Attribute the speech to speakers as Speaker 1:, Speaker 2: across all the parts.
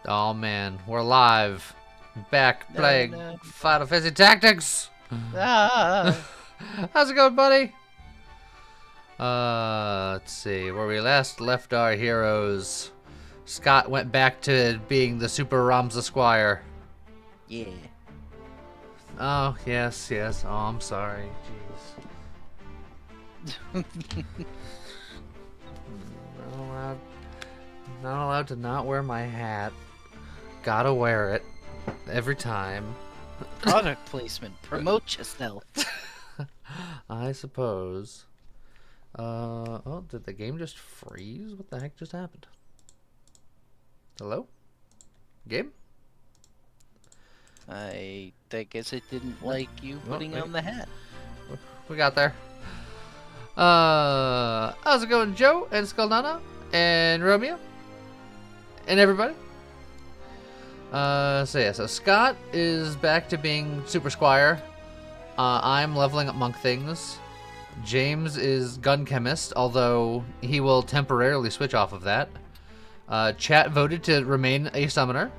Speaker 1: Oh man, we're live. Back
Speaker 2: No,
Speaker 1: playing
Speaker 2: no.
Speaker 1: Final Fantasy Tactics.
Speaker 2: Ah,
Speaker 1: How's it going, buddy? Let's see. Where we last left our heroes, Scott went back to being the Super Ramza Squire.
Speaker 2: yeah.
Speaker 1: Oh, yes, yes. Oh, I'm sorry. Jeez. Not allowed to not wear my hat. Gotta wear it. Every time.
Speaker 2: Product placement. Promote yourself.
Speaker 1: I suppose. Oh, did the game just freeze? What the heck just happened? Hello? Game?
Speaker 2: I guess it didn't
Speaker 1: What?
Speaker 2: like you
Speaker 1: Oh,
Speaker 2: putting
Speaker 1: wait.
Speaker 2: on the hat.
Speaker 1: We got there. How's it going, Joe and Skullnana and Romeo and everybody? So Scott is back to being Super Squire. I'm leveling up monk things. James is gun chemist, although he will temporarily switch off of that. Chat voted to remain a summoner.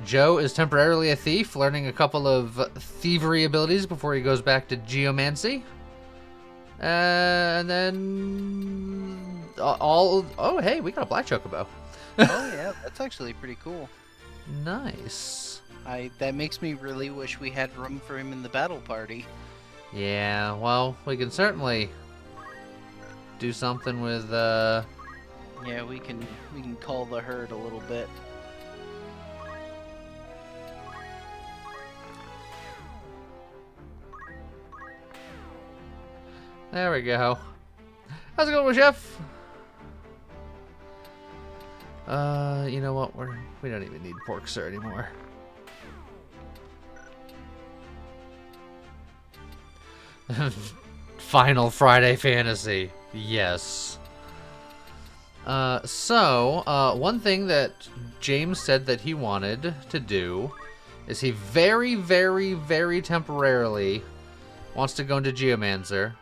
Speaker 1: Joe is temporarily a thief, learning a couple of thievery abilities before he goes back to geomancy. And then oh hey, we got a black chocobo.
Speaker 2: Oh yeah, that's actually pretty cool.
Speaker 1: Nice.
Speaker 2: That makes me really wish we had room for him in the battle party.
Speaker 1: Yeah, well, we can certainly do something with
Speaker 2: Yeah, we can call the herd a little bit.
Speaker 1: There we go. How's it going, Chef? You know what? We don't even need pork sir anymore. Final Friday Fantasy. Yes. One thing that James said that he wanted to do is he very, very, very temporarily wants to go into Geomancer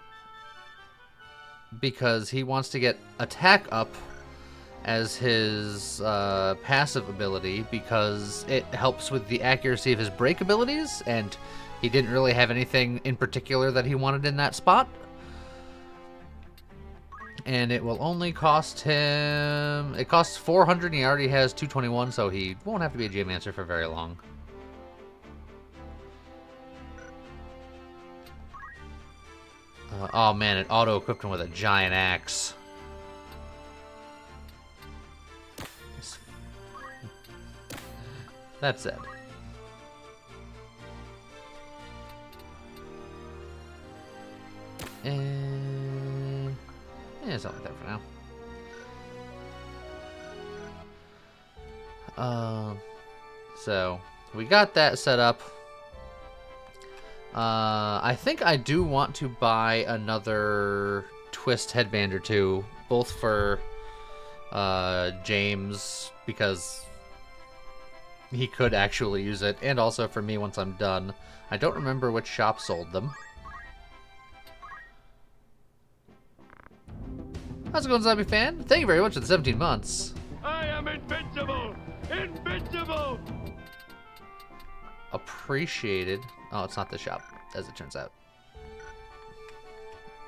Speaker 1: because he wants to get attack up as his passive ability because it helps with the accuracy of his break abilities, and he didn't really have anything in particular that he wanted in that spot. And it will only cost him... It costs 400 and he already has 221, so he won't have to be a Geomancer for very long. Oh man, it auto-equipped him with a giant axe. That's it. And... yeah, it's not like that for now. So, we got that set up. I think I do want to buy another twist headband or two, both for James, because he could actually use it, and also for me once I'm done. I don't remember which shop sold them. How's it going, Zombie Fan? Thank you very much for the 17 months.
Speaker 3: I am invincible! Invincible!
Speaker 1: Appreciated. Oh, it's not the shop, as it turns out.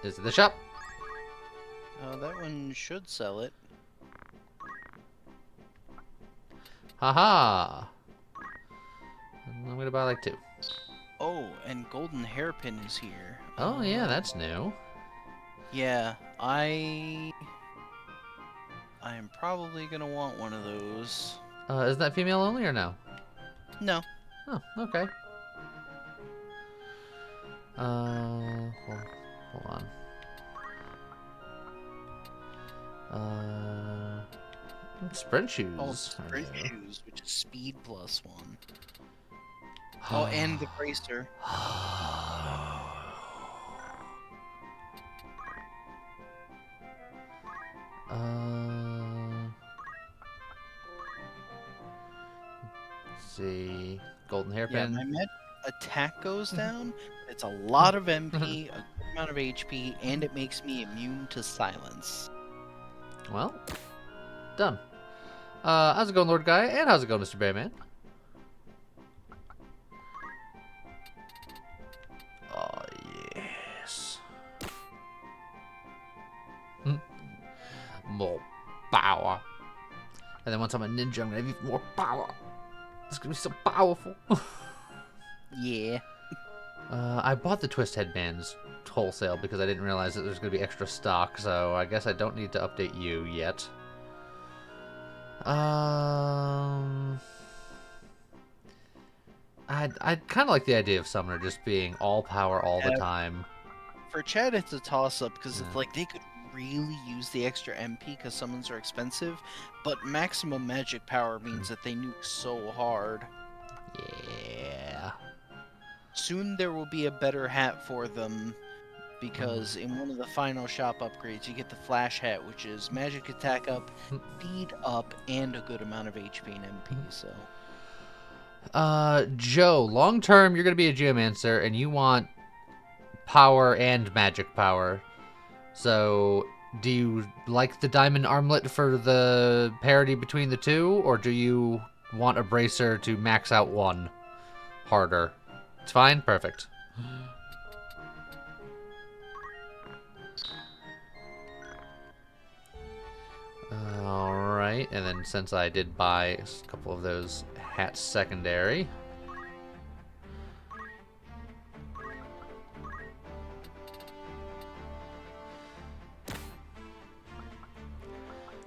Speaker 1: Is it the shop?
Speaker 2: That one should sell it.
Speaker 1: Haha. I'm gonna buy like 2.
Speaker 2: Oh, and Golden Hairpin is here.
Speaker 1: Oh yeah, that's new.
Speaker 2: Yeah, I am probably gonna want one of those.
Speaker 1: Is that female only or no?
Speaker 2: No.
Speaker 1: Oh, okay. Hold on. Sprint shoes.
Speaker 2: Oh, sprint shoes, which is speed +1. Oh, and the bracer.
Speaker 1: Let's see. Golden
Speaker 2: Yeah,
Speaker 1: hairpin.
Speaker 2: my med attack goes down. It's a lot of MP, a good amount of HP, and it makes me immune to silence.
Speaker 1: Well, done. How's it going, Lord Guy? And how's it going, Mr. Bearman? Oh, yes. More power. And then once I'm a ninja, I'm gonna have even more power. It's gonna be so powerful.
Speaker 2: Yeah.
Speaker 1: I bought the twist headbands wholesale because I didn't realize that there's gonna be extra stock, so I guess I don't need to update you yet. I'd kind of like the idea of Summoner just being all power all the time.
Speaker 2: For Chad, it's a toss-up because
Speaker 1: Yeah.
Speaker 2: it's like they could really use the extra MP because summons are expensive, but maximum magic power means that they nuke so hard.
Speaker 1: Yeah.
Speaker 2: Soon there will be a better hat for them because in one of the final shop upgrades you get the flash hat, which is magic attack up, speed up, and a good amount of HP and MP. So
Speaker 1: Joe, long term, you're gonna be a geomancer, and you want power and magic power. So, do you like the diamond armlet for the parity between the two, or do you want a bracer to max out one harder? It's fine, perfect. Alright, and then since I did buy a couple of those hats secondary,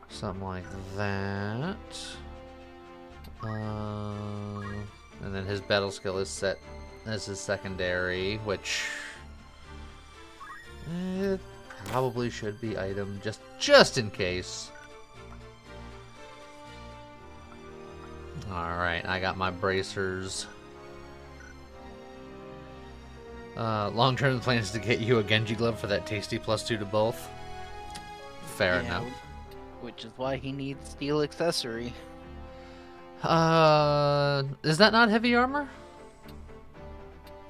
Speaker 1: something like that. And then his battle skill is set as his secondary, which it probably should be item just in case. Alright, I got my bracers. Long-term plan is to get you a Genji glove for that tasty +2 to both. Fair enough.
Speaker 2: which is why he needs steel accessory.
Speaker 1: Is that not heavy armor?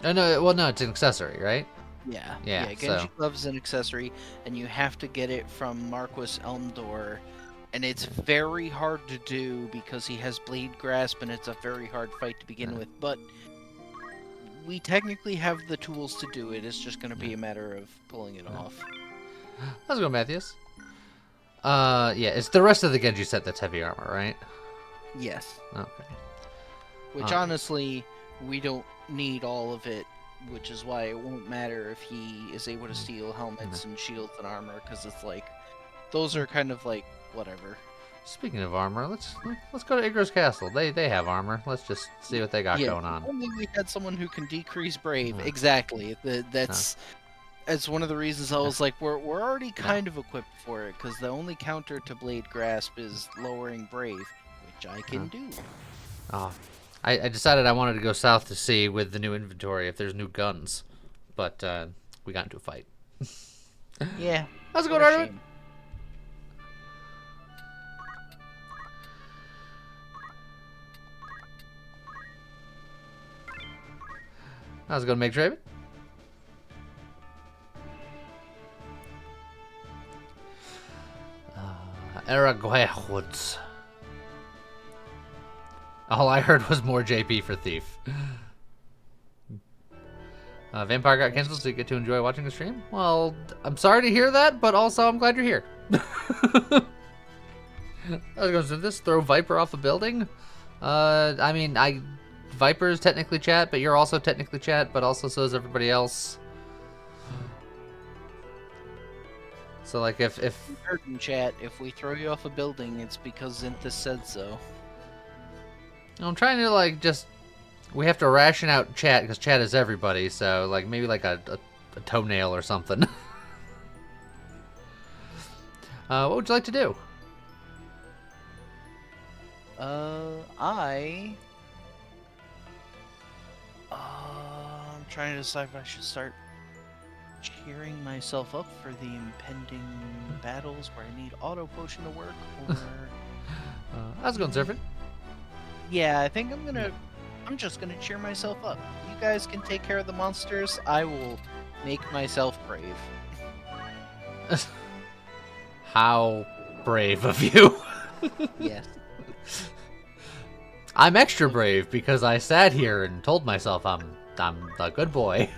Speaker 1: Oh, no, well, no, it's an accessory, right?
Speaker 2: Yeah.
Speaker 1: Yeah,
Speaker 2: Genji
Speaker 1: so-
Speaker 2: Glove's an accessory, and you have to get it from Marquis Elmdor. And it's very hard to do because he has Blade Grasp, and it's a very hard fight to begin with. But we technically have the tools to do it. It's just going to be a matter of pulling it off.
Speaker 1: How's it going, Matthias? Yeah, it's the rest of the Genji set that's heavy armor, right?
Speaker 2: Yes.
Speaker 1: Okay.
Speaker 2: Which, honestly, we don't need all of it, which is why it won't matter if he is able to steal helmets and shields and armor, because it's like, those are kind of like, whatever.
Speaker 1: Speaking of armor, let's go to Igra's Castle. They have armor. Let's just see what they got going on.
Speaker 2: Only we had someone who can decrease brave.
Speaker 1: Huh.
Speaker 2: Exactly. That's one of the reasons I was like, we're already kind of equipped for it, because the only counter to Blade Grasp is lowering brave, which I can do.
Speaker 1: Oh, I decided I wanted to go south to see with the new inventory if there's new guns, but we got into a fight.
Speaker 2: Yeah.
Speaker 1: How's it going,
Speaker 2: what a
Speaker 1: Artemis?
Speaker 2: shame.
Speaker 1: How's it going, Meg Draven? Aragway Woods. All I heard was more JP for Thief. Vampire got canceled, so you get to enjoy watching the stream? Well, I'm sorry to hear that, but also I'm glad you're here. I was going to this throw Viper off a building. I mean, Viper is technically chat, but you're also technically chat, but also so is everybody else. So, like, if
Speaker 2: You heard in chat, if we throw you off a building, it's because Zinthus said so.
Speaker 1: I'm trying to, like, just... We have to ration out chat, because chat is everybody, so, like, maybe, like, a toenail or something. What would you like to do?
Speaker 2: I'm trying to decide if I should start cheering myself up for the impending battles where I need auto potion to work, or...
Speaker 1: How's it going, Surfing?
Speaker 2: Yeah, I think I'm just gonna cheer myself up. You guys can take care of the monsters. I will make myself brave.
Speaker 1: How brave of you.
Speaker 2: Yes.
Speaker 1: I'm extra brave because I sat here and told myself I'm a good boy.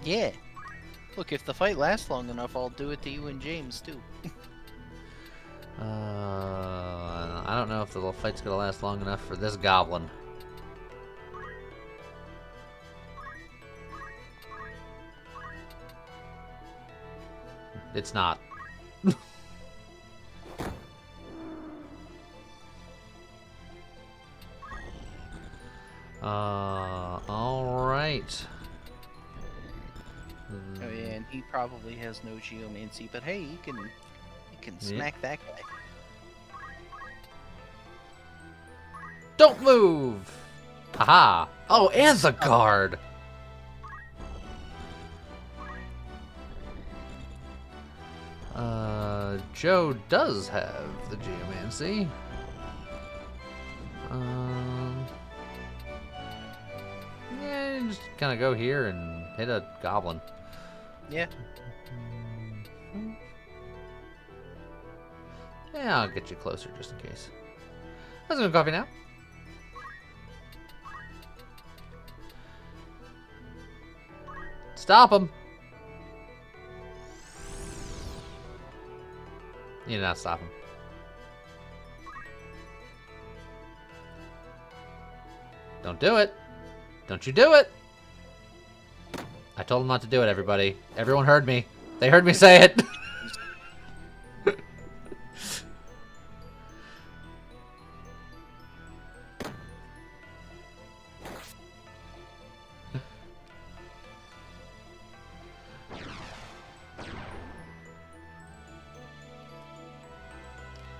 Speaker 2: Yeah. Look, if the fight lasts long enough, I'll do it to you and James too.
Speaker 1: I don't know if the fight's gonna last long enough for this goblin. It's not. All right.
Speaker 2: Oh yeah, and he probably has no geomancy, but hey, he can smack that guy.
Speaker 1: Don't move! Haha! Oh, and the guard! Joe does have the geomancy. Yeah, just kind of go here and hit a goblin.
Speaker 2: Yeah.
Speaker 1: Yeah, I'll get you closer just in case. How's it going, coffee now? Stop him! You did not stop him. Don't do it! Don't you do it! I told him not to do it, everybody. Everyone heard me. They heard me say it.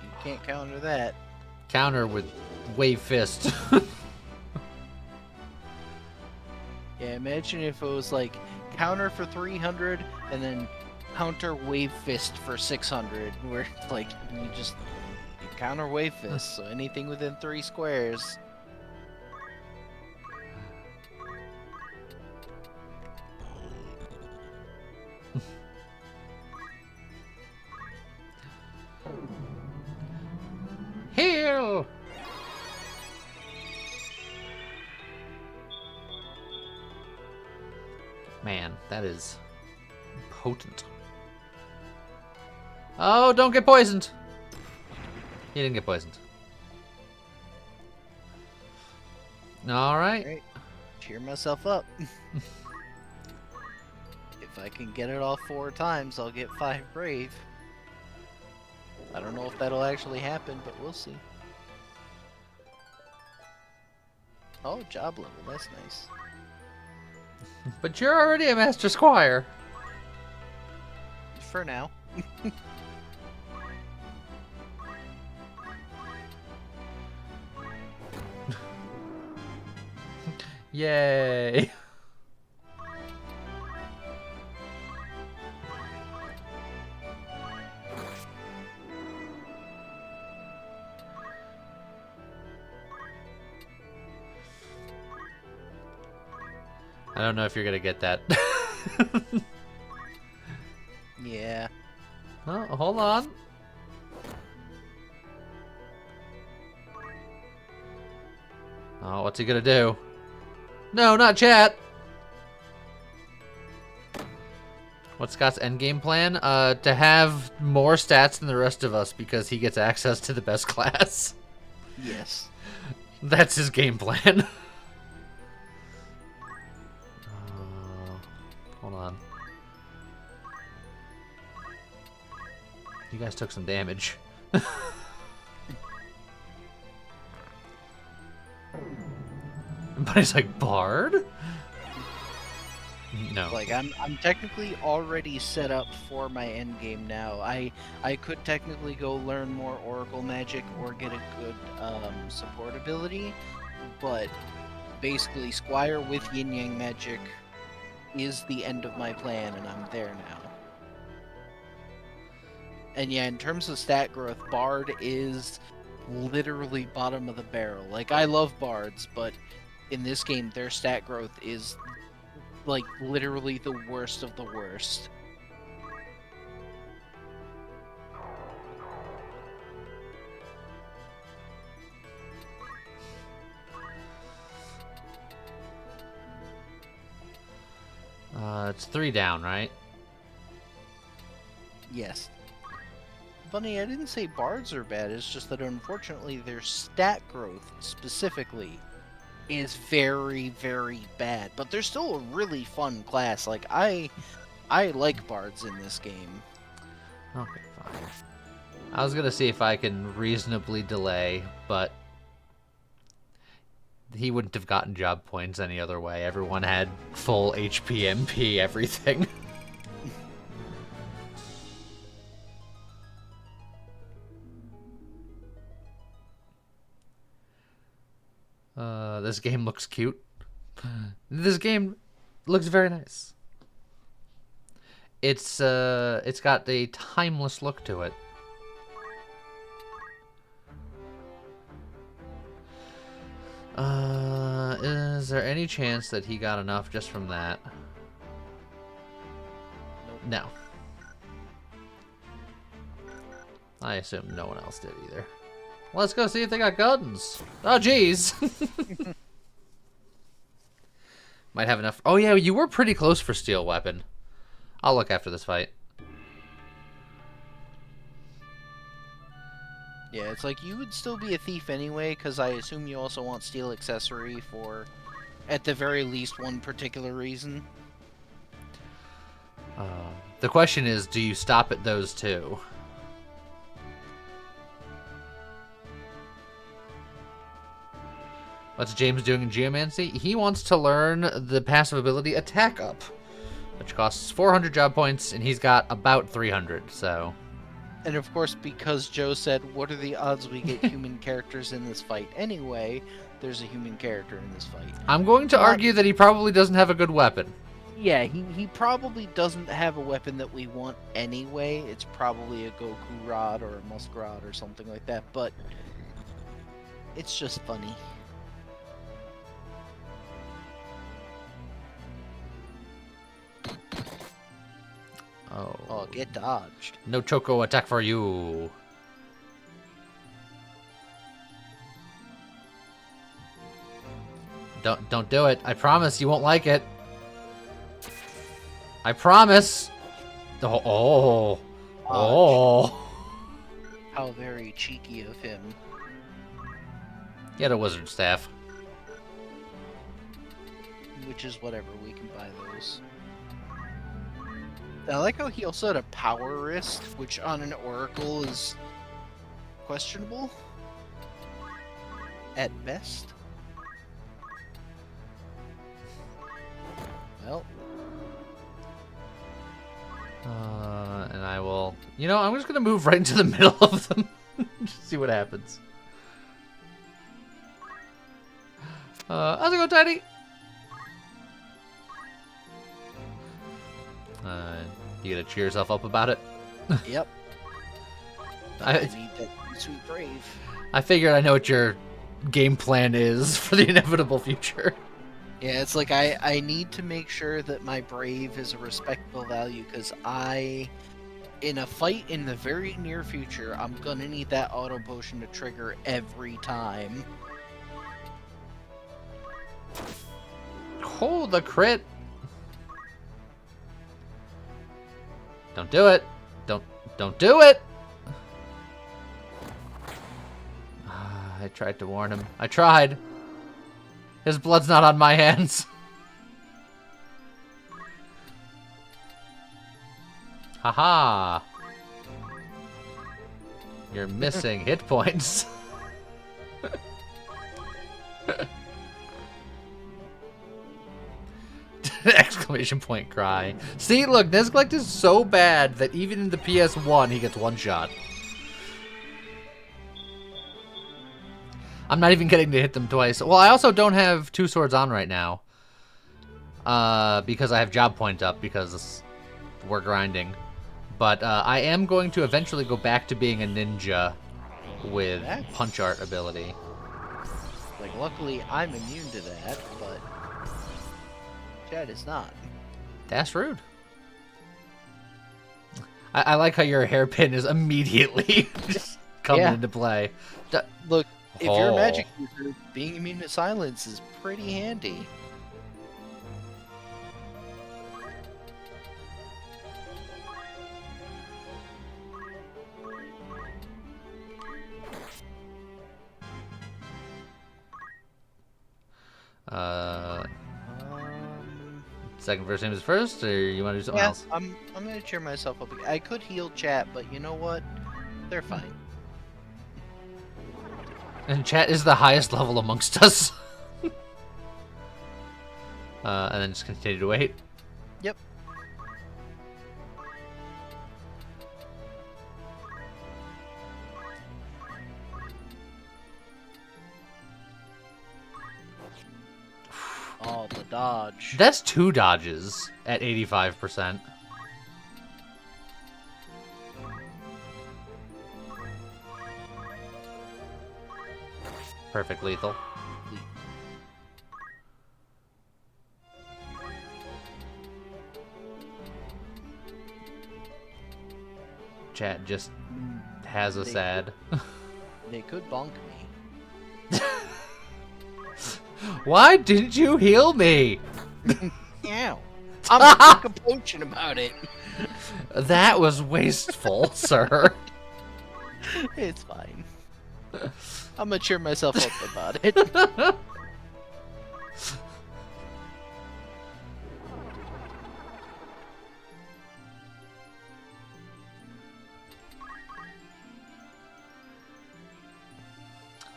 Speaker 2: You can't counter that.
Speaker 1: Counter with wave fist.
Speaker 2: Yeah, imagine if it was like counter for 300 and then counter wave fist for 600, where like you counter wave fist, so anything within 3 squares.
Speaker 1: Heal! Man, that is potent. Oh, don't get poisoned! He didn't get poisoned. Alright.
Speaker 2: Right. Cheer myself up. If I can get it all 4 times, I'll get 5 brave. I don't know if that'll actually happen, but we'll see. Oh, job level, that's nice.
Speaker 1: But you're already a Master Squire.
Speaker 2: For now.
Speaker 1: Yay! I don't know if you're gonna get that.
Speaker 2: Yeah.
Speaker 1: Oh, hold on. Oh, what's he gonna do? No, not chat! What's Scott's endgame plan? To have more stats than the rest of us because he gets access to the best class.
Speaker 2: Yes.
Speaker 1: That's his game plan. Hold on. You guys took some damage. But he's like, Bard? No.
Speaker 2: Like I'm technically already set up for my end game now. I could technically go learn more Oracle magic or get a good support ability, but basically Squire with Yin Yang magic is the end of my plan, and I'm there now. And yeah, in terms of stat growth, Bard is literally bottom of the barrel. Like, I love Bards, but in this game, their stat growth is, like, literally the worst of the worst.
Speaker 1: It's 3 down, right?
Speaker 2: Yes. Funny, I didn't say bards are bad, it's just that unfortunately their stat growth, specifically, is very, very bad. But they're still a really fun class. Like, I like bards in this game.
Speaker 1: Okay, fine. I was gonna see if I can reasonably delay, but he wouldn't have gotten job points any other way. Everyone had full HP, MP, everything. This game looks cute. This game looks very nice. It's got a timeless look to it. Is there any chance that he got enough just from that? No. I assume no one else did either. Let's go see if they got guns. Oh, jeez. Might have enough. Oh, yeah, you were pretty close for steel weapon. I'll look after this fight.
Speaker 2: Yeah, it's like you would still be a thief anyway, because I assume you also want steel accessory for, at the very least, one particular reason.
Speaker 1: The question is, do you stop at those two? What's James doing in Geomancy? He wants to learn the passive ability Attack Up, which costs 400 job points, and he's got about 300, so...
Speaker 2: And of course, because Joe said, what are the odds we get human characters in this fight anyway, there's a human character in this fight.
Speaker 1: I'm going to argue that he probably doesn't have a good weapon.
Speaker 2: Yeah, he probably doesn't have a weapon that we want anyway. It's probably a Goku Rod or a Musk Rod or something like that, but it's just funny. Oh, get dodged.
Speaker 1: No Choco attack for you. Don't do it. I promise you won't like it. I promise. Oh.
Speaker 2: How very cheeky of him.
Speaker 1: He had a wizard staff.
Speaker 2: Which is whatever, we can buy those. I like how he also had a power wrist, which on an oracle is questionable. At best. Well.
Speaker 1: And I will... You know, I'm just going to move right into the middle of them. Just see what happens. How's it going, Tiny? You gonna cheer yourself up about it?
Speaker 2: Yep. I need that sweet brave.
Speaker 1: I figured I know what your game plan is for the inevitable future.
Speaker 2: Yeah, it's like I need to make sure that my brave is a respectable value, because in a fight in the very near future, I'm gonna need that auto potion to trigger every time.
Speaker 1: Oh, the crit! Don't do it! Don't do it! I tried to warn him. I tried! His blood's not on my hands. Haha! You're missing hit points. Exclamation point cry. See, look, Nesglect is so bad that even in the PS1 he gets one shot. I'm not even getting to hit them twice. Well, I also don't have 2 swords on right now. Because I have job point up because we're grinding. But I am going to eventually go back to being a ninja with punch art ability.
Speaker 2: Like, luckily I'm immune to that, but Chad is not.
Speaker 1: That's rude. I like how your hairpin is immediately just coming into play.
Speaker 2: Look, if you're a magic user, being immune to silence is pretty handy.
Speaker 1: Uh,
Speaker 2: Um,
Speaker 1: second verse name is first, or you want to do something
Speaker 2: yeah,
Speaker 1: else?
Speaker 2: I'm gonna cheer myself up. I could heal chat, but you know what? They're fine.
Speaker 1: And chat is the highest level amongst us. And then just continue to wait.
Speaker 2: Yep. Oh, the dodge.
Speaker 1: That's 2 dodges at 85%. Perfect lethal. Chat just has us
Speaker 2: They-
Speaker 1: sad.
Speaker 2: They could bonk me.
Speaker 1: Why didn't you heal me?
Speaker 2: Ow. I'm gonna make a potion about it.
Speaker 1: That was wasteful, sir.
Speaker 2: It's fine. I'm gonna cheer myself up about it.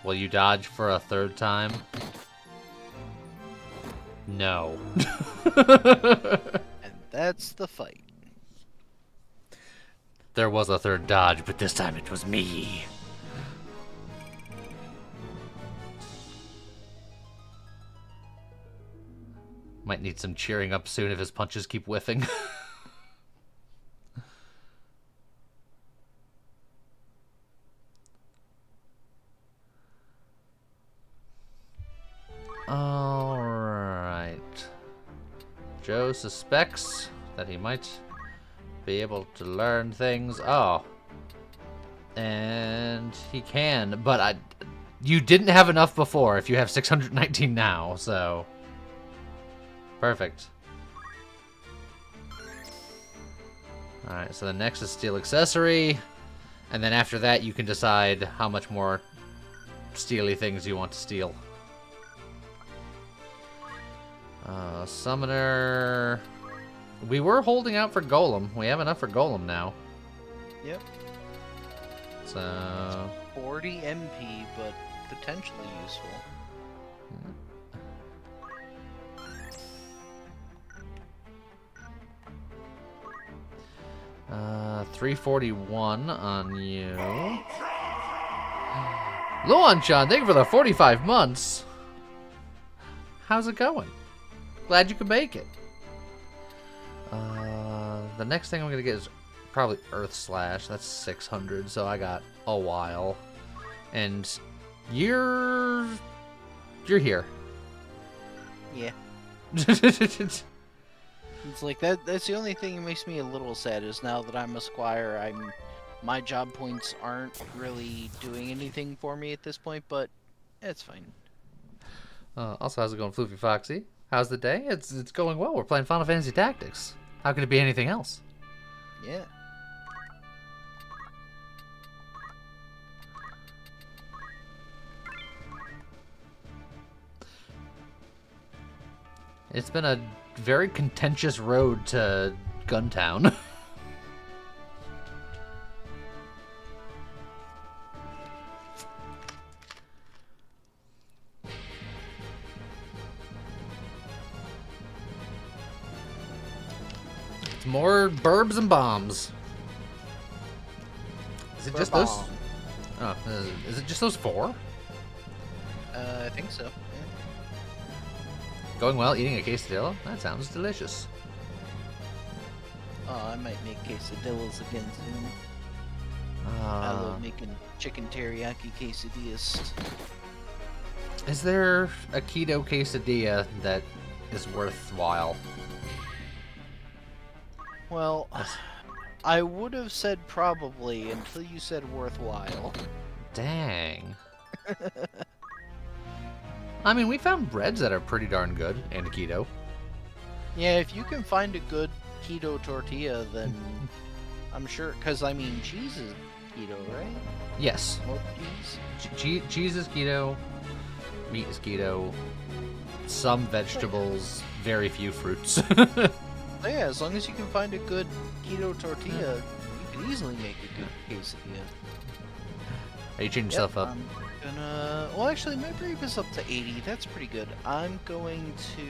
Speaker 1: Will you dodge for a 3rd time? No.
Speaker 2: And that's the fight.
Speaker 1: There was a 3rd dodge, but this time it was me. Might need some cheering up soon if his punches keep whiffing. Alright. Joe suspects that he might be able to learn things. Oh. And he can, but you didn't have enough before if you have 619 now, so... Perfect. Alright, so the next is Steel Accessory, and then after that you can decide how much more steely things you want to steal. Summoner... We were holding out for Golem. We have enough for Golem now.
Speaker 2: Yep.
Speaker 1: So...
Speaker 2: 40 MP, but potentially useful.
Speaker 1: 341 on you. Luanchan, thank you for the 45 months. How's it going? Glad you could make it. The next thing I'm gonna get is probably Earth Slash. That's 600, so I got a while. And you're here.
Speaker 2: Yeah. It's like that's the only thing that makes me a little sad is now that I'm a squire, my job points aren't really doing anything for me at this point, but it's fine.
Speaker 1: Also, how's it going, Floofy Foxy? How's the day? It's going well. We're playing Final Fantasy Tactics. How could it be anything else?
Speaker 2: Yeah.
Speaker 1: It's been a very contentious road to Guntown. It's more burbs and bombs. Is it just those?
Speaker 2: Bomb.
Speaker 1: Oh, is it just those 4?
Speaker 2: I think so. Yeah.
Speaker 1: Going well, eating a quesadilla? That sounds delicious.
Speaker 2: Oh, I might make quesadillas again soon. I
Speaker 1: Uh,
Speaker 2: love making chicken teriyaki quesadillas.
Speaker 1: is there a keto quesadilla that is worthwhile?
Speaker 2: Well, I would have said probably until you said worthwhile.
Speaker 1: Dang. I mean, we found breads that are pretty darn good and keto.
Speaker 2: Yeah, if you can find a good keto tortilla, then I'm sure. Because I mean, cheese is keto, right?
Speaker 1: Yes.
Speaker 2: Smoked cheese.
Speaker 1: Cheese is keto. Meat is keto. Some vegetables, very few fruits.
Speaker 2: So yeah, as long as you can find a good keto tortilla, you can easily make a good quesadilla.
Speaker 1: Are you cheating yourself up?
Speaker 2: I'm gonna. Well, actually, my brave is up to 80. That's pretty good. I'm going to.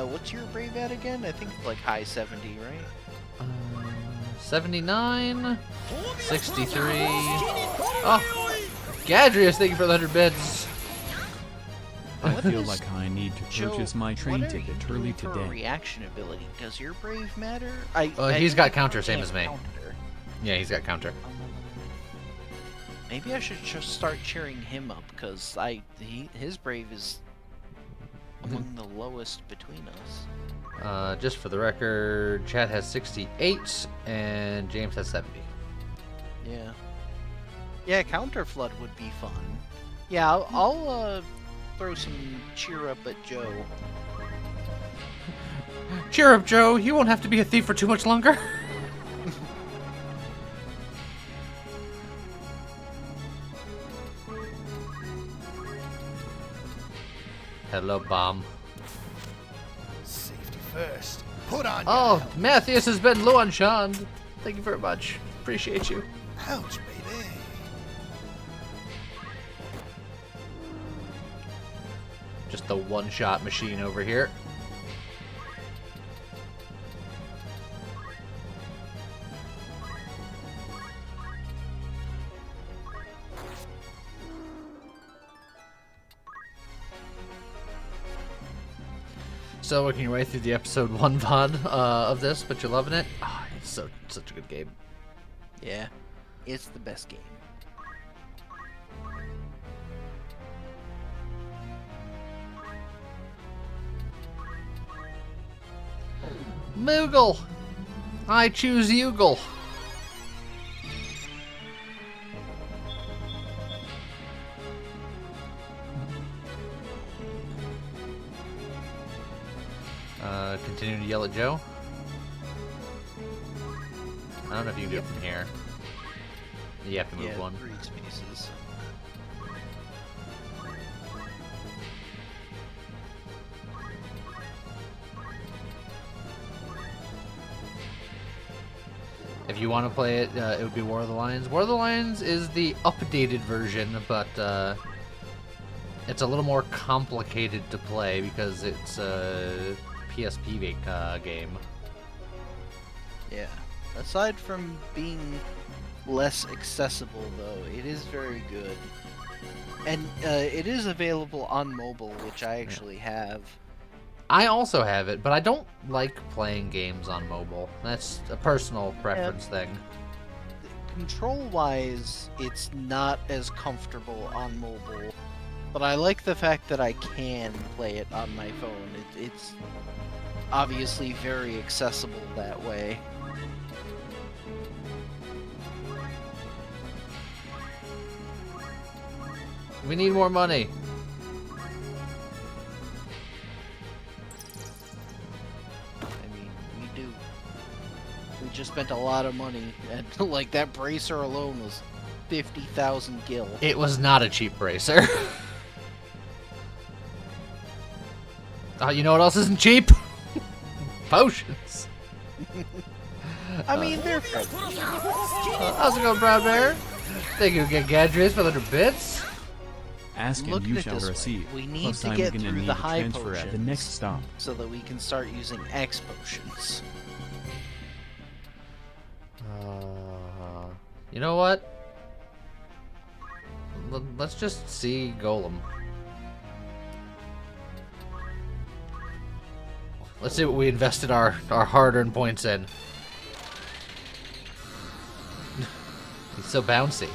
Speaker 2: What's your brave at again? I think like high 70, right?
Speaker 1: 79, 63. Oh, Gadrius, thank you for the 100 bits.
Speaker 4: I
Speaker 2: What
Speaker 4: feel
Speaker 2: is-
Speaker 4: like I need to
Speaker 2: Joe,
Speaker 4: purchase my train
Speaker 2: what are
Speaker 4: ticket
Speaker 2: you
Speaker 4: early
Speaker 2: doing for a
Speaker 4: today.
Speaker 2: reaction ability. Does your brave matter?
Speaker 1: He's got counter,
Speaker 2: can't
Speaker 1: same as me.
Speaker 2: counter.
Speaker 1: Yeah, he's got counter.
Speaker 2: Maybe I should just start cheering him up because his brave is among the lowest between us.
Speaker 1: Just for the record, Chad has 68 and James has 70.
Speaker 2: Yeah. Yeah, counter flood would be fun. Yeah, I'll throw some cheer up at Joe.
Speaker 1: Cheer up, Joe. You won't have to be a thief for too much longer. Hello, bomb.
Speaker 5: Safety first. Put on
Speaker 1: Oh,
Speaker 5: your
Speaker 1: Matthias has been low on Sean. Thank you very much. Appreciate you.
Speaker 5: helmet. Ouch, baby.
Speaker 1: Just the one-shot machine over here. So working your way through the episode 1 VOD of this, but you're loving it. Oh, it's such a good game.
Speaker 2: Yeah, it's the best game.
Speaker 1: Moogle! I choose Yugle. Continue to yell at Joe. I don't know if you can do it from here. You have to move
Speaker 2: Yeah,
Speaker 1: one.
Speaker 2: 3 spaces.
Speaker 1: If you want to play it, it would be War of the Lions. War of the Lions is the updated version, but it's a little more complicated to play because it's a PSP game.
Speaker 2: Yeah. Aside from being less accessible, though, it is very good. And it is available on mobile, which I actually have.
Speaker 1: I also have it, but I don't like playing games on mobile. That's a personal preference thing.
Speaker 2: Control-wise, it's not as comfortable on mobile, but I like the fact that I can play it on my phone. It's obviously very accessible that way.
Speaker 1: We need more money.
Speaker 2: I mean, we do. We just spent a lot of money, and like that bracer alone was 50,000 gil.
Speaker 1: It was not a cheap bracer. You know what else isn't cheap? Potions.
Speaker 2: I mean, they're friendly.
Speaker 1: How's it going, Brown Bear? Thank you again, Gadrius, for the 100 bits.
Speaker 4: Ask and
Speaker 2: Look at
Speaker 4: you
Speaker 2: it
Speaker 4: shall
Speaker 2: this way.
Speaker 4: receive.
Speaker 2: We need
Speaker 4: Plus,
Speaker 2: to
Speaker 4: I'm
Speaker 2: get
Speaker 4: gonna
Speaker 2: through
Speaker 4: need
Speaker 2: the
Speaker 4: a
Speaker 2: high
Speaker 4: transfer at the
Speaker 2: potions.
Speaker 4: next stop.
Speaker 2: So that we can start using X potions.
Speaker 1: You know what? Let's just see Golem. Let's see what we invested our hard-earned points in. He's so bouncy.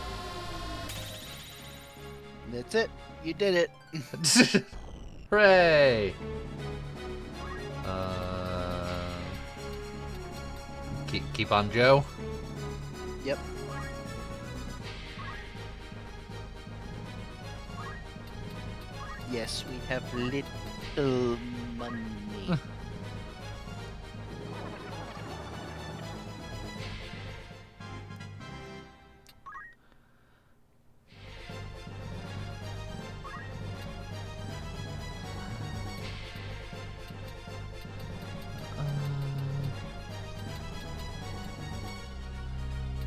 Speaker 2: That's it. You did it.
Speaker 1: Hooray! Keep on Joe.
Speaker 2: Yep. Yes, we have little money.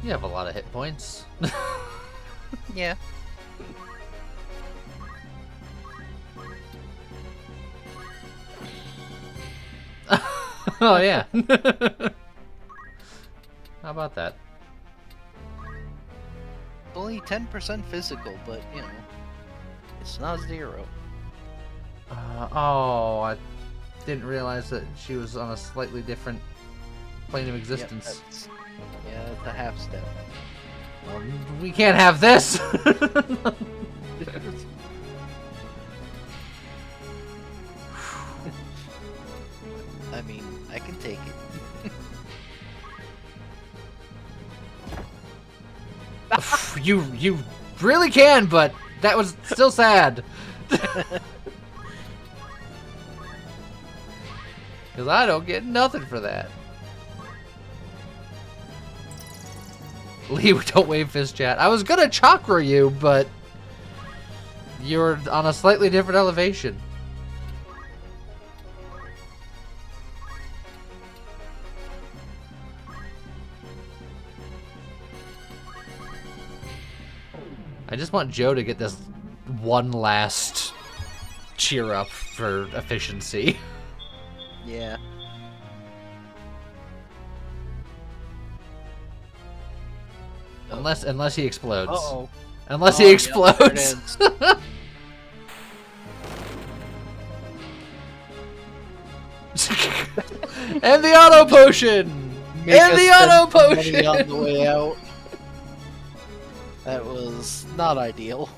Speaker 1: You have a lot of hit points.
Speaker 2: Yeah.
Speaker 1: Oh, yeah. How about that?
Speaker 2: Only 10% physical, but, you know, it's not 0.
Speaker 1: Oh, I didn't realize that she was on a slightly different plane of
Speaker 2: Yep,
Speaker 1: existence.
Speaker 2: that's a half step.
Speaker 1: We can't have this!
Speaker 2: I mean, I can take it.
Speaker 1: You really can, but that was still sad. Because I don't get nothing for that. Lee, don't wave fist chat. I was gonna chakra you, but you're on a slightly different elevation. I just want Joe to get this one last cheer up for efficiency.
Speaker 2: Yeah.
Speaker 1: Unless he explodes.
Speaker 2: Uh-oh.
Speaker 1: Unless
Speaker 2: Oh,
Speaker 1: he
Speaker 2: yep, there it
Speaker 1: explodes.
Speaker 2: is.
Speaker 1: And the auto potion!
Speaker 2: Make
Speaker 1: And
Speaker 2: us
Speaker 1: the
Speaker 2: spend
Speaker 1: auto
Speaker 2: some money
Speaker 1: potion!
Speaker 2: on the way out. That was not ideal.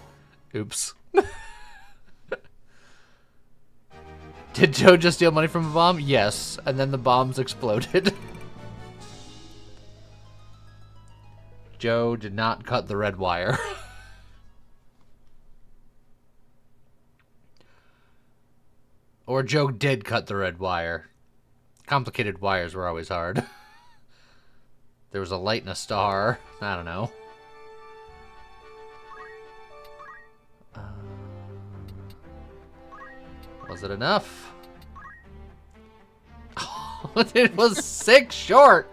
Speaker 1: Oops. Did Joe just steal money from a bomb? Yes. And then the bombs exploded. Joe did not cut the red wire. Or Joe did cut the red wire. Complicated wires were always hard. There was a light and a star. I don't know. Was it enough? It was 6 short.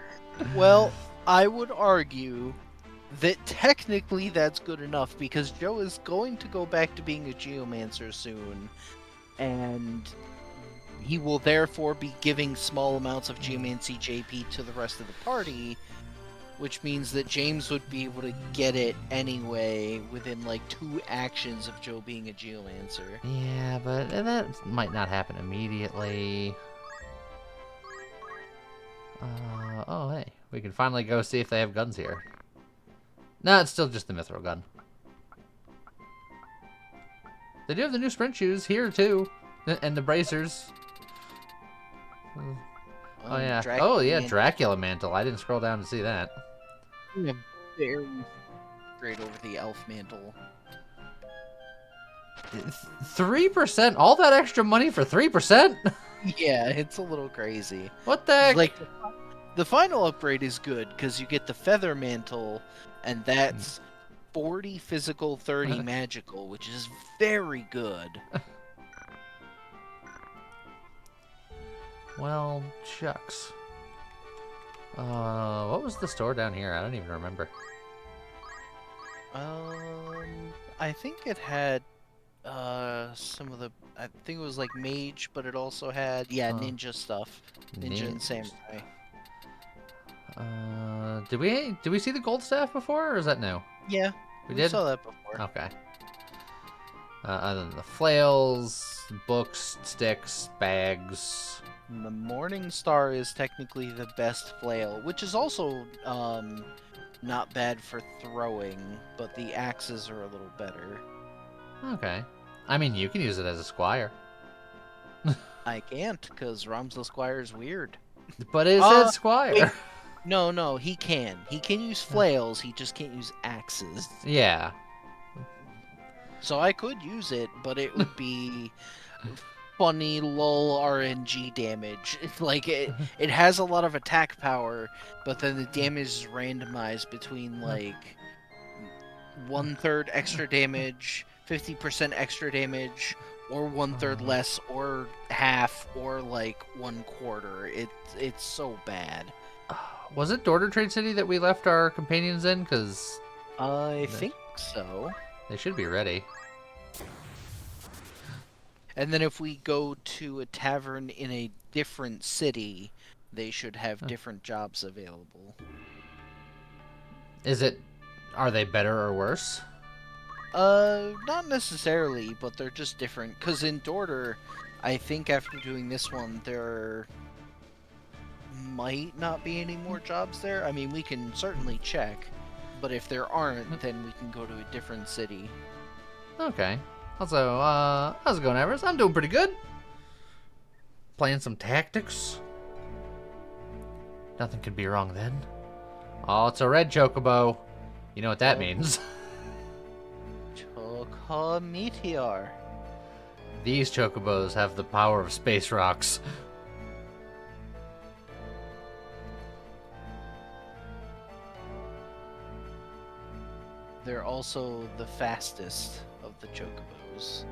Speaker 2: Well, I would argue that technically that's good enough because Joe is going to go back to being a geomancer soon, and he will therefore be giving small amounts of geomancy JP to the rest of the party, which means that James would be able to get it anyway within like 2 actions of Joe being a geomancer.
Speaker 1: Yeah, but that might not happen immediately. Oh, hey. We can finally go see if they have guns here. No, it's still just the mithril gun. They do have the new sprint shoes here, too. And the bracers. Oh, yeah. Oh, yeah, Dracula mantle. I didn't scroll down to see that.
Speaker 2: Very great over the elf mantle.
Speaker 1: 3%? All that extra money for 3%?
Speaker 2: Yeah, it's a little crazy.
Speaker 1: What the heck?
Speaker 2: Like, the final upgrade is good because you get the feather mantle, and that's 40 physical, 30 magical, which is very good.
Speaker 1: Well, shucks. What was the store down here? I don't even remember.
Speaker 2: I think it had some of the. I think it was like mage, but it also had ninja stuff, ninja and samurai.
Speaker 1: Did we see the gold staff before, or is that new?
Speaker 2: Yeah,
Speaker 1: We did?
Speaker 2: saw that before.
Speaker 1: Okay. Other than the flails, books, sticks, bags.
Speaker 2: The Morning Star is technically the best flail, which is also not bad for throwing, but the axes are a little better.
Speaker 1: Okay. I mean, you can use it as a squire.
Speaker 2: I can't, because Ramsel Squire is weird.
Speaker 1: But it said squire.
Speaker 2: wait. No, he can. He can use flails, he just can't use axes.
Speaker 1: Yeah.
Speaker 2: So I could use it, but it would be funny lol RNG damage. It's like it has a lot of attack power, but then the damage is randomized between like 1/3 extra damage, 50% extra damage, or 1/3 less, or half, or like 1/4. It's so bad.
Speaker 1: Was it Dorter Trade City that we left our companions in? Because
Speaker 2: I think so.
Speaker 1: they should be ready.
Speaker 2: And then if we go to a tavern in a different city, they should have different jobs available.
Speaker 1: Are they better or worse?
Speaker 2: Not necessarily, but they're just different. Because in Dorter, I think after doing this one, there might not be any more jobs there. I mean, we can certainly check, but if there aren't, then we can go to a different city.
Speaker 1: Okay. Also, how's it going, Everest? I'm doing pretty good. Playing some tactics. Nothing could be wrong then. Oh, it's a red chocobo. You know what that means.
Speaker 2: Choco Meteor.
Speaker 1: These chocobos have the power of space rocks.
Speaker 2: They're also the fastest of the chocobos.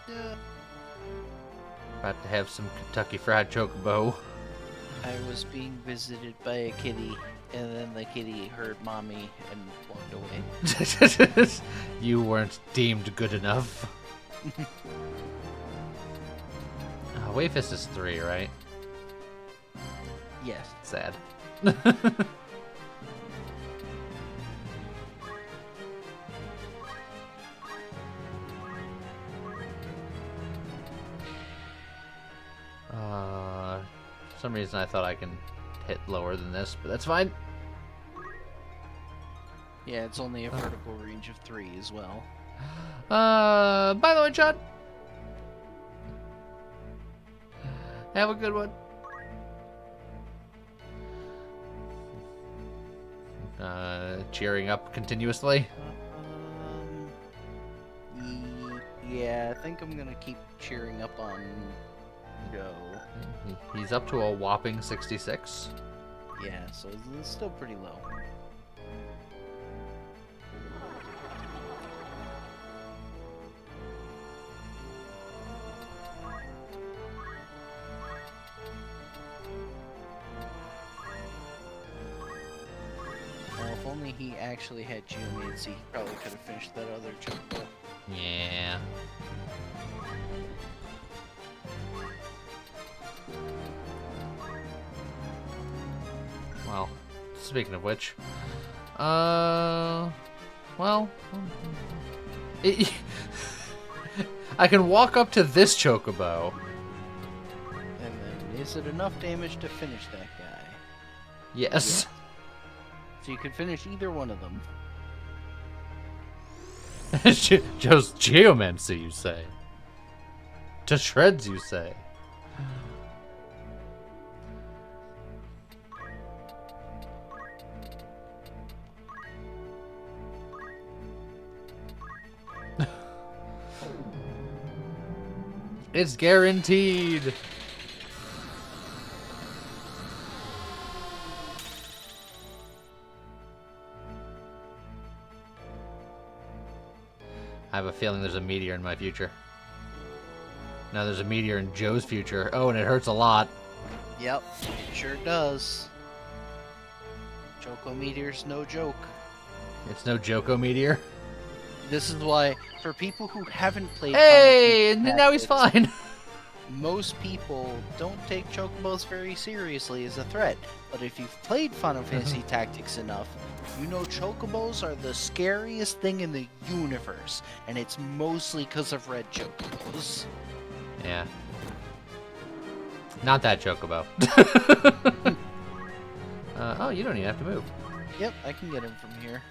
Speaker 2: Yeah.
Speaker 1: About to have some Kentucky Fried Chocobo.
Speaker 2: I was being visited by a kitty, and then the kitty heard mommy and walked away.
Speaker 1: You weren't deemed good enough. Wayfist is 3, right?
Speaker 2: Yes.
Speaker 1: Sad. For some reason I thought I can hit lower than this, but that's fine.
Speaker 2: Yeah, it's only a vertical range of 3 as well.
Speaker 1: By the way, John, have a good one. Cheering up continuously.
Speaker 2: Yeah, I think I'm gonna keep cheering up on Joe.
Speaker 1: He's up to a whopping 66.
Speaker 2: Yeah, so it's still pretty low. Well, if only he actually had Geomancy, he probably could have finished that other chocobo.
Speaker 1: Yeah. Well, speaking of which, well, I can walk up to this chocobo.
Speaker 2: And then, is it enough damage to finish that guy?
Speaker 1: Yes.
Speaker 2: So you could finish either one of them.
Speaker 1: Joe's geomancy, you say? To shreds, you say? It's guaranteed. I have a feeling there's a meteor in my future. Now there's a meteor in Joe's future. Oh, and it hurts a lot.
Speaker 2: Yep, it sure does. Choco Meteor's no joke.
Speaker 1: It's no Joko meteor.
Speaker 2: This is why, for people who haven't played
Speaker 1: Hey,
Speaker 2: Final
Speaker 1: and
Speaker 2: Fantasy
Speaker 1: now he's
Speaker 2: Tactics,
Speaker 1: fine.
Speaker 2: most people don't take Chocobos very seriously as a threat. But if you've played Final Fantasy Tactics enough, you know Chocobos are the scariest thing in the universe. And it's mostly because of red Chocobos.
Speaker 1: Yeah. Not that chocobo. Oh, you don't even have to move.
Speaker 2: Yep, I can get him from here.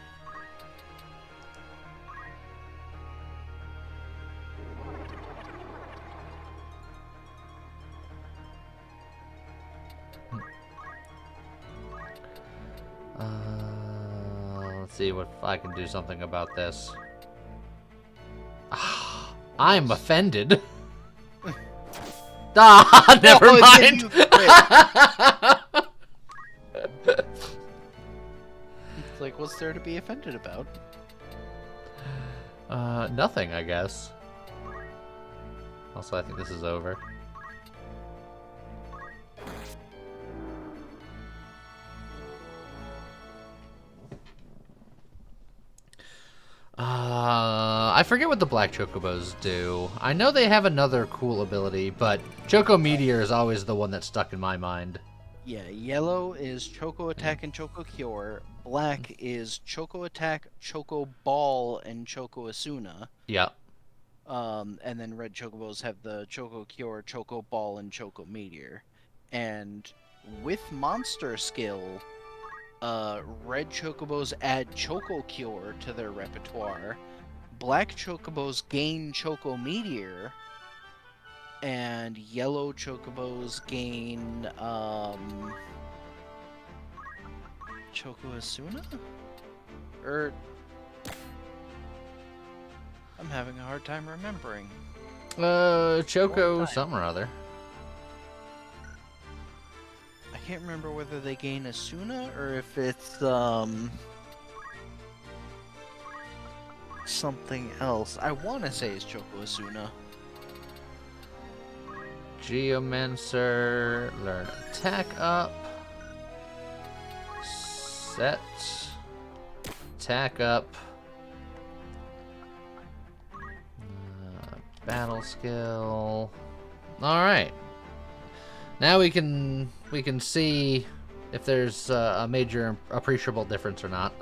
Speaker 1: Let's see if I can do something about this. I'm offended. Never
Speaker 2: Oh,
Speaker 1: mind.
Speaker 2: you quit. It's like, what's there to be offended about?
Speaker 1: Nothing, I guess. Also, I think this is over. I forget what the black chocobos do. I know they have another cool ability, but Choco Meteor is always the one that's stuck in my mind.
Speaker 2: Yeah, yellow is Choco Attack and Choco Cure. Black is Choco Attack, Choco Ball, and Choco Asuna.
Speaker 1: Yeah.
Speaker 2: And then red chocobos have the Choco Cure, Choco Ball, and Choco Meteor. And with Monster Skill, red chocobos add Choco Cure to their repertoire. Black chocobos gain Choco Meteor. And yellow chocobos gain Choco Asuna? I'm having a hard time remembering.
Speaker 1: Choco
Speaker 2: One time.
Speaker 1: something or other.
Speaker 2: I can't remember whether they gain Asuna or if it's something else. I want to say it's Choco Asuna.
Speaker 1: Geomancer, learn attack up. Set. Attack up. Battle skill. Alright. Now we can see if there's a major appreciable difference or not.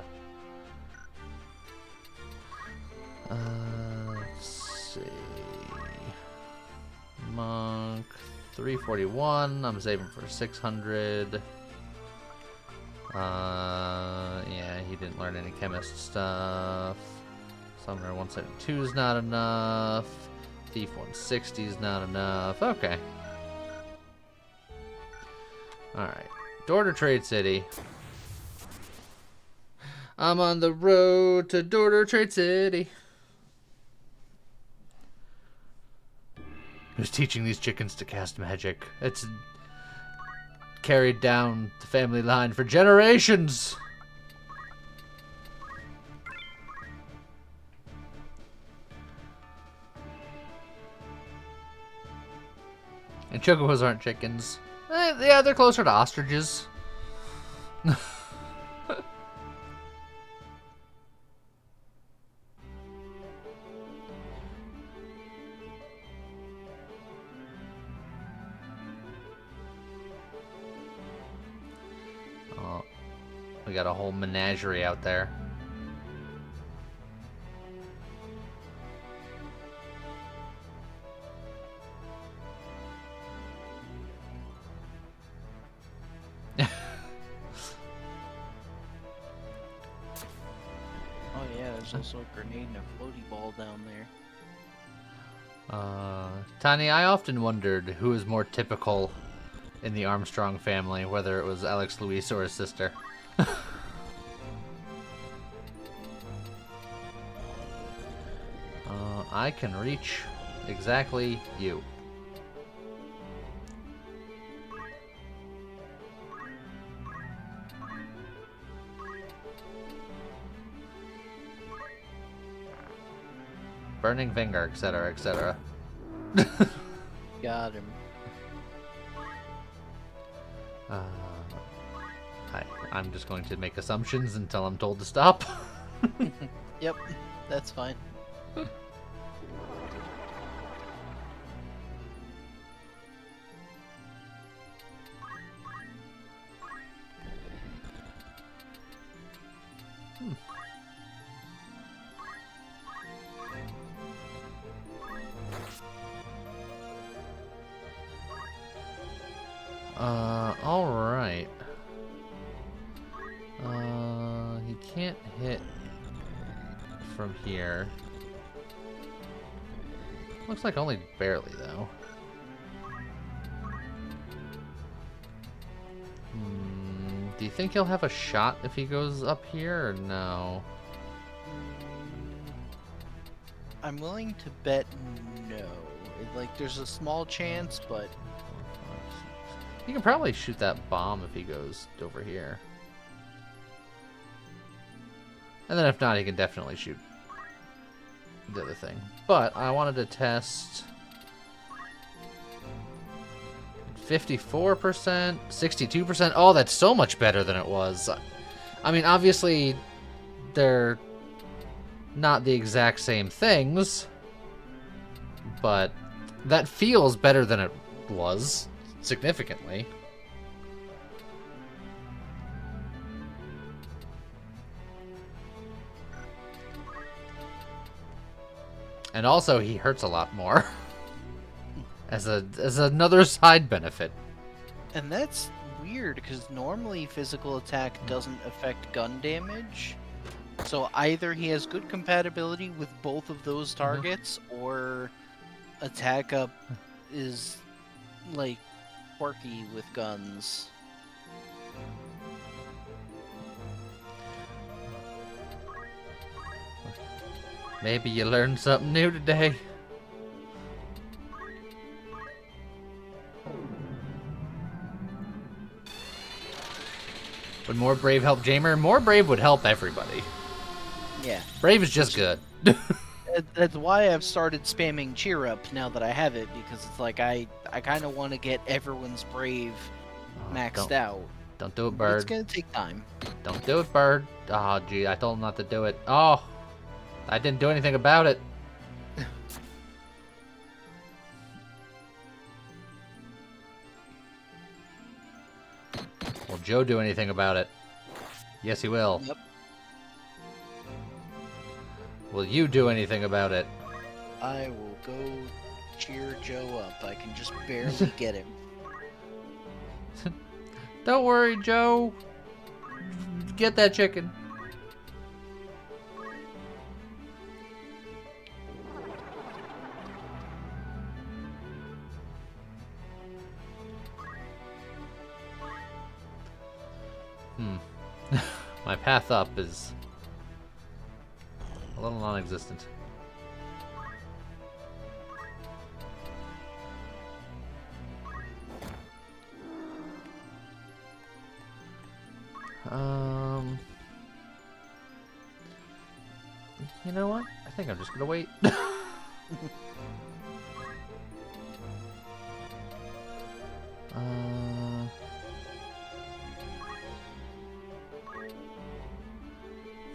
Speaker 1: Let's see. Monk 341. I'm saving for 600. Yeah, he didn't learn any chemist stuff. Summoner 172 is not enough. Thief 160 is not enough. Okay. Alright. Door to Trade City. I'm on the road to Door to Trade City. Who's teaching these chickens to cast magic? It's carried down the family line for generations. And chocobos aren't chickens. Yeah, they're closer to ostriches. Oh, we got a whole menagerie out there.
Speaker 2: Oh yeah, there's also a grenade and a floaty ball down there.
Speaker 1: Tani, I often wondered who is more typical in the Armstrong family, whether it was Alex Luis or his sister. I can reach exactly you. Burning Finger, etc., etc.
Speaker 2: Got him.
Speaker 1: I'm just going to make assumptions until I'm told to stop.
Speaker 2: Yep, that's fine.
Speaker 1: Alright. He can't hit from here. Looks like only barely, though. Do you think he'll have a shot if he goes up here, or no?
Speaker 2: I'm willing to bet no. Like, there's a small chance, but
Speaker 1: He can probably shoot that bomb if he goes over here. And then if not, he can definitely shoot the other thing. But I wanted to test 54%, 62%. Oh, that's so much better than it was. I mean, obviously, they're not the exact same things, but that feels better than it was, significantly. And also, he hurts a lot more. as another side benefit.
Speaker 2: And that's weird, because normally physical attack doesn't affect gun damage. So either he has good compatibility with both of those targets, or attack up is, like, quirky with guns.
Speaker 1: Maybe you learned something new today. Would more Brave help Jamer? More Brave would help everybody.
Speaker 2: Yeah.
Speaker 1: Brave is just good.
Speaker 2: That's why I've started spamming Cheer Up now that I have it, because it's like I kind of want to get everyone's Brave maxed out.
Speaker 1: Don't do it,
Speaker 2: But it's
Speaker 1: Bird.
Speaker 2: gonna take time.
Speaker 1: Don't do it, Bird. Oh, gee, I told him not to do it. Oh, I didn't do anything about it. Will Joe do anything about it? Yes, he will.
Speaker 2: Yep.
Speaker 1: Will you do anything about it?
Speaker 2: I will go cheer Joe up. I can just barely get him.
Speaker 1: Don't worry, Joe. Get that chicken. My path up is a little non-existent. You know what? I think I'm just gonna wait. uh,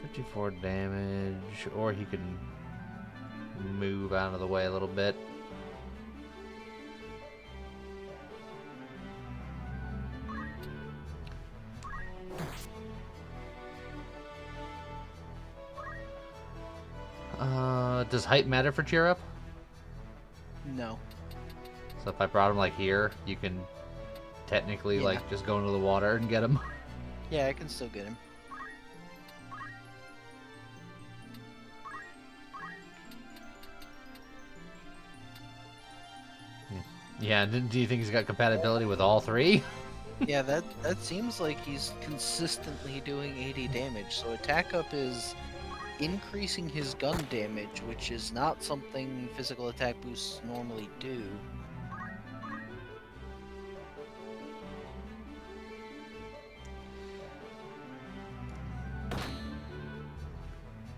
Speaker 1: 54 damage, or he can move out of the way a little bit. Does height matter for cheer up?
Speaker 2: No.
Speaker 1: So if I brought him like here, you can technically
Speaker 2: Yeah.
Speaker 1: like just go into the water and get him.
Speaker 2: Yeah, I can still get him.
Speaker 1: Yeah, do you think he's got compatibility with all three?
Speaker 2: Yeah, that seems like he's consistently doing 80 damage. So attack up is increasing his gun damage, which is not something physical attack boosts normally do.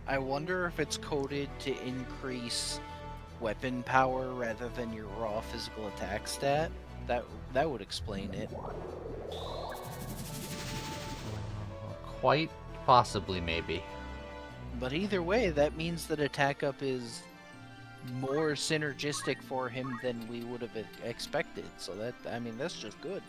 Speaker 2: I wonder if it's coded to increase weapon power rather than your raw physical attack stat. That would explain it.
Speaker 1: Quite possibly, maybe.
Speaker 2: But either way, that means that attack up is more synergistic for him than we would have expected. So that, I mean, that's just good.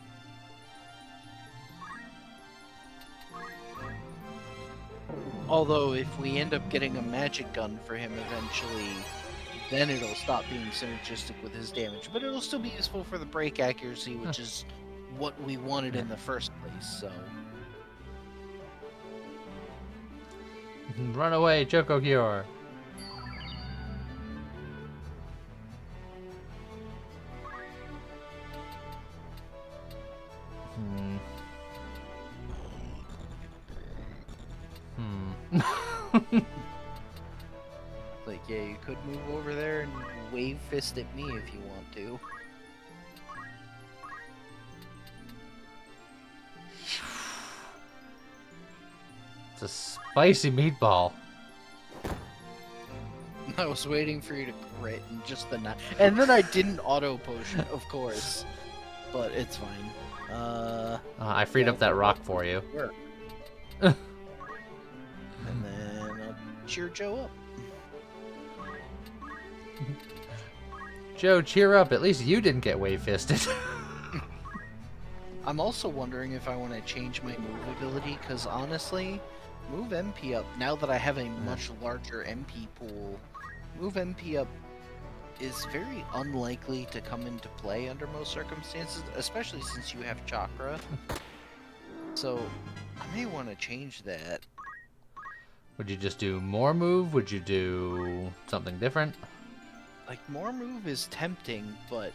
Speaker 2: Although if we end up getting a magic gun for him eventually, then it'll stop being synergistic with his damage. But it'll still be useful for the break accuracy, which is what we wanted in the first place, so...
Speaker 1: Run away, Choco Cure.
Speaker 2: Like, yeah, you could move over there and wave fist at me if you want to.
Speaker 1: It's a spicy meatball.
Speaker 2: I was waiting for you to crit and just the and then I didn't auto potion, of course. but it's fine.
Speaker 1: I freed up that rock for you.
Speaker 2: Work. And then I'll cheer Joe up.
Speaker 1: Joe, cheer up. At least you didn't get wave-fisted.
Speaker 2: I'm also wondering if I want to change my move ability, because honestly, move MP up, now that I have a much larger MP pool, move MP up is very unlikely to come into play under most circumstances, especially since you have chakra. So, I may want to change that.
Speaker 1: Would you just do more move? Would you do something different?
Speaker 2: Like, more move is tempting, but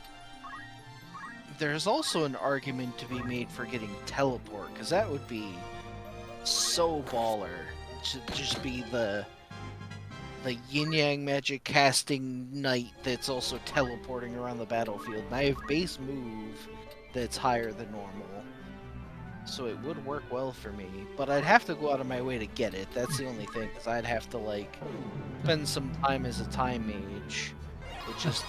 Speaker 2: there's also an argument to be made for getting teleport, because that would be so baller. To just be the yin-yang magic casting knight that's also teleporting around the battlefield. And I have base move that's higher than normal, so it would work well for me. But I'd have to go out of my way to get it. That's the only thing, because I'd have to, like, spend some time as a time mage, which is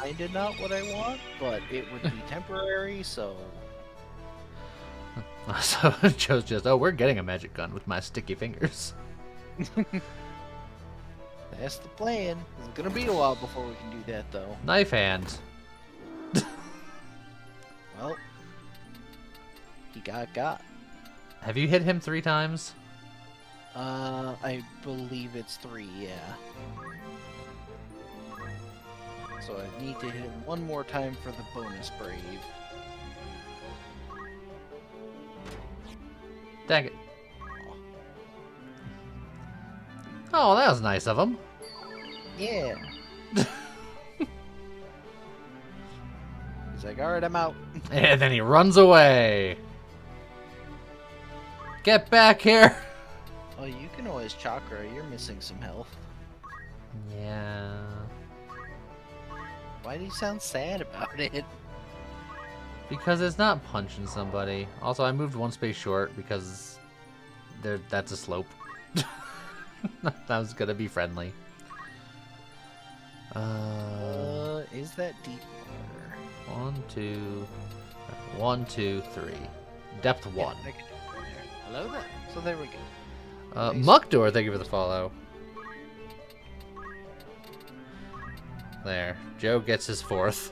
Speaker 2: kinda not what I want, but it would be temporary, so...
Speaker 1: So Joe's just, oh, we're getting a magic gun with my sticky fingers.
Speaker 2: That's the plan. It's gonna be a while before we can do that, though.
Speaker 1: Knife hand.
Speaker 2: Well, he got.
Speaker 1: Have you hit him 3 times?
Speaker 2: I believe it's 3, yeah. So I need to hit him one more time for the bonus brave.
Speaker 1: Dang it. Oh, that was nice of him.
Speaker 2: Yeah. He's like, alright, I'm out.
Speaker 1: And then he runs away. Get back here.
Speaker 2: Oh, you can always chakra. You're missing some health.
Speaker 1: Yeah.
Speaker 2: Why do you sound sad about it?
Speaker 1: Because it's not punching somebody. Also, I moved 1 space short because that's a slope. That was gonna be friendly.
Speaker 2: Is that deep water?
Speaker 1: 1, 2, 3. Depth 1.
Speaker 2: Yeah, I can do it there. Hello there. So there we go. Nice.
Speaker 1: Muckdoor, thank you for the follow. There. Joe gets his 4th.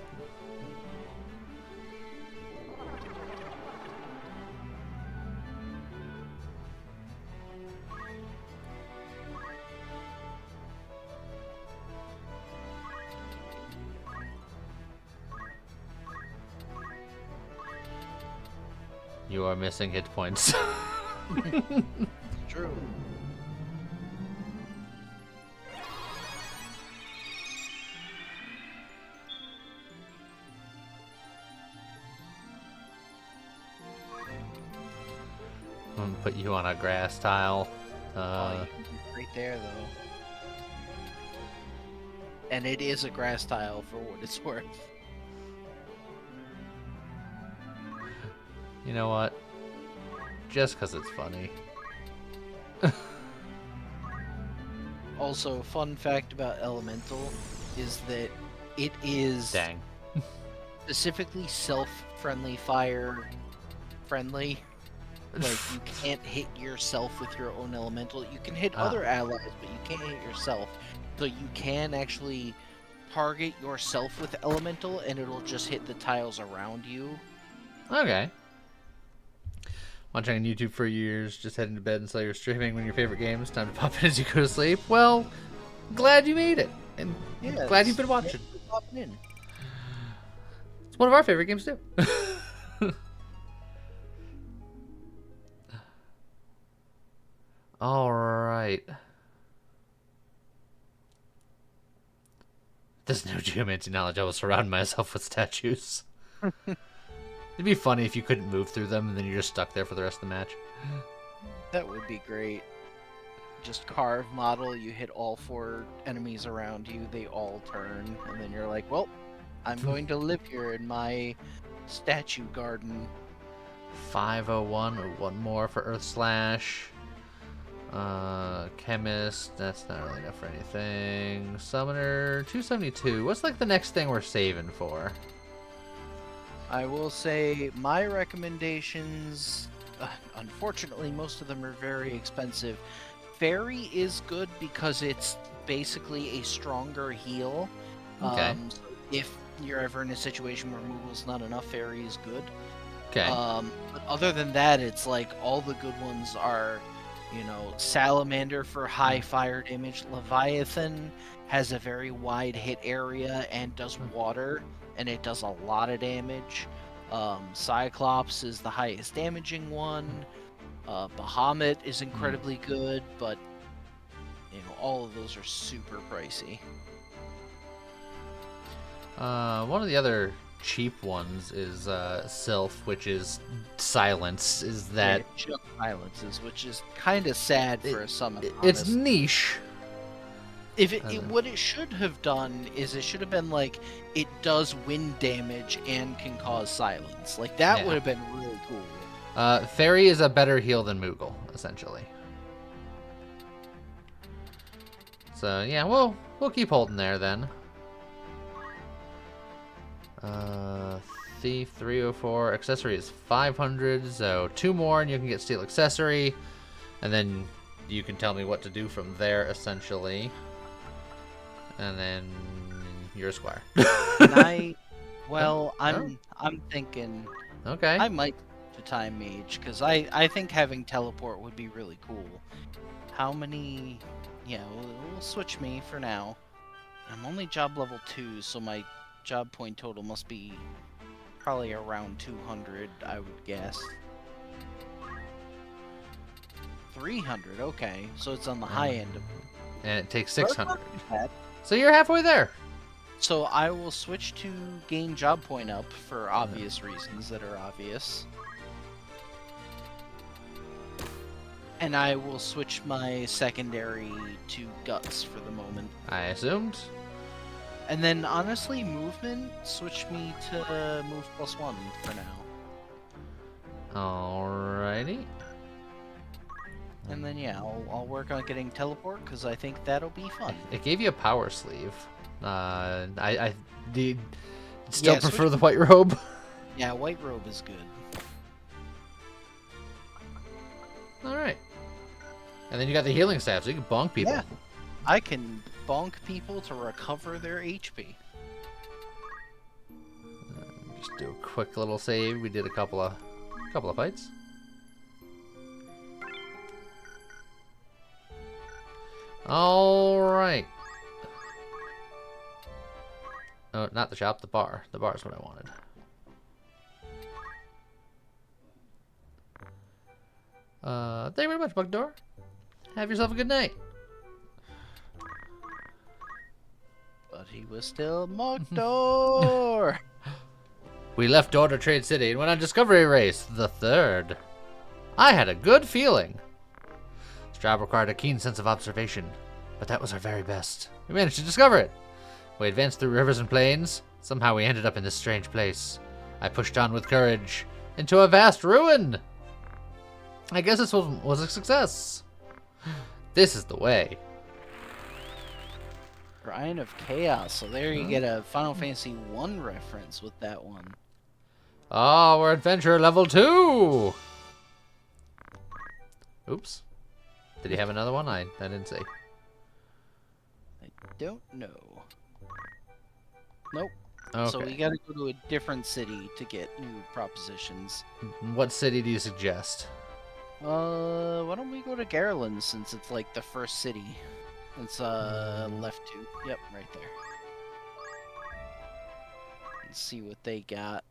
Speaker 1: You are missing hit points.
Speaker 2: True.
Speaker 1: I'm gonna put you on a grass tile.
Speaker 2: Oh, you can be right there, though. And it is a grass tile for what it's worth.
Speaker 1: You know what? Just because it's funny.
Speaker 2: Also, fun fact about Elemental is that it is
Speaker 1: Dang.
Speaker 2: specifically self-friendly fire friendly. Like, you can't hit yourself with your own elemental. You can hit other allies, but you can't hit yourself. So you can actually target yourself with elemental, and it'll just hit the tiles around you.
Speaker 1: Okay. Watching on YouTube for years, just heading to bed and saw you're streaming one of your favorite games. Time to pop in as you go to sleep. Well, glad you made it. And
Speaker 2: Yeah,
Speaker 1: glad you've been watching.
Speaker 2: Popping in.
Speaker 1: It's one of our favorite games, too. All right. There's no geomancy knowledge. I will surround myself with statues. It'd be funny if you couldn't move through them and then you're just stuck there for the rest of the match.
Speaker 2: That would be great. Just carve model, you hit all 4 enemies around you, they all turn, and then you're like, well, I'm going to live here in my statue garden.
Speaker 1: 501, or one more for Earth Slash. Chemist, that's not really enough for anything. Summoner, 272. What's like the next thing we're saving for?
Speaker 2: I will say my recommendations, unfortunately, most of them are very expensive. Fairy is good because it's basically a stronger heal.
Speaker 1: Okay.
Speaker 2: So if you're ever in a situation where Moogle's not enough, Fairy is good.
Speaker 1: Okay.
Speaker 2: But other than that, it's like all the good ones are, Salamander for high fire damage. Leviathan has a very wide hit area and does water, and it does a lot of damage. Cyclops is the highest damaging one. Bahamut is incredibly good, but all of those are super pricey.
Speaker 1: One of the other cheap ones is Sylph, which is silence. Is that
Speaker 2: Yeah, just silences, which is kind of sad for a summon.
Speaker 1: it's
Speaker 2: honestly.
Speaker 1: niche.
Speaker 2: If what it should have done is it should have been like it does wind damage and can cause silence. Like that
Speaker 1: Yeah.
Speaker 2: would have been really cool.
Speaker 1: Fairy is a better heal than Moogle, essentially. So yeah, we'll keep holding there then. Thief 304, accessory is 500, so 2 more and you can get steel accessory, and then you can tell me what to do from there, essentially. And then you're a squire.
Speaker 2: Can I? Well,
Speaker 1: Oh.
Speaker 2: I'm thinking
Speaker 1: Okay.
Speaker 2: I might to time mage because I think having teleport would be really cool. How many? Yeah, we'll switch me for now. I'm only job level 2, so my job point total must be probably around 200, I would guess. 300, okay. So it's on the high end of
Speaker 1: And it takes
Speaker 2: That's
Speaker 1: 600.
Speaker 2: not too bad.
Speaker 1: So you're halfway there.
Speaker 2: So I will switch to gain job point up for obvious reasons that are obvious. And I will switch my secondary to guts for the moment.
Speaker 1: I assumed.
Speaker 2: And then honestly, movement, switch me to move +1 for now.
Speaker 1: Alrighty.
Speaker 2: And then yeah, I'll work on getting teleport because I think that'll be fun.
Speaker 1: It gave you a power sleeve. I did still
Speaker 2: Yeah,
Speaker 1: prefer
Speaker 2: switch-
Speaker 1: the white robe.
Speaker 2: Yeah, white robe is good.
Speaker 1: Alright. And then you got the healing staff, so you can bonk people.
Speaker 2: Yeah. I can bonk people to recover their HP.
Speaker 1: Just do a quick little save. We did a couple of fights. Alright. Oh, not the shop, the bar. The bar is what I wanted. Thank you very much, Bugdoor. Have yourself a good night.
Speaker 2: But he was still Mokdor!
Speaker 1: We left Order Trade City and went on Discovery Race, the third. I had a good feeling. This job required a keen sense of observation, but that was our very best. We managed to discover it. We advanced through rivers and plains. Somehow we ended up in this strange place. I pushed on with courage into a vast ruin. I guess this was a success. This is the way.
Speaker 2: Shrine of Chaos. So there you get a Final Fantasy 1 reference with that one.
Speaker 1: Oh, we're adventurer level 2. Oops. Did he have another one? I didn't see.
Speaker 2: I don't know. Nope.
Speaker 1: Okay.
Speaker 2: So we gotta go to a different city to get new propositions.
Speaker 1: What city do you suggest?
Speaker 2: Why don't we go to Garland since it's like the first city? It's left 2. Yep, right there. Let's see what they got.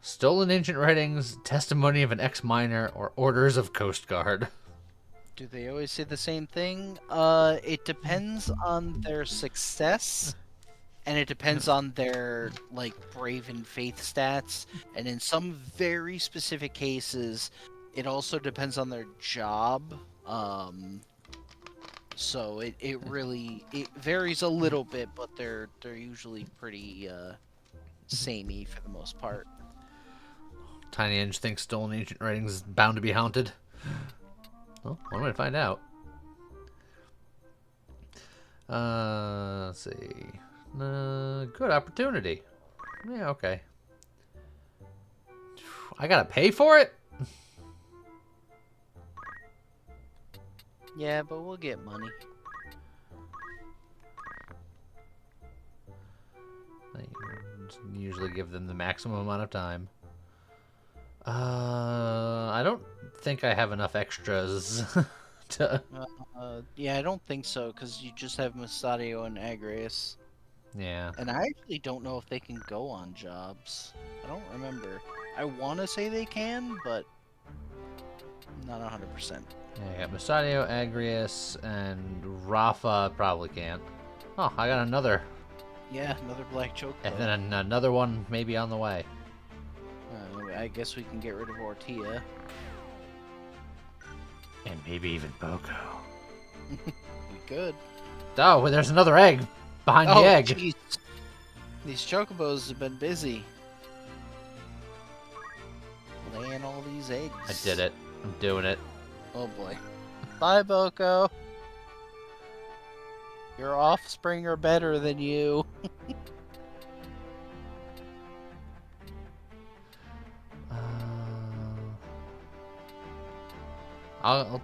Speaker 1: Stolen ancient writings, testimony of an ex-miner, or orders of Coast Guard.
Speaker 2: Do they always say the same thing? It depends on their success, and it depends on their, like, brave and faith stats, and in some very specific cases, it also depends on their job. So it really varies a little bit, but they're usually pretty samey for the most part.
Speaker 1: Tiny Edge thinks stolen ancient writings is bound to be haunted. Well, one way to find out. Let's see. Good opportunity. Yeah, okay. I gotta pay for it?
Speaker 2: Yeah, but we'll get money.
Speaker 1: I usually give them the maximum amount of time. I don't think I have enough extras to...
Speaker 2: Yeah, I don't think so, because you just have Musadio and Agrias.
Speaker 1: Yeah.
Speaker 2: And I actually don't know if they can go on jobs. I don't remember. I want to say they can, but not 100%.
Speaker 1: Yeah, I got Musadio, Agrias, and Rafa probably can't. Oh, I got another.
Speaker 2: Yeah, another black choke.
Speaker 1: And then another one maybe on the way.
Speaker 2: I guess we can get rid of Ortia.
Speaker 1: And maybe even Boko.
Speaker 2: We could.
Speaker 1: Oh, well, there's another egg behind
Speaker 2: Oh,
Speaker 1: the egg.
Speaker 2: jeez. These chocobos have been busy. Laying all these eggs.
Speaker 1: I did it. I'm doing it.
Speaker 2: Oh boy. Bye, Boko. Your offspring are better than you.
Speaker 1: I'll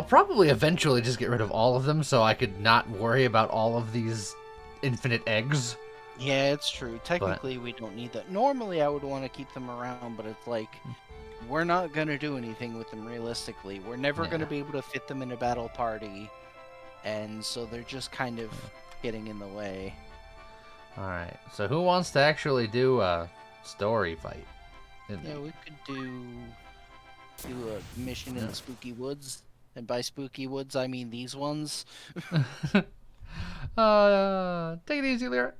Speaker 1: probably eventually just get rid of all of them so I could not worry about all of these infinite eggs.
Speaker 2: Yeah, it's true. Technically, we don't need that. Normally, I would want to keep them around, but it's like, we're not going to do anything with them realistically. We're never going to
Speaker 1: Yeah.
Speaker 2: be able to fit them in a battle party, and so they're just kind of getting in the way.
Speaker 1: Alright, so who wants to actually do a story fight?
Speaker 2: Yeah, we could do a mission in the Spooky Woods, and by Spooky Woods, I mean these ones.
Speaker 1: Take it easy, Lyra.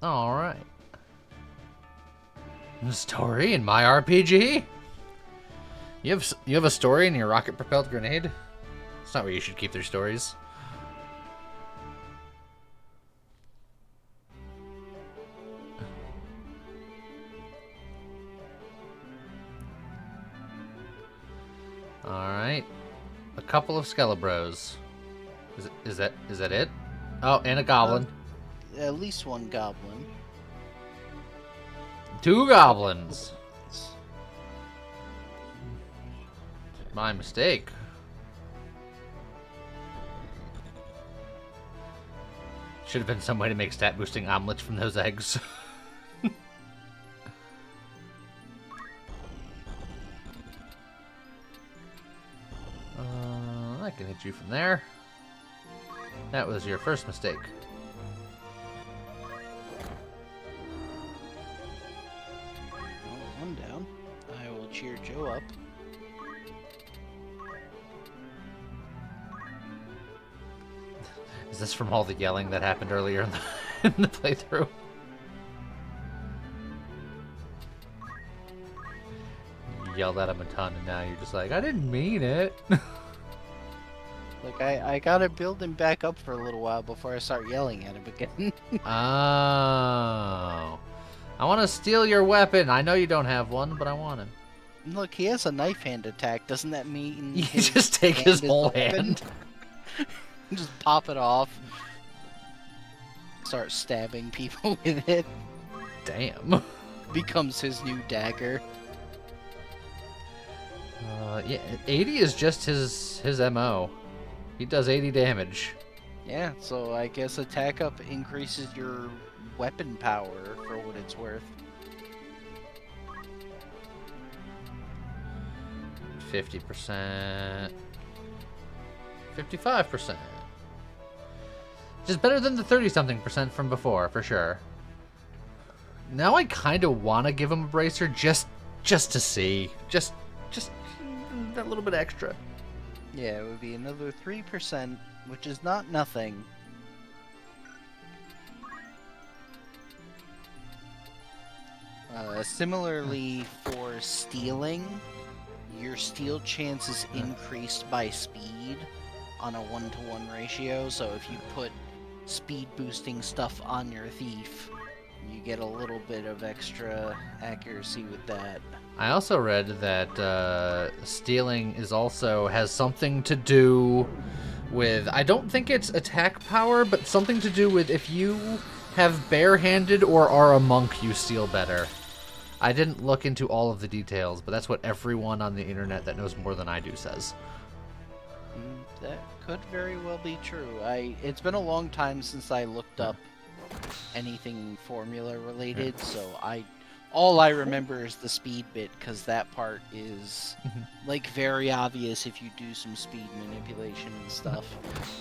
Speaker 1: Alright. Story in my RPG? You have a story in your rocket-propelled grenade? It's not where you should keep their stories. Alright. A couple of Skelebros. Is that it? Oh, and a goblin.
Speaker 2: At least one goblin.
Speaker 1: 2 goblins. My mistake. Should have been some way to make stat boosting omelets from those eggs. I can hit you from there. That was your first mistake.
Speaker 2: Well, one down. I will cheer Joe up.
Speaker 1: Is this from all the yelling that happened earlier in the playthrough? You yelled at him a ton, and now you're just like, I didn't mean it.
Speaker 2: Like, I gotta build him back up for a little while before I start yelling at him again.
Speaker 1: Oh. I want to steal your weapon. I know you don't have one, but I want it.
Speaker 2: Look, he has a knife hand attack. Doesn't that mean
Speaker 1: You
Speaker 2: his
Speaker 1: just take his
Speaker 2: is the
Speaker 1: whole
Speaker 2: weapon?
Speaker 1: hand.
Speaker 2: Just pop it off. Start stabbing people with it.
Speaker 1: Damn.
Speaker 2: Becomes his new dagger.
Speaker 1: Yeah, 80 is just his MO. He does 80 damage.
Speaker 2: Yeah, so I guess attack up increases your weapon power for what it's worth.
Speaker 1: 50%. 55%. Just better than the 30-something% from before, for sure. Now I kind of want to give him a bracer just to see. Just that little bit extra.
Speaker 2: Yeah, it would be another 3%, which is not nothing. Similarly, for stealing, your steal chance is increased by speed on a 1-to-1 ratio. So if you put speed boosting stuff on your thief, you get a little bit of extra accuracy with that.
Speaker 1: I also read that stealing has something to do with, I don't think it's attack power, but something to do with if you have barehanded or are a monk, you steal better. I didn't look into all of the details, but that's what everyone on the internet that knows more than I do says.
Speaker 2: That could very well be true. It's been a long time since I looked up anything formula related, so all I remember is the speed bit, because that part is like very obvious if you do some speed manipulation and stuff.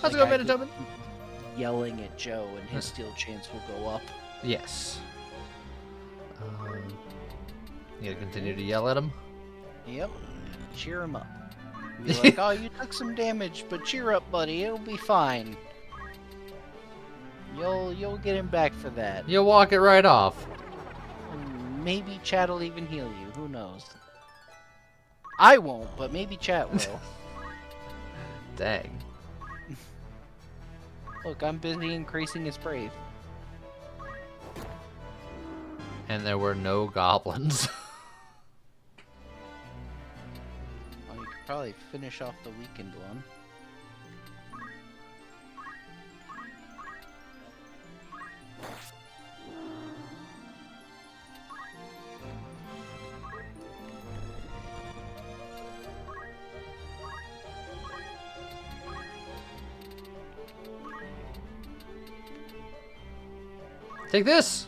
Speaker 1: How's it
Speaker 2: Like,
Speaker 1: going,
Speaker 2: I
Speaker 1: Manitoban?
Speaker 2: could yelling at Joe and his steal chance will go up.
Speaker 1: Yes. You gotta continue to yell at him?
Speaker 2: Yep. Cheer him up. Be like, oh, you took some damage, but cheer up, buddy. It'll be fine. You'll get him back for that.
Speaker 1: You'll walk it right off.
Speaker 2: Maybe Chat will even heal you. Who knows? I won't, but maybe Chat will.
Speaker 1: Dang.
Speaker 2: Look, I'm busy increasing his brave.
Speaker 1: And there were no goblins.
Speaker 2: Oh, you could probably finish off the weakened one.
Speaker 1: Take this!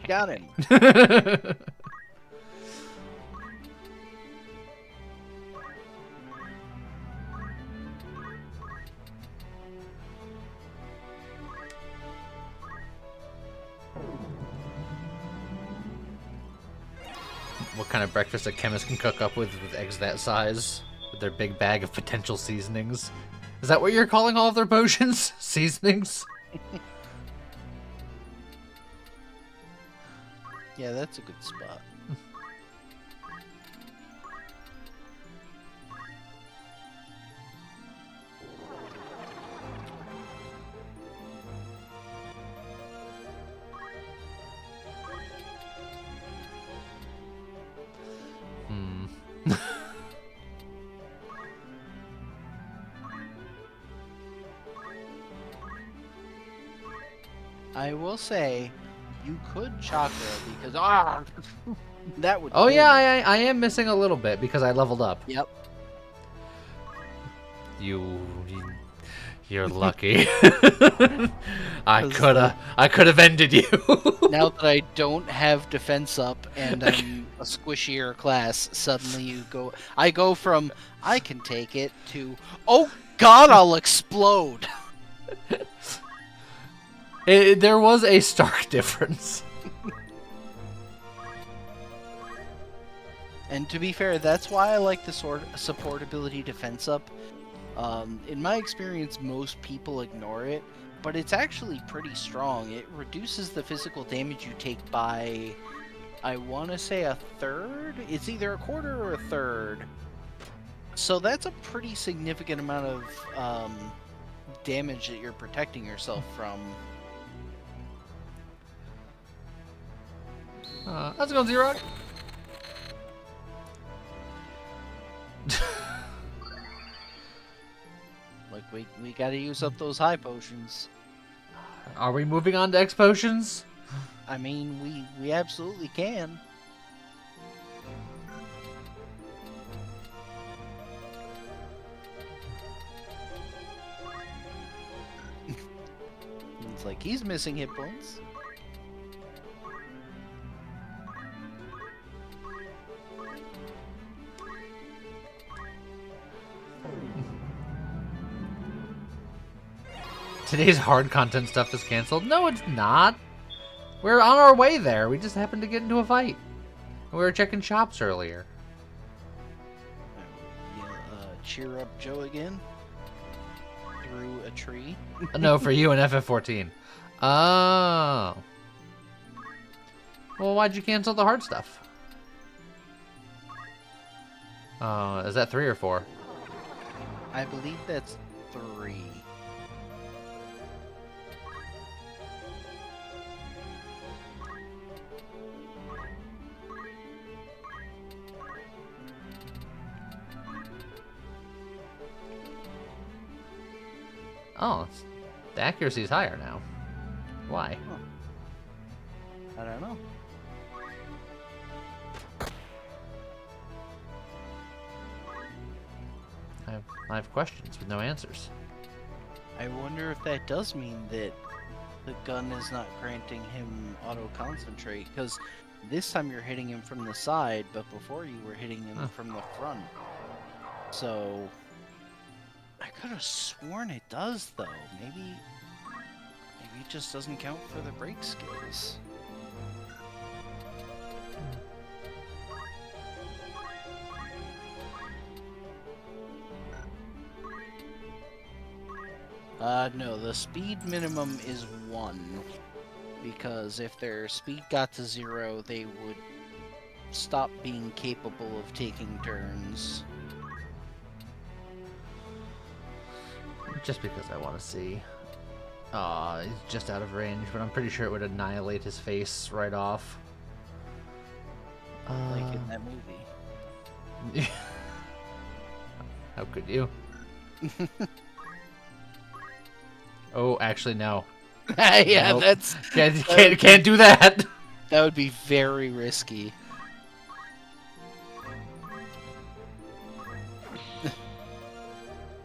Speaker 2: Got him.
Speaker 1: What kind of breakfast a chemist can cook up with eggs that size? With their big bag of potential seasonings? Is that what you're calling all of their potions? Seasonings?
Speaker 2: Yeah, that's a good spot. I will say, you could chakra because that would.
Speaker 1: Oh
Speaker 2: kill
Speaker 1: yeah,
Speaker 2: me.
Speaker 1: I am missing a little bit because I leveled up.
Speaker 2: Yep.
Speaker 1: You're lucky. I could've ended you.
Speaker 2: Now that I don't have defense up and I'm a squishier class, suddenly I go from I can take it to oh god, I'll explode.
Speaker 1: There was a stark difference.
Speaker 2: And to be fair, that's why I like the support ability defense up. In my experience, most people ignore it, but it's actually pretty strong. It reduces the physical damage you take by, I want to say, a third? It's either a quarter or a third. So that's a pretty significant amount of damage that you're protecting yourself from.
Speaker 1: How's it going, Z-Rock?
Speaker 2: Like, we gotta use up those high potions.
Speaker 1: Are we moving on to X potions?
Speaker 2: I mean, we absolutely can. It's like he's missing hit points.
Speaker 1: Today's hard content stuff is canceled. No, it's not. We're on our way there. We just happened to get into a fight. We were checking shops earlier.
Speaker 2: Yeah, cheer up Joe again. Through a tree.
Speaker 1: No, for you and FF14. Oh. Well, why'd you cancel the hard stuff? Is that 3 or 4?
Speaker 2: I believe that's 3.
Speaker 1: Oh, the accuracy is higher now. Why?
Speaker 2: I don't know.
Speaker 1: I have questions with no answers.
Speaker 2: I wonder if that does mean that the gun is not granting him auto concentrate, because this time you're hitting him from the side, but before you were hitting him from the front. So I could have sworn it does, though. Maybe it just doesn't count for the break skills. No, the speed minimum is 1. Because if their speed got to 0, they would stop being capable of taking turns.
Speaker 1: Just because I want to see. He's just out of range, but I'm pretty sure it would annihilate his face right off.
Speaker 2: Like in that movie.
Speaker 1: How could you? Oh, actually, no.
Speaker 2: Yeah,
Speaker 1: Nope.
Speaker 2: that's
Speaker 1: Can't do that.
Speaker 2: that would be very risky.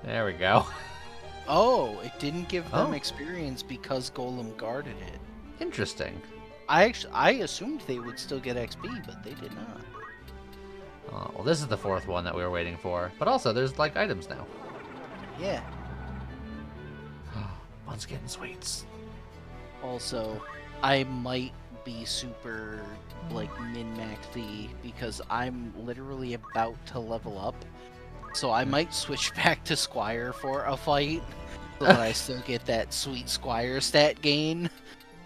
Speaker 1: There we go.
Speaker 2: Oh, it didn't give them
Speaker 1: Oh.
Speaker 2: experience because Golem guarded it.
Speaker 1: Interesting.
Speaker 2: I assumed they would still get XP, but they did not.
Speaker 1: Oh, well, this is the 4th one that we were waiting for. But also, there's like items now.
Speaker 2: Yeah.
Speaker 1: One's getting sweets.
Speaker 2: Also, I might be super like min-maxy because I'm literally about to level up. So I might switch back to Squire for a fight so that I still get that sweet Squire stat gain.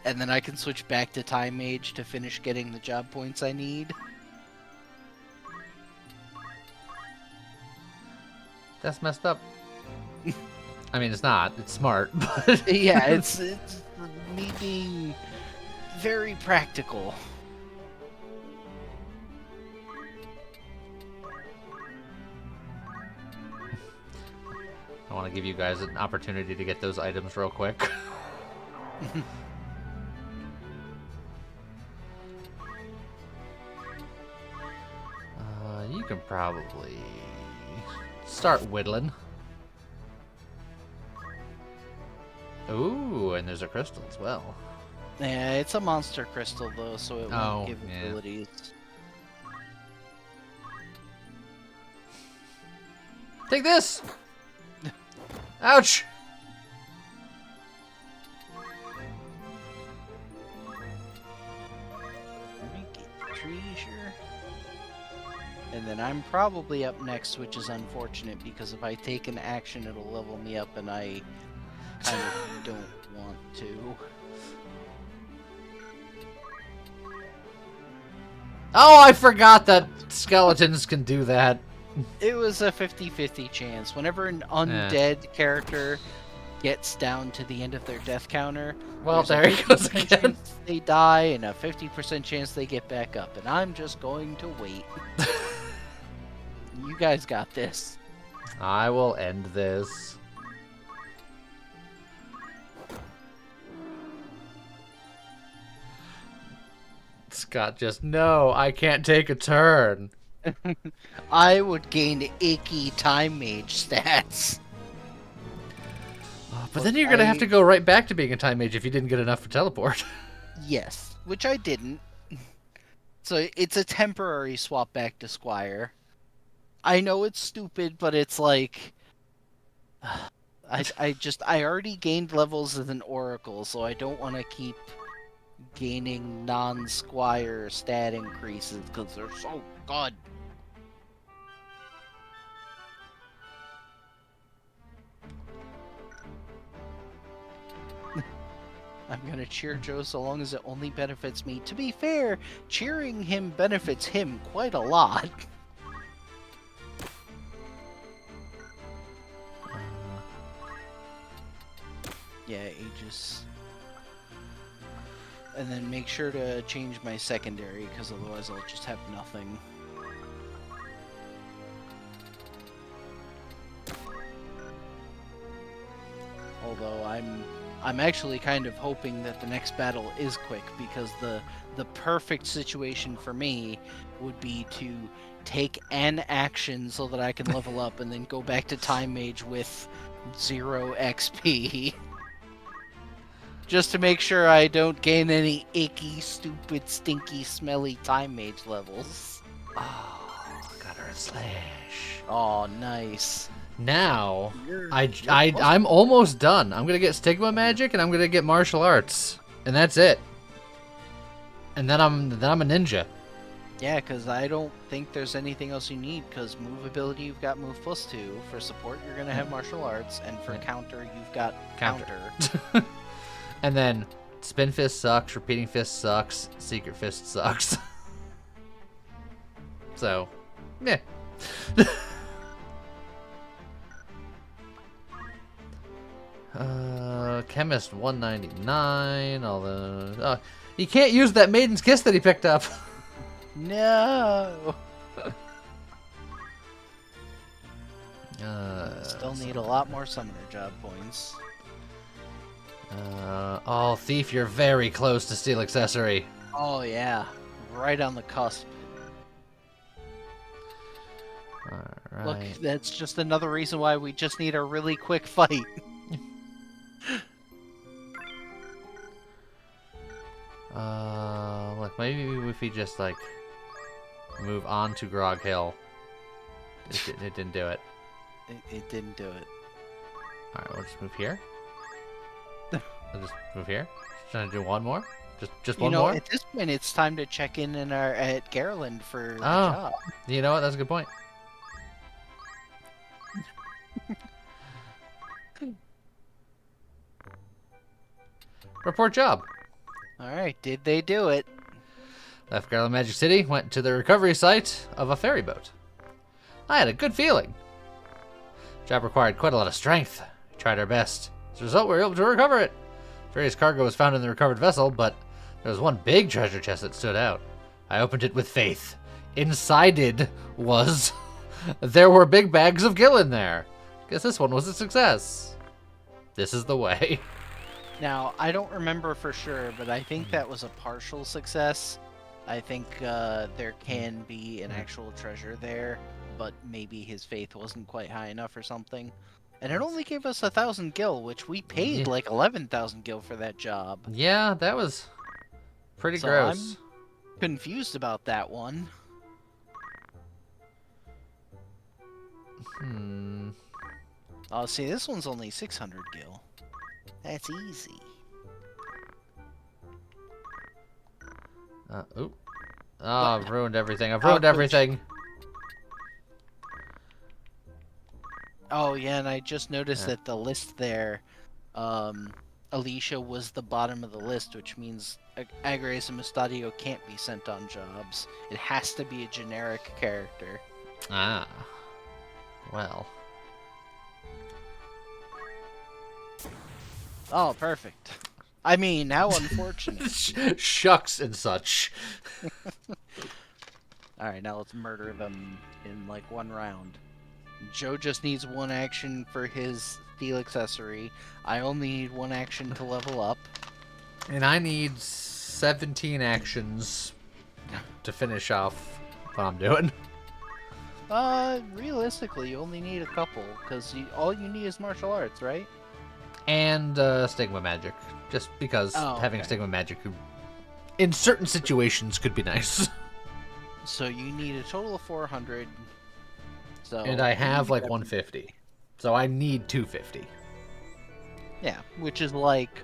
Speaker 2: And then I can switch back to Time Mage to finish getting the job points I need.
Speaker 1: That's messed up. I mean, it's not. It's smart, but...
Speaker 2: Yeah, it's me being very practical.
Speaker 1: I want to give you guys an opportunity to get those items real quick. You can probably start whittling. Ooh, and there's a crystal as well.
Speaker 2: Yeah, it's a monster crystal though, so it
Speaker 1: Oh,
Speaker 2: won't give
Speaker 1: yeah.
Speaker 2: abilities.
Speaker 1: Take this! Ouch!
Speaker 2: Let me get the treasure. And then I'm probably up next, which is unfortunate because if I take an action, it'll level me up, and I kind of don't want to.
Speaker 1: Oh, I forgot that skeletons can do that.
Speaker 2: It was a 50-50 chance. Whenever an undead character gets down to the end of their death counter,
Speaker 1: Well,
Speaker 2: there's a
Speaker 1: there he goes
Speaker 2: 50%
Speaker 1: again.
Speaker 2: chance they die and a 50% chance they get back up, and I'm just going to wait. You guys got this.
Speaker 1: I will end this. Scott just, no, I can't take a turn.
Speaker 2: I would gain icky time mage stats.
Speaker 1: But then you're going to have to go right back to being a time mage if you didn't get enough for teleport.
Speaker 2: Yes, which I didn't. So it's a temporary swap back to Squire. I know it's stupid, but it's like I already gained levels as an oracle, so I don't want to keep gaining non-Squire stat increases because they're so good. I'm gonna cheer Joe so long as it only benefits me. To be fair, cheering him benefits him quite a lot. Yeah, Aegis. And then make sure to change my secondary, because otherwise I'll just have nothing. Although I'm actually kind of hoping that the next battle is quick, because the perfect situation for me would be to take an action so that I can level up and then go back to Time Mage with 0 XP. Just to make sure I don't gain any icky, stupid, stinky, smelly Time Mage levels.
Speaker 1: Oh, got Earth Slash.
Speaker 2: Oh, nice.
Speaker 1: Now,
Speaker 2: You're
Speaker 1: I'm almost done. I'm gonna get Stigma Magic and I'm gonna get Martial Arts, and that's it. And then I'm a ninja.
Speaker 2: Yeah, because I don't think there's anything else you need, because move ability, you've got move +2. For support, you're going to have martial arts, and for
Speaker 1: Yeah.
Speaker 2: counter, you've got counter.
Speaker 1: And then Spin Fist sucks, Repeating Fist sucks, Secret Fist sucks. So, yeah. Chemist 199, although... he can't use that Maiden's Kiss that he picked up.
Speaker 2: No!
Speaker 1: Uh,
Speaker 2: Still need a lot more summoner job points.
Speaker 1: Oh, Thief, you're very close to Steel Accessory.
Speaker 2: Oh yeah, right on the cusp.
Speaker 1: Alright.
Speaker 2: Look, that's just another reason why we just need a really quick fight.
Speaker 1: Look, maybe if we just, like, move on to Grog Hill. It didn't do it.
Speaker 2: It didn't do it.
Speaker 1: Alright, we'll just move here. We'll just move here. Just trying to do one more? Just one more?
Speaker 2: At this point, it's time to check in at Garland for the
Speaker 1: Oh.
Speaker 2: job.
Speaker 1: You know what? That's a good point. Report job.
Speaker 2: Alright, did they do it?
Speaker 1: Left Garland Magic City, went to the recovery site of a ferry boat. I had a good feeling. Job required quite a lot of strength. We tried our best. As a result, we were able to recover it. Various cargo was found in the recovered vessel, but there was one big treasure chest that stood out. I opened it with faith. Inside it was... there were big bags of gill in there. Guess this one was a success. This is the way.
Speaker 2: Now, I don't remember for sure, but I think that was a partial success. I think there can be an actual treasure there, but maybe his faith wasn't quite high enough or something. And it only gave us 1,000 gil, which we paid
Speaker 1: Yeah.
Speaker 2: like 11,000 gil for that job.
Speaker 1: Yeah, that was pretty
Speaker 2: So
Speaker 1: gross.
Speaker 2: I'm confused about that one. Oh, see, this one's only 600 gil. That's easy.
Speaker 1: Oop. Oh, I've ruined everything. I've ruined
Speaker 2: Ouch.
Speaker 1: everything.
Speaker 2: Oh, yeah, and I just noticed
Speaker 1: Yeah.
Speaker 2: that the list there, Alicia was the bottom of the list, which means Agres and Mustadio can't be sent on jobs. It has to be a generic character.
Speaker 1: Ah. Well.
Speaker 2: Oh, perfect. I mean, how unfortunate.
Speaker 1: Shucks and such.
Speaker 2: Alright, now let's murder them in like one round. Joe just needs one action for his steel accessory. I only need one action to level up.
Speaker 1: And I need 17 actions to finish off what I'm doing.
Speaker 2: Realistically, you only need a couple, because all you need is martial arts, right?
Speaker 1: And Stigma Magic. Just because
Speaker 2: Oh,
Speaker 1: having
Speaker 2: okay.
Speaker 1: Stigma Magic in certain situations could be nice.
Speaker 2: So you need a total of 400. So
Speaker 1: And I have like
Speaker 2: Yeah.
Speaker 1: 150. So I need 250.
Speaker 2: Yeah, which is like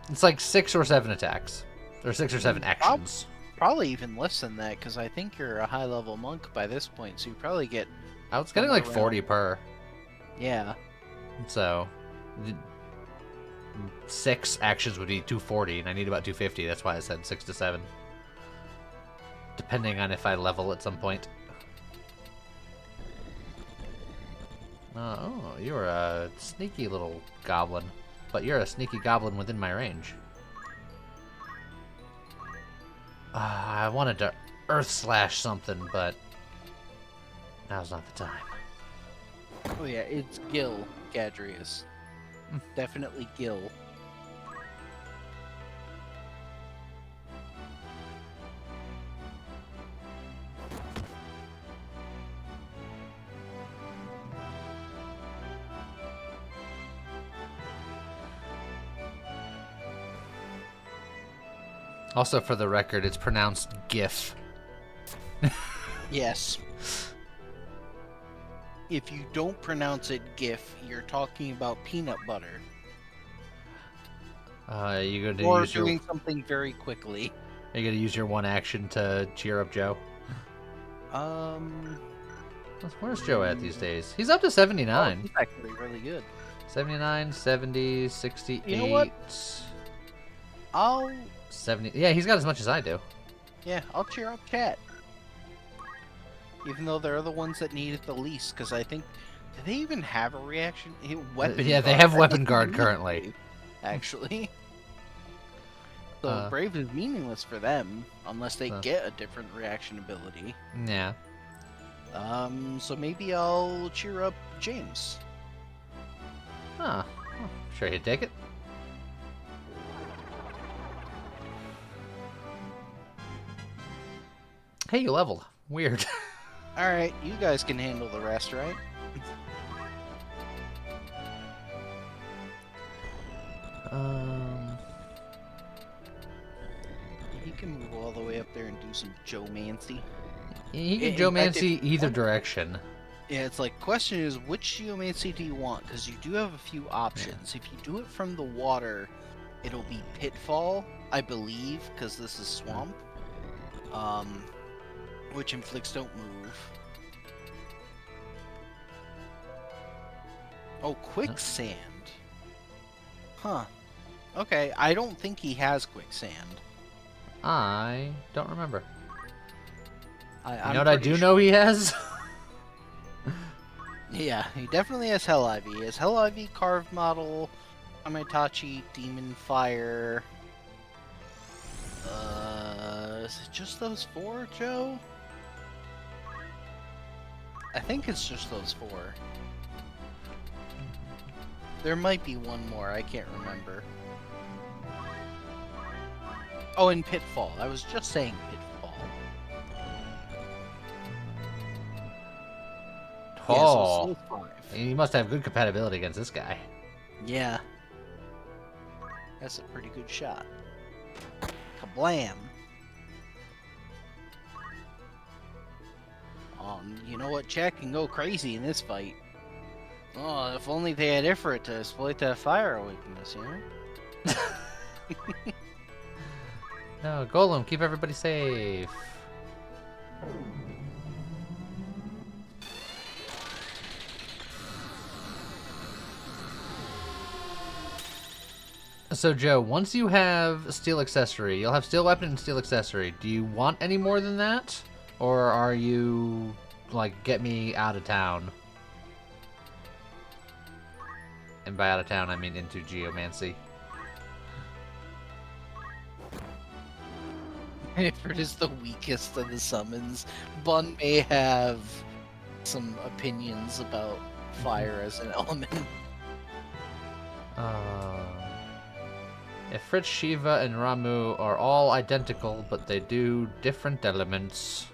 Speaker 1: It's like 6 or 7 attacks. Or 6 or 7 actions.
Speaker 2: probably even less than that, because I think you're a high-level monk by this point, so you probably get,
Speaker 1: I was getting like
Speaker 2: around.
Speaker 1: 40 per.
Speaker 2: yeah.
Speaker 1: So 6 actions would be 240, and I need about 250. That's why I said 6 to 7. Depending on if I level at some point. Oh, you're a sneaky little goblin. But you're a sneaky goblin within my range. I wanted to Earth Slash something, but now's not the time.
Speaker 2: Oh yeah, it's Gil Gadrius. Definitely Gil.
Speaker 1: Also, for the record, it's pronounced GIF.
Speaker 2: Yes. If you don't pronounce it GIF, you're talking about peanut butter.
Speaker 1: You gonna
Speaker 2: Or
Speaker 1: use your
Speaker 2: doing something very quickly.
Speaker 1: you gonna use your one action to cheer up Joe? Where's Joe at these days? He's up to 79.
Speaker 2: He's actually really good.
Speaker 1: 79, 70, 68.
Speaker 2: You know what? I'll
Speaker 1: 70. Yeah, he's got as much as I do.
Speaker 2: I'll cheer up chat. Even though they're the ones that need it the least, because I think, do they even have a reaction? Weapon
Speaker 1: Yeah, they
Speaker 2: guard.
Speaker 1: have
Speaker 2: I
Speaker 1: Weapon
Speaker 2: think
Speaker 1: Guard
Speaker 2: they
Speaker 1: currently.
Speaker 2: do, actually. So Brave is meaningless for them, unless they get a different reaction ability.
Speaker 1: Yeah.
Speaker 2: So maybe I'll cheer up James.
Speaker 1: Huh. Sure he'd take it. Hey, you leveled. Weird.
Speaker 2: Alright, you guys can handle the rest, right? He can move all the way up there and do some Geomancy.
Speaker 1: He can
Speaker 2: In fact,
Speaker 1: Geomancy either direction.
Speaker 2: Yeah, it's like, question is, which Geomancy do you want? Because you do have a few options. If you do it from the water, it'll be Pitfall, I believe, because this is Swamp. Which inflicts don't move. Oh, Quicksand. Huh. Okay, I don't think he has Quicksand.
Speaker 1: I don't remember.
Speaker 2: I'm
Speaker 1: You know what I
Speaker 2: pretty
Speaker 1: do
Speaker 2: sure-
Speaker 1: know he has?
Speaker 2: Yeah, he definitely has Hell Ivy. He has Hell Ivy, Carved Model, Amitachi, Demon Fire. Is it just those four, Joe? I think it's just those four. There might be one more, I can't remember. Oh, and Pitfall. I was just saying Pitfall.
Speaker 1: Oh,
Speaker 2: Yeah, so it's those five.
Speaker 1: he must have good compatibility against this guy.
Speaker 2: Yeah. That's a pretty good shot. Kablam! You know what? Chat can go crazy in this fight. Oh, if only they had Ifrit to exploit that fire weakness, you know?
Speaker 1: No, Golem, keep everybody safe. So, Joe, once you have Steel Accessory, you'll have Steel Weapon and Steel Accessory. Do you want any more than that? Or are you, like, get me out of town? And by out of town, I mean into Geomancy.
Speaker 2: Ifrit is the weakest of the summons. Bun may have some opinions about fire as an element.
Speaker 1: Ifrit, Shiva, and Ramu are all identical, but they do different elements.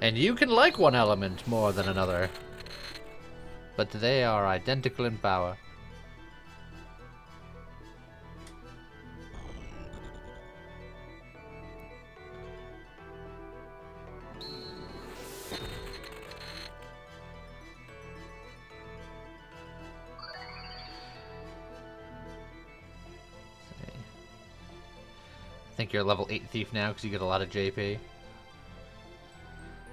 Speaker 1: And you can like one element more than another. But they are identical in power. I think you're a level 8 thief now because you get a lot of JP.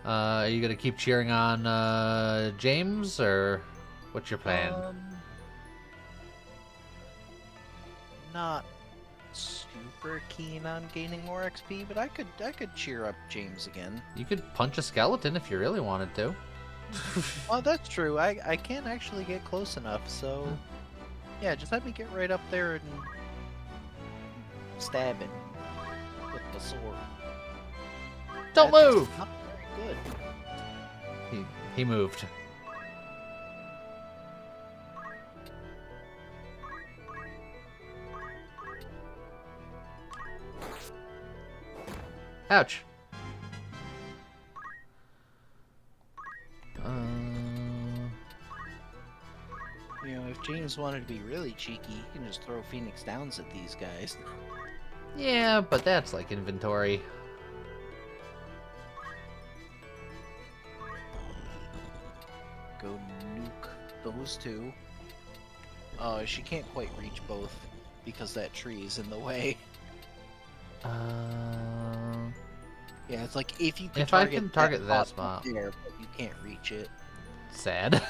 Speaker 1: Are you gonna keep cheering on James, or what's your plan?
Speaker 2: Not super keen on gaining more XP, but I could cheer up James again.
Speaker 1: You could punch a skeleton if you really wanted to.
Speaker 2: Oh, that's true. I can't actually get close enough, so yeah, just let me get right up there and stab him with the sword.
Speaker 1: Don't
Speaker 2: That's
Speaker 1: move!
Speaker 2: Not very good.
Speaker 1: He moved. Ouch.
Speaker 2: You know, if James wanted to be really cheeky, he can just throw Phoenix Downs at these guys.
Speaker 1: Yeah, but that's like inventory.
Speaker 2: Go nuke those two. She can't quite reach both because that tree is in the way. Yeah, it's like if you
Speaker 1: If I can target that spot.
Speaker 2: there, but you can't reach it.
Speaker 1: Sad.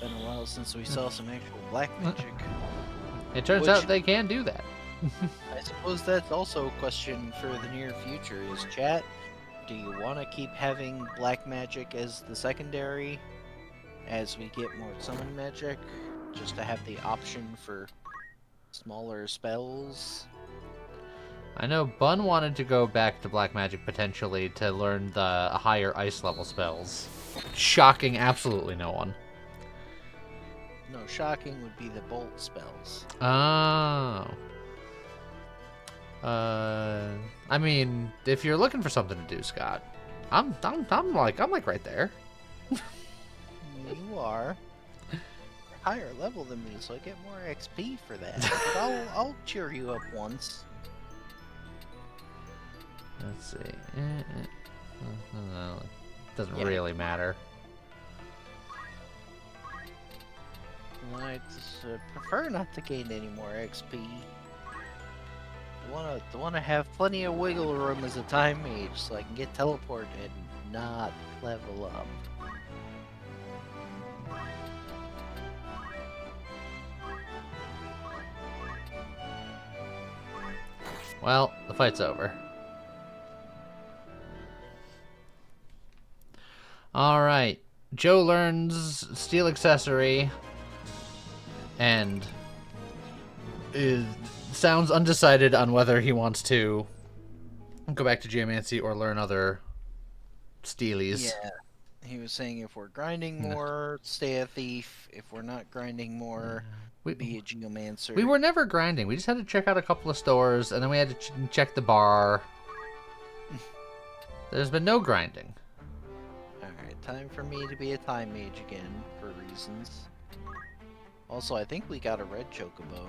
Speaker 2: Been a while since we saw some actual black magic.
Speaker 1: It turns
Speaker 2: Which-
Speaker 1: out they can do that.
Speaker 2: I suppose that's also a question for the near future. Is chat? Do you want to keep having black magic as the secondary, as we get more summon magic, just to have the option for smaller spells?
Speaker 1: I know Bun wanted to go back to black magic potentially to learn the higher ice level spells. Shocking absolutely no one.
Speaker 2: No, shocking would be the bolt spells.
Speaker 1: Oh. I mean, if you're looking for something to do, Scott, I'm like right there.
Speaker 2: You are higher level than me, so I get more XP for that. But I'll cheer you up once.
Speaker 1: Let's see. Doesn't
Speaker 2: Yeah.
Speaker 1: really matter.
Speaker 2: I just, prefer not to gain any more XP. I wanna have plenty of wiggle room as a time mage, so I can get teleported and not level up.
Speaker 1: Well, the fight's over. Alright. Joe learns steel accessory and sounds undecided on whether he wants to go back to geomancy or learn other steelies.
Speaker 2: Yeah. He was saying if we're grinding more, stay a thief. If we're not grinding more, be
Speaker 1: We,
Speaker 2: a geomancer.
Speaker 1: we were never grinding. We just had to check out a couple of stores, and then we had to check the bar. There's been no grinding.
Speaker 2: Alright, time for me to be a time mage again, for reasons. Also, I think we got a red chocobo.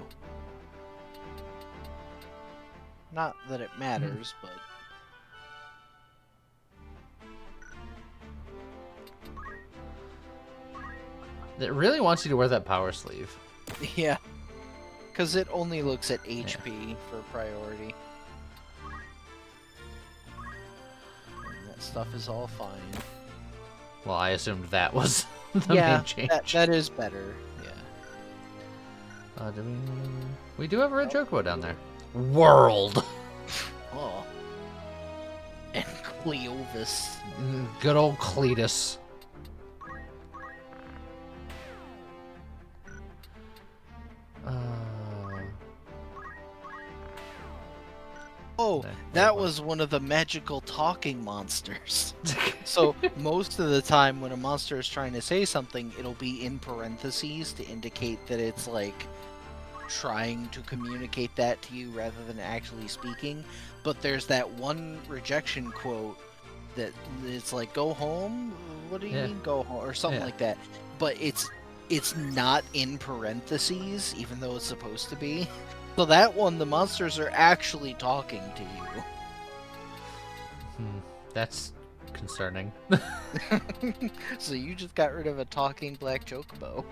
Speaker 2: Not that it matters, but...
Speaker 1: It really wants you to wear that power sleeve.
Speaker 2: Yeah. Because it only looks at HP for priority. And that stuff is all fine.
Speaker 1: Well, I assumed that was the
Speaker 2: Yeah,
Speaker 1: main change.
Speaker 2: that is better. Yeah.
Speaker 1: We do have a red chocobo down there. World.
Speaker 2: Oh. And Cleovis.
Speaker 1: Good old Cletus.
Speaker 2: Oh,
Speaker 1: There
Speaker 2: that
Speaker 1: we go.
Speaker 2: was one of the magical talking monsters. So most of the time when a monster is trying to say something, it'll be in parentheses to indicate that it's like trying to communicate that to you rather than actually speaking. But there's that one rejection quote that it's like, go home? What do you
Speaker 1: Yeah.
Speaker 2: mean go home? Or something
Speaker 1: Yeah.
Speaker 2: like that. But it's not in parentheses, even though it's supposed to be. So that one, the monsters are actually talking to you.
Speaker 1: That's concerning.
Speaker 2: So you just got rid of a talking black chocobo.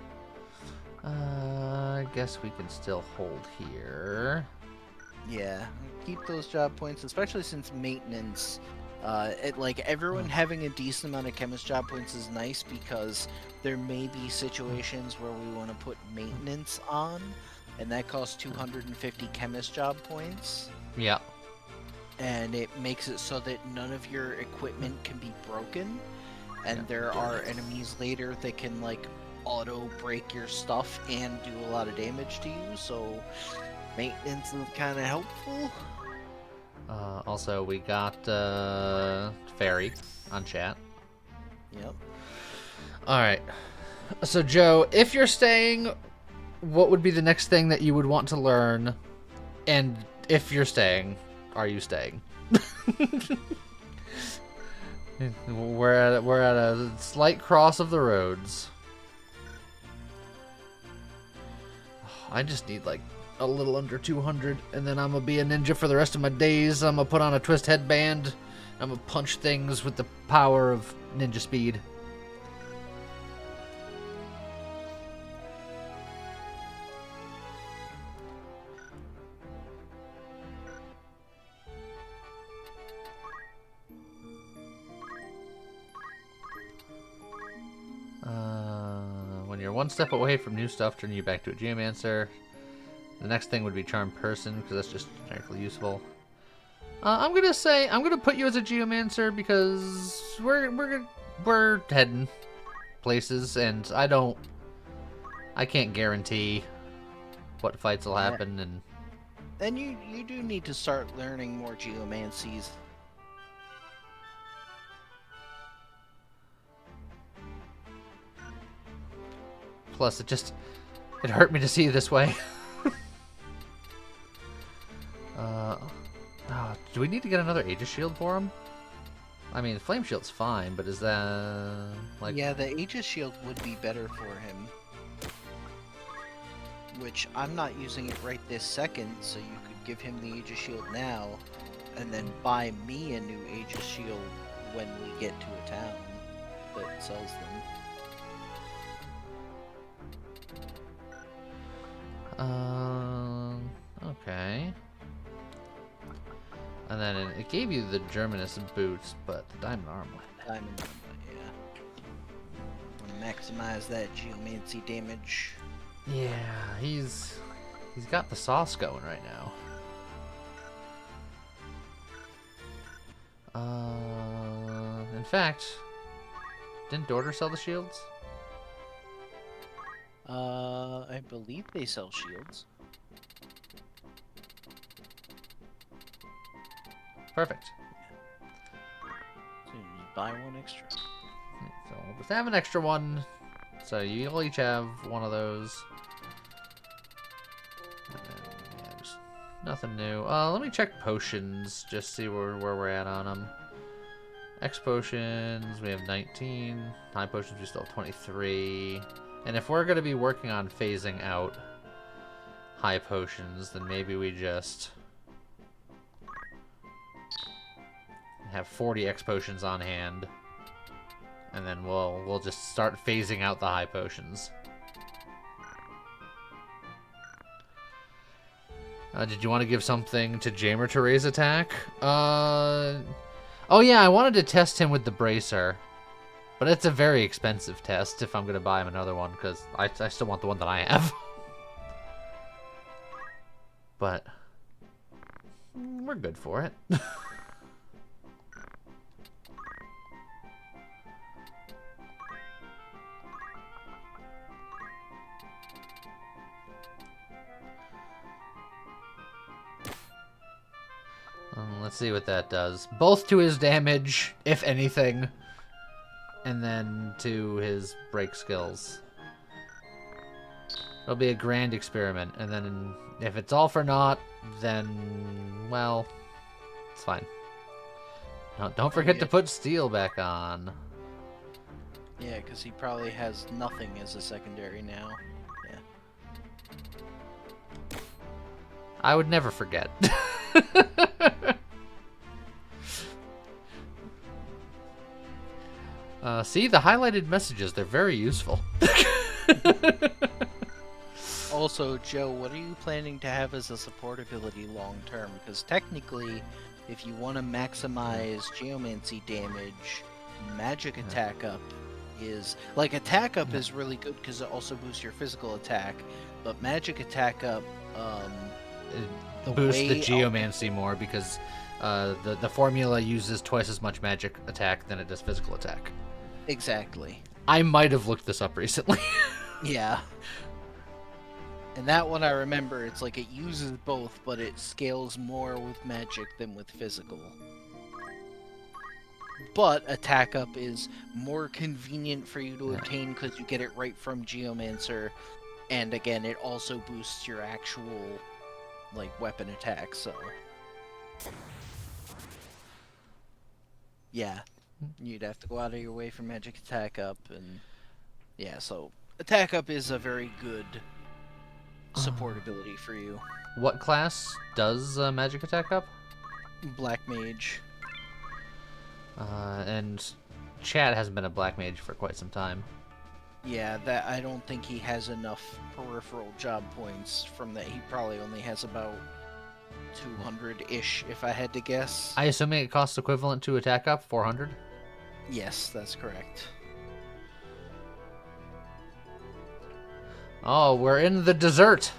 Speaker 1: I guess we can still hold here.
Speaker 2: Yeah, keep those job points, especially since maintenance. Like everyone having a decent amount of chemist job points is nice because there may be situations where we want to put maintenance on, and that costs 250 chemist job points.
Speaker 1: Yeah.
Speaker 2: And it makes it so that none of your equipment can be broken, and
Speaker 1: Yeah.
Speaker 2: there are enemies later that can like auto break your stuff and do a lot of damage to you, so maintenance is kind of helpful.
Speaker 1: Also, we got Fairy on chat.
Speaker 2: Yep.
Speaker 1: All right. So, Joe, if you're staying, what would be the next thing that you would want to learn? And if you're staying, are you staying? We're at a slight cross of the roads. I just need like a little under 200, and then I'm gonna be a ninja for the rest of my days. I'm gonna put on a twist headband. I'm gonna punch things with the power of ninja speed. When you're one step away from new stuff, turning you back to a Geomancer. The next thing would be Charmed Person, because that's just generically useful. I'm gonna put you as a Geomancer because we're heading places, and I can't guarantee what fights will happen, and
Speaker 2: And you do need to start learning more geomancies.
Speaker 1: plus it hurt me to see you this way. Do we need to get another Aegis Shield for him? I mean, Flame Shield's fine, but is that like?
Speaker 2: Yeah, the Aegis Shield would be better for him. Which I'm not using it right this second, so you could give him the Aegis Shield now, and then buy me a new Aegis Shield when we get to a town that sells them.
Speaker 1: Okay. And then it gave you the Germanus boots, but the Diamond Armlet.
Speaker 2: Diamond Armlet, yeah. Want to maximize that geomancy damage.
Speaker 1: Yeah, he's got the sauce going right now. In fact, didn't Dorter sell the shields?
Speaker 2: I believe they sell shields.
Speaker 1: Perfect.
Speaker 2: So you just buy one extra.
Speaker 1: So we'll just have an extra one. So you'll each have one of those. And then, yeah, just nothing new. Let me check potions, just see where we're at on them. X potions, we have 19. High potions, we still have 23. And if we're going to be working on phasing out high potions, then maybe we just have 40 X potions on hand, and then we'll just start phasing out the high potions. Did you want to give something to Jamer to raise attack? Oh yeah, I wanted to test him with the bracer, but it's a very expensive test if I'm gonna buy him another one, because I still want the one that I have. But we're good for it. Let's see what that does. Both to his damage, if anything, and then to his break skills. It'll be a grand experiment, and then if it's all for naught, then, well, it's fine. Don't forget to put steel back on.
Speaker 2: Yeah, because he probably has nothing as a secondary now. Yeah.
Speaker 1: I would never forget. See, the highlighted messages, they're very useful.
Speaker 2: Also, Joe, what are you planning to have as a support ability long term? Because technically, if you want to maximize geomancy damage, magic attack up is... Like, attack up is really good because it also boosts your physical attack, but magic attack up...
Speaker 1: Boost the geomancy more because the formula uses twice as much magic attack than it does physical attack.
Speaker 2: Exactly.
Speaker 1: I might have looked this up recently.
Speaker 2: Yeah. And that one I remember, it's like it uses both, but it scales more with magic than with physical. But attack up is more convenient for you to obtain because you get it right from Geomancer, and again, it also boosts your actual like weapon attack. So yeah, you'd have to go out of your way for magic attack up, and yeah, so attack up is a very good support ability for you.
Speaker 1: What class does magic attack up?
Speaker 2: Black Mage.
Speaker 1: And Chad hasn't been a black mage for quite some time.
Speaker 2: Yeah, that I don't think he has enough peripheral job points from that. He probably only has about 200-ish, if I had to guess.
Speaker 1: I assuming it costs equivalent to attack up, 400?
Speaker 2: Yes, that's correct.
Speaker 1: Oh, we're in the desert.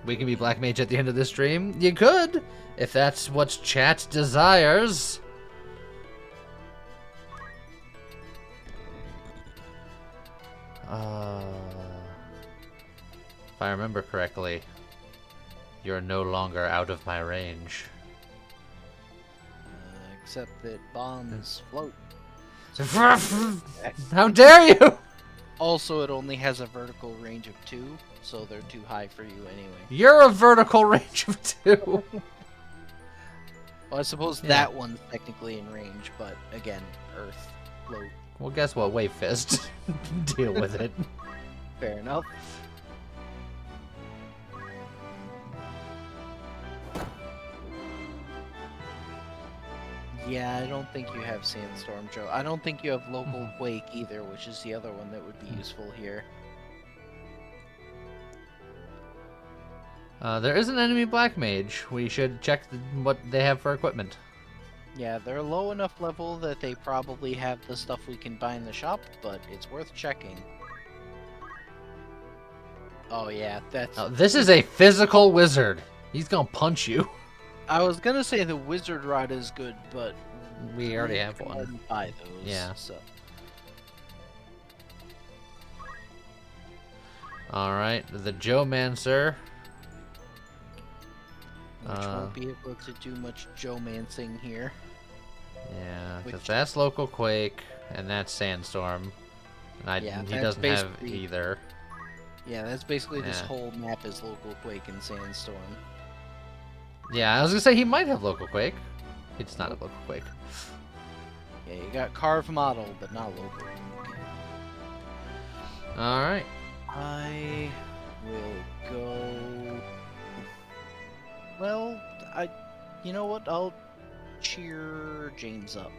Speaker 1: We can be black mage at the end of this stream. You could, if that's what chat desires. If I remember correctly, you're no longer out of my range.
Speaker 2: Except that bombs float.
Speaker 1: How dare you!
Speaker 2: Also, it only has a vertical range of 2, so they're too high for you anyway.
Speaker 1: You're a vertical range of 2.
Speaker 2: Well, I suppose
Speaker 1: Yeah.
Speaker 2: that one's technically in range, but again, Earth, float.
Speaker 1: Well, guess what? Wave Fist. Deal with it.
Speaker 2: Fair enough. Yeah, I don't think you have Sandstorm, Joe. I don't think you have Local Quake either, which is the other one that would be useful here.
Speaker 1: There is an enemy black mage. We should check what they have for equipment.
Speaker 2: Yeah, they're low enough level that they probably have the stuff we can buy in the shop, but it's worth checking. Oh yeah, that's...
Speaker 1: Oh, this is a physical wizard. He's gonna punch you.
Speaker 2: I was gonna say the Wizard Rod is good, but...
Speaker 1: We already have
Speaker 2: can
Speaker 1: one.
Speaker 2: already buy those,
Speaker 1: Yeah.
Speaker 2: so...
Speaker 1: Alright, the Geomancer.
Speaker 2: Which won't be able to do much Geomancing here.
Speaker 1: Yeah, because
Speaker 2: Which-
Speaker 1: that's Local Quake, and that's Sandstorm. And
Speaker 2: Yeah,
Speaker 1: he
Speaker 2: that's
Speaker 1: doesn't have
Speaker 2: basically-
Speaker 1: either.
Speaker 2: Yeah, that's basically this
Speaker 1: Yeah.
Speaker 2: whole map is Local Quake and Sandstorm.
Speaker 1: Yeah, I was gonna say he might have Local Quake. It's not a Local Quake.
Speaker 2: Yeah, you got Carve Model, but not Local.
Speaker 1: Alright.
Speaker 2: I will go... Well, you know what? I'll cheer James up.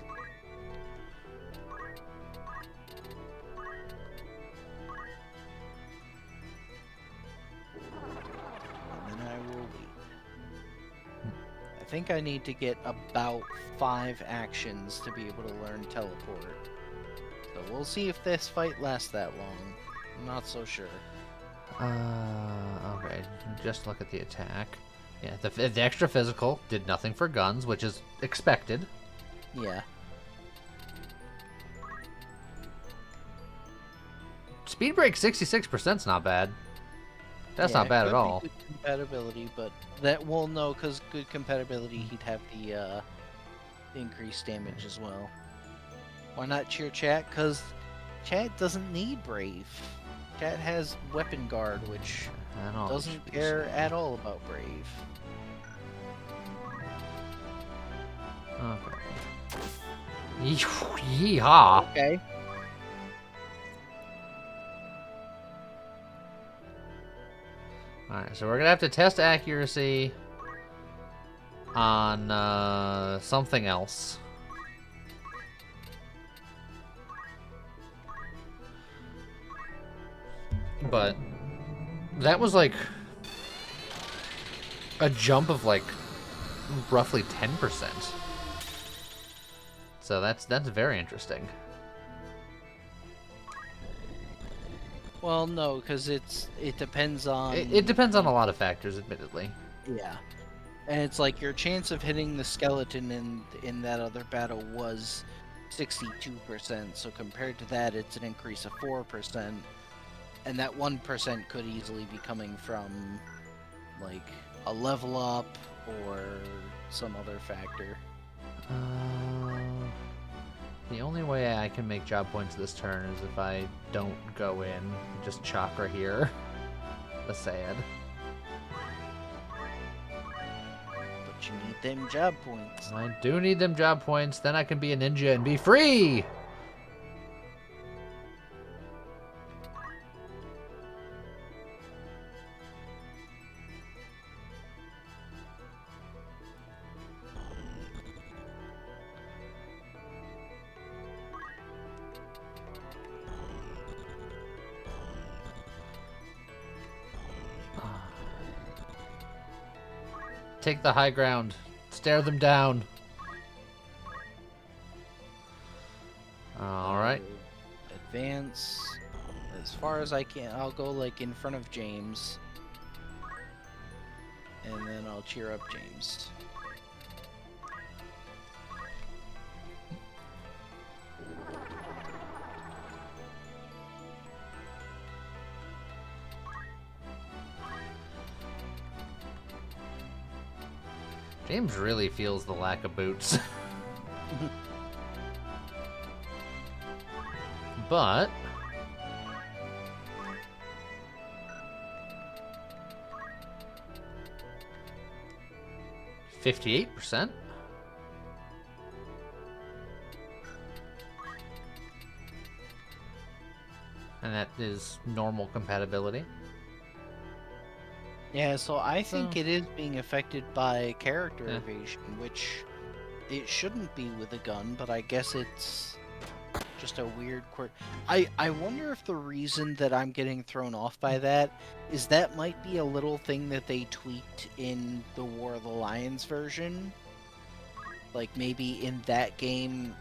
Speaker 2: And then I will wait. I think I need to get about 5 actions to be able to learn Teleport. So we'll see if this fight lasts that long. I'm not so sure.
Speaker 1: Okay, just look at the attack. Yeah, the extra physical did nothing for guns, which is expected.
Speaker 2: Yeah.
Speaker 1: Speed break 66%'s not bad. That's
Speaker 2: Yeah,
Speaker 1: not bad
Speaker 2: could
Speaker 1: at
Speaker 2: be
Speaker 1: all.
Speaker 2: Good compatibility, but that will know because good compatibility, he'd have the increased damage as well. Why not cheer Chat? Because Chat doesn't need Brave. Chat has Weapon Guard, which
Speaker 1: I don't
Speaker 2: doesn't care at all about Brave.
Speaker 1: Okay. Yeehaw!
Speaker 2: Okay.
Speaker 1: Alright, so we're gonna have to test accuracy on something else. But that was like a jump of like roughly 10%. So that's very interesting.
Speaker 2: Well, no, because it depends on...
Speaker 1: It depends on a lot of factors, admittedly.
Speaker 2: Yeah. And it's like your chance of hitting the skeleton in that other battle was 62%, so compared to that, it's an increase of 4%. And that 1% could easily be coming from, like, a level up or some other factor.
Speaker 1: The only way I can make job points this turn is if I don't go in, just chakra here. The sad.
Speaker 2: But you need them job points.
Speaker 1: I do need them job points, then I can be a ninja and be free! Take the high ground. Stare them down. Alright.
Speaker 2: Advance as far as I can. I'll go like in front of James. And then I'll cheer up James.
Speaker 1: James really feels the lack of boots. But 58%. And that is normal compatibility.
Speaker 2: Yeah, so I think
Speaker 1: So-
Speaker 2: it is being affected by character
Speaker 1: Yeah.
Speaker 2: evasion, which it shouldn't be with a gun, but I guess it's just a weird quirk. I wonder if the reason that I'm getting thrown off by that is that might be a little thing that they tweaked in the War of the Lions version. Like maybe in that game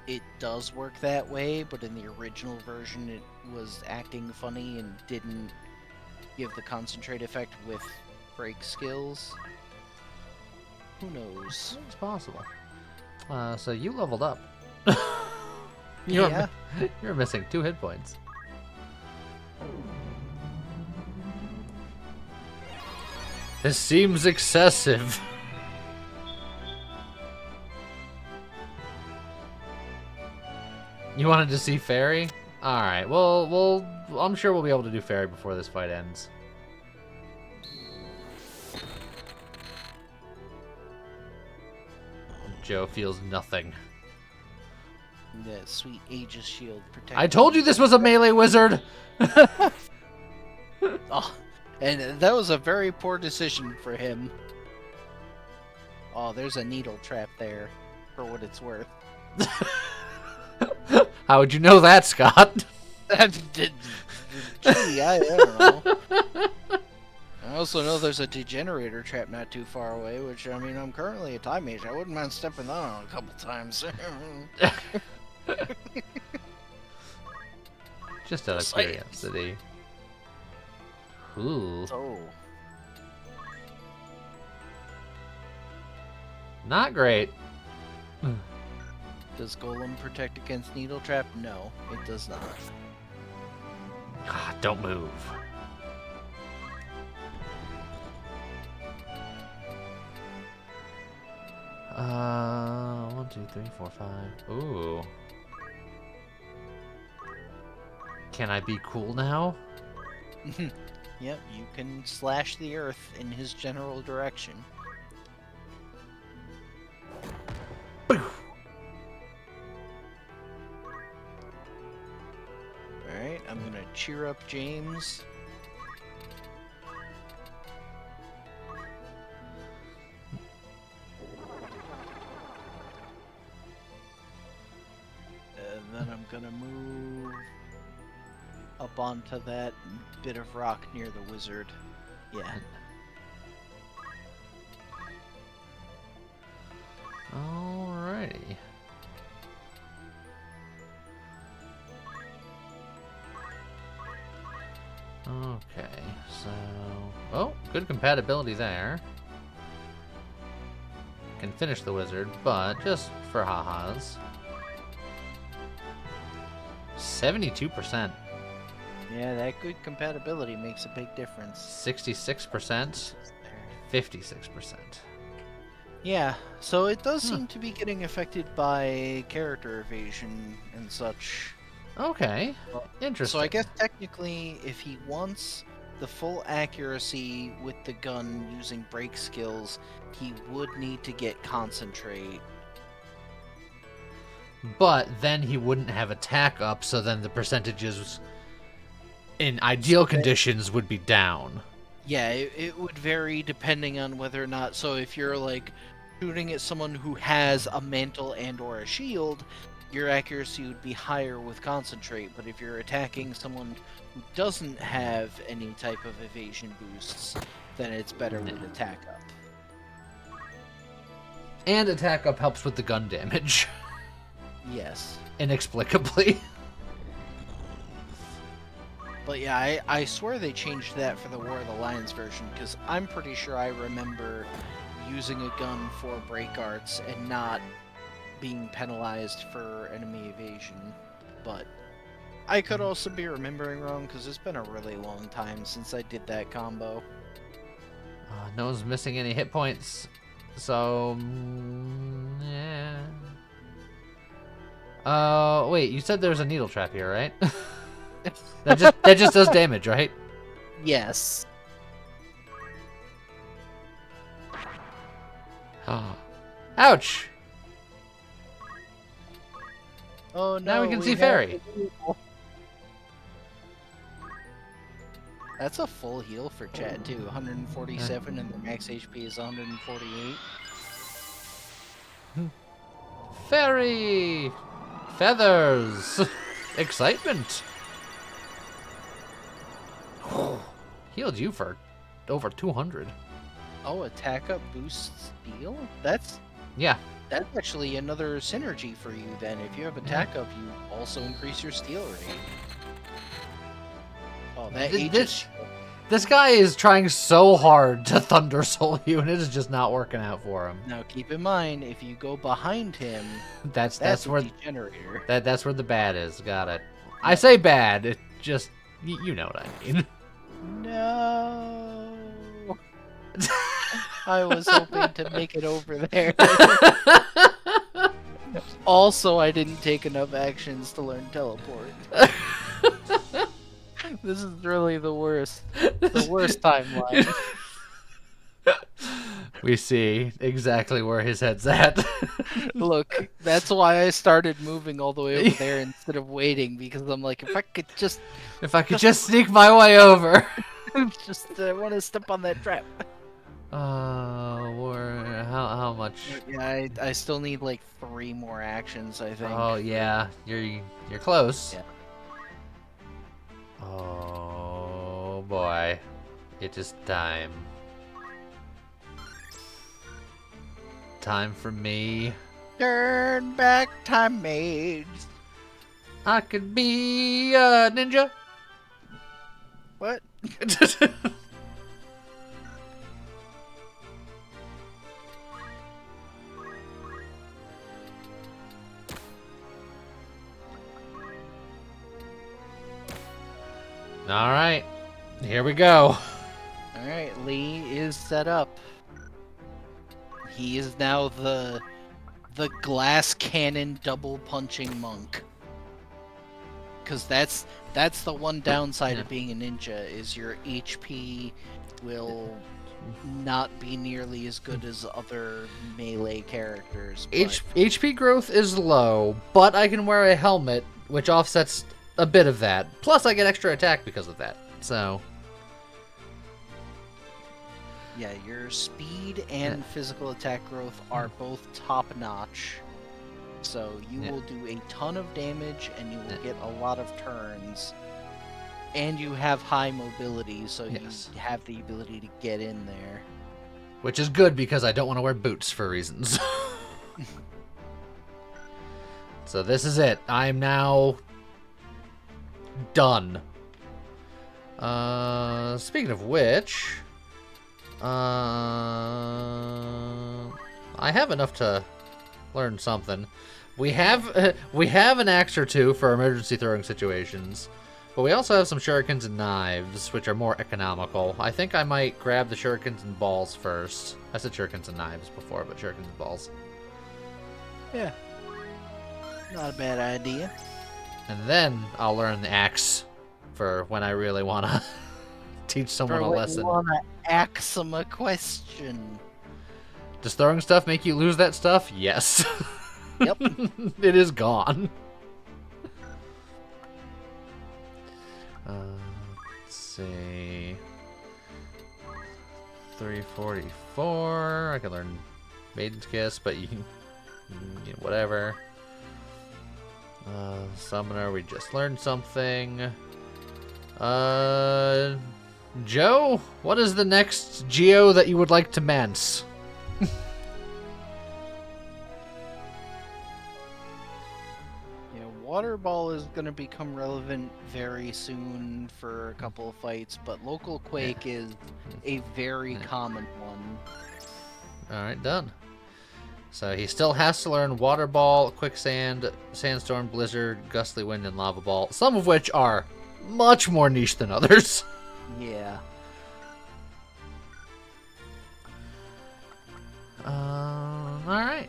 Speaker 2: it does work that way, but in the original version it was acting funny and didn't give the concentrate effect with break skills. Who knows?
Speaker 1: It's possible. So you leveled up.
Speaker 2: Yeah.
Speaker 1: You're missing 2 hit points. This seems excessive. You wanted to see Fairy? Alright, well, I'm sure we'll be able to do Fairy before this fight ends. Joe feels nothing.
Speaker 2: That sweet Aegis shield protecting.
Speaker 1: I told you this was a melee wizard!
Speaker 2: Oh, and that was a very poor decision for him. Oh, there's a needle trap there, for what it's worth.
Speaker 1: How would you know that, Scott?
Speaker 2: Gee, I don't know. I also know there's a degenerator trap not too far away, which, I mean, I'm currently a time mage. I wouldn't mind stepping that on a couple times.
Speaker 1: Just out of
Speaker 2: Science.
Speaker 1: curiosity. Ooh.
Speaker 2: Oh.
Speaker 1: Not great.
Speaker 2: Does Golem protect against needle trap? No, it does not.
Speaker 1: Ah, don't move. One, two, three, four, five. Ooh. Can I be cool now?
Speaker 2: Yep, you can slash the earth in his general direction. Alright, I'm gonna cheer up James. And then I'm gonna move up onto that bit of rock near the wizard. Yeah.
Speaker 1: Alrighty. Okay, so... Oh, good compatibility there. Can finish the wizard, but just for ha-has. 72%.
Speaker 2: Yeah, that good compatibility makes a big difference.
Speaker 1: 66%. 56%.
Speaker 2: Yeah, so it does seem to be getting affected by character evasion and such.
Speaker 1: Okay. Interesting.
Speaker 2: So I guess technically, if he wants the full accuracy with the gun using break skills, he would need to get concentrate.
Speaker 1: But then he wouldn't have attack up, so then the percentages in ideal conditions would be down.
Speaker 2: Yeah, it would vary depending on whether or not. So if you're like shooting at someone who has a mantle and or a shield, your accuracy would be higher with concentrate. But if you're attacking someone who doesn't have any type of evasion boosts, then it's better with attack up.
Speaker 1: And attack up helps with the gun damage.
Speaker 2: Yes.
Speaker 1: Inexplicably.
Speaker 2: But yeah, I swear they changed that for the War of the Lions version, because I'm pretty sure I remember using a gun for break arts and not being penalized for enemy evasion. But I could also be remembering wrong, because it's been a really long time since I did that combo.
Speaker 1: No one's missing any hit points, so yeah. Wait, you said there's a needle trap here, right? that just does damage, right?
Speaker 2: Yes.
Speaker 1: Ouch!
Speaker 2: Oh no,
Speaker 1: Now we can see
Speaker 2: have
Speaker 1: Fairy.
Speaker 2: That's a full heal for Chad too. 147 and the max HP is 148.
Speaker 1: Fairy! Feathers! Excitement! Healed you for over 200.
Speaker 2: Oh, attack up boosts steel? That's
Speaker 1: Yeah.
Speaker 2: actually another synergy for you then. If you have attack up, you also increase your steel rate. Oh, that
Speaker 1: This guy is trying so hard to Thunder Soul you, and it is just not working out for him.
Speaker 2: Now keep in mind, if you go behind him,
Speaker 1: That's
Speaker 2: that's
Speaker 1: where
Speaker 2: a degenerator.
Speaker 1: that's where the bad is. Got it. I say bad. It just you know what I mean.
Speaker 2: No. I was hoping to make it over there. Also, I didn't take enough actions to learn teleport. This is really the worst. The worst timeline.
Speaker 1: We see exactly where his head's at.
Speaker 2: Look, that's why I started moving all the way over there instead of waiting, because I'm like, if I could just
Speaker 1: sneak my way over.
Speaker 2: I want to step on that trap.
Speaker 1: How much?
Speaker 2: Yeah, I still need like 3 more actions, I think.
Speaker 1: Oh yeah, you're close.
Speaker 2: Yeah.
Speaker 1: Oh boy, it is time. Time for me.
Speaker 2: Turn back time mage.
Speaker 1: I could be a ninja.
Speaker 2: What?
Speaker 1: All right, here we go.
Speaker 2: Alright, Lee is set up. He is now the glass cannon double punching monk. Cause that's the one downside of being a ninja, is your HP will not be nearly as good as other melee characters. But
Speaker 1: HP growth is low, but I can wear a helmet, which offsets a bit of that. Plus, I get extra attack because of that. So,
Speaker 2: yeah, your speed and physical attack growth are both top notch. So you will do a ton of damage and you will get a lot of turns. And you have high mobility, so you have the ability to get in there.
Speaker 1: which is good because I don't want to wear boots for reasons. So this is it. I'm now done. Speaking of which, I have enough to learn something. We have an axe or two for emergency throwing situations, but we also have some shurikens and knives, which are more economical. I think I might grab the shurikens and balls first. I said shurikens and knives before, but shurikens and balls.
Speaker 2: Yeah. Not a bad idea.
Speaker 1: And then I'll learn the axe for when I really want to teach someone a lesson.
Speaker 2: You wanna ask them a question.
Speaker 1: Does throwing stuff make you lose that stuff? Yes.
Speaker 2: Yep.
Speaker 1: It is gone. Let's see. 344. I can learn Maiden's Kiss, but you know, whatever. Summoner, we just learned something. Joe, what is the next Geo that you would like to manse?
Speaker 2: Yeah, Water Ball is going to become relevant very soon for a couple of fights, but Local Quake is a very common one.
Speaker 1: Alright, done. So he still has to learn Water Ball, Quicksand, Sandstorm, Blizzard, Gustly Wind, and Lava Ball, some of which are much more niche than others.
Speaker 2: Yeah.
Speaker 1: Alright.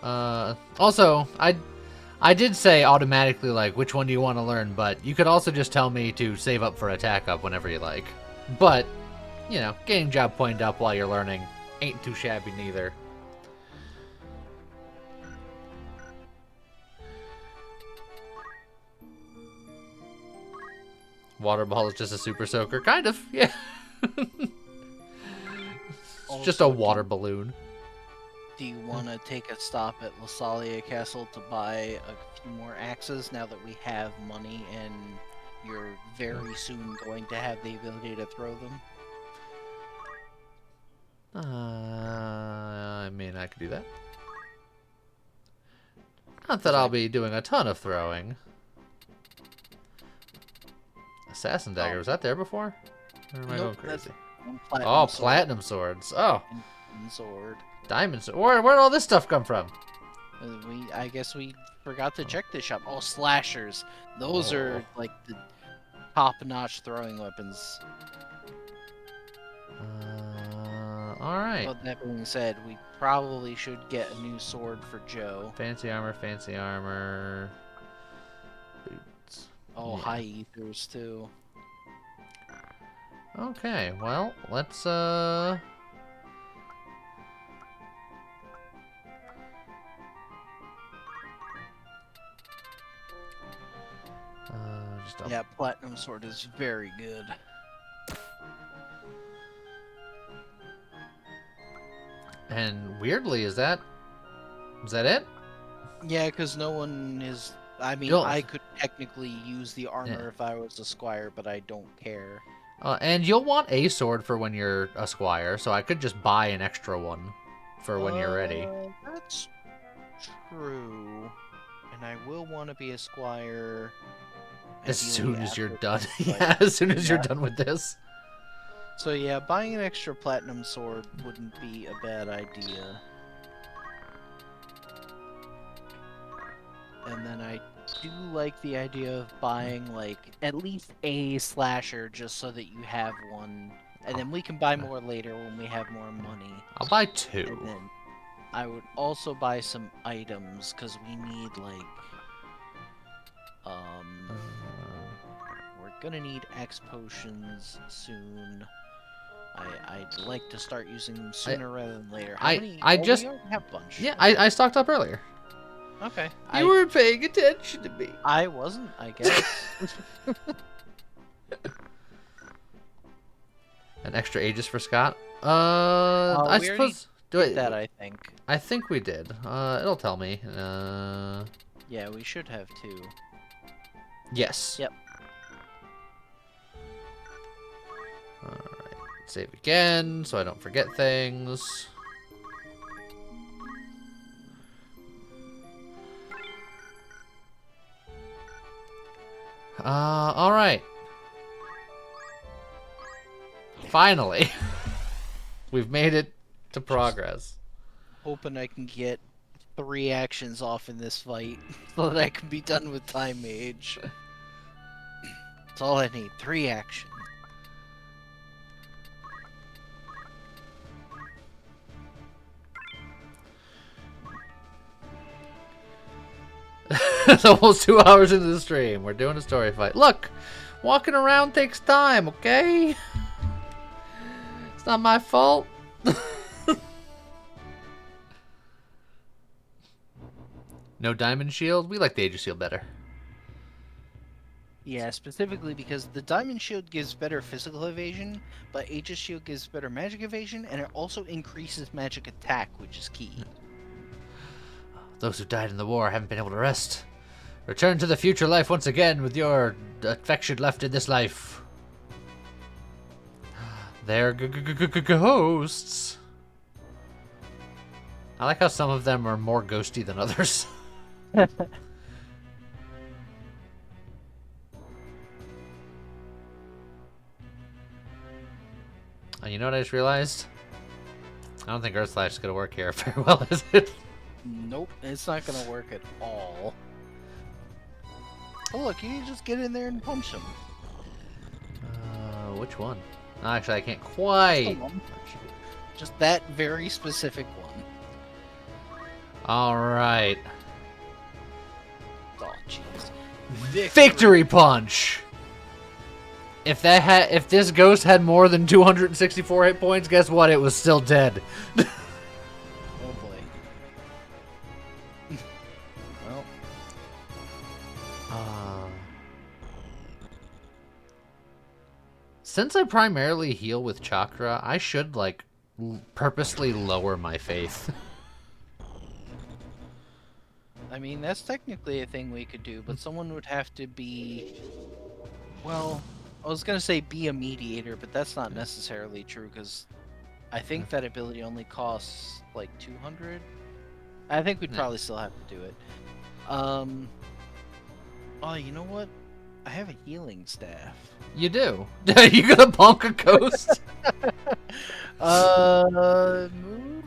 Speaker 1: Also, I did say automatically, like, which one do you want to learn, but you could also just tell me to save up for Attack Up whenever you like. But, you know, getting job point up while you're learning ain't too shabby neither. Water Ball is just a super soaker. Kind of, yeah. It's just a water balloon.
Speaker 2: Do you want to take a stop at Lasalia Castle to buy a few more axes now that we have money and you're very soon going to have the ability to throw them?
Speaker 1: I mean, I could do that. Not that I'll be doing a ton of throwing. Assassin Dagger, was that there before? Or am I going crazy? Oh, platinum swords. Oh,
Speaker 2: sword.
Speaker 1: diamond sword. Where'd all this stuff come from?
Speaker 2: I guess we forgot to check this shop. Oh, slashers. Those are like the top-notch throwing weapons.
Speaker 1: Alright.
Speaker 2: But that being said, we probably should get a new sword for Joe.
Speaker 1: Fancy armor. Boots.
Speaker 2: Oh,
Speaker 1: Yeah.
Speaker 2: high ethers too.
Speaker 1: Okay, well, let's, just
Speaker 2: Yeah, platinum sword is very good.
Speaker 1: And weirdly, is that it?
Speaker 2: Yeah, because no one is. I mean,
Speaker 1: Don't-
Speaker 2: I could technically use the armor
Speaker 1: Yeah.
Speaker 2: if I was a squire, but I don't care.
Speaker 1: And you'll want a sword for when you're a squire, so I could just buy an extra one for when you're ready.
Speaker 2: That's true. And I will want to be a squire
Speaker 1: As
Speaker 2: ideally
Speaker 1: soon as you're
Speaker 2: after
Speaker 1: done.
Speaker 2: this fight.
Speaker 1: Yeah, as soon as you're
Speaker 2: Yeah.
Speaker 1: done with this.
Speaker 2: So yeah, buying an extra platinum sword wouldn't be a bad idea. And then I do like the idea of buying like at least a slasher just so that you have one. And then we can buy more later when we have more money.
Speaker 1: I'll buy
Speaker 2: And
Speaker 1: two.
Speaker 2: then I would also buy some items because we need like we're gonna need X potions soon. I'd like to start using them sooner rather than later. How
Speaker 1: I
Speaker 2: many? Oh,
Speaker 1: just-
Speaker 2: we already have a bunch.
Speaker 1: Yeah, I stocked up earlier.
Speaker 2: Okay.
Speaker 1: You weren't paying attention to me.
Speaker 2: I wasn't, I guess.
Speaker 1: An extra Aegis for Scott? I
Speaker 2: we already
Speaker 1: suppose.
Speaker 2: that I think.
Speaker 1: I think we did. It'll tell me.
Speaker 2: Yeah, we should have two.
Speaker 1: Yes.
Speaker 2: Yep.
Speaker 1: Alright. Save again so I don't forget things. Alright. Finally. We've made it to progress.
Speaker 2: hoping I can get 3 actions off in this fight so that I can be done with Time Mage. That's all I need. 3 actions.
Speaker 1: It's almost 2 hours into the stream. We're doing a story fight. Look, walking around takes time, okay? It's not my fault. No diamond shield? We like the Aegis shield better.
Speaker 2: Yeah, specifically because the Diamond Shield gives better physical evasion, but Aegis Shield gives better magic evasion, and it also increases magic attack, which is key.
Speaker 1: Those who died in the war haven't been able to rest. Return to the future life once again with your affection left in this life. They're ghosts. I like how some of them are more ghosty than others. And you know what I just realized? I don't think Earth Slash is going to work here very well, is it?
Speaker 2: Nope, it's not gonna work at all. Oh look, you can just get in there and punch him.
Speaker 1: Which one? No, actually, I can't quite.
Speaker 2: Just that very specific one.
Speaker 1: Alright.
Speaker 2: Oh jeez.
Speaker 1: Victory Punch! If this ghost had more than 264 hit points, guess what? It was still dead.
Speaker 2: Oh boy. Well,
Speaker 1: Since I primarily heal with chakra, I should, like, purposely lower my faith.
Speaker 2: I mean, that's technically a thing we could do, but someone would have to be... Well, I was gonna say be a mediator, but that's not necessarily true, because I think that ability only costs, like, 200? I think we'd probably still have to do it. Oh, you know what? I have a healing staff.
Speaker 1: You do? You gonna bonk a ghost?
Speaker 2: Move?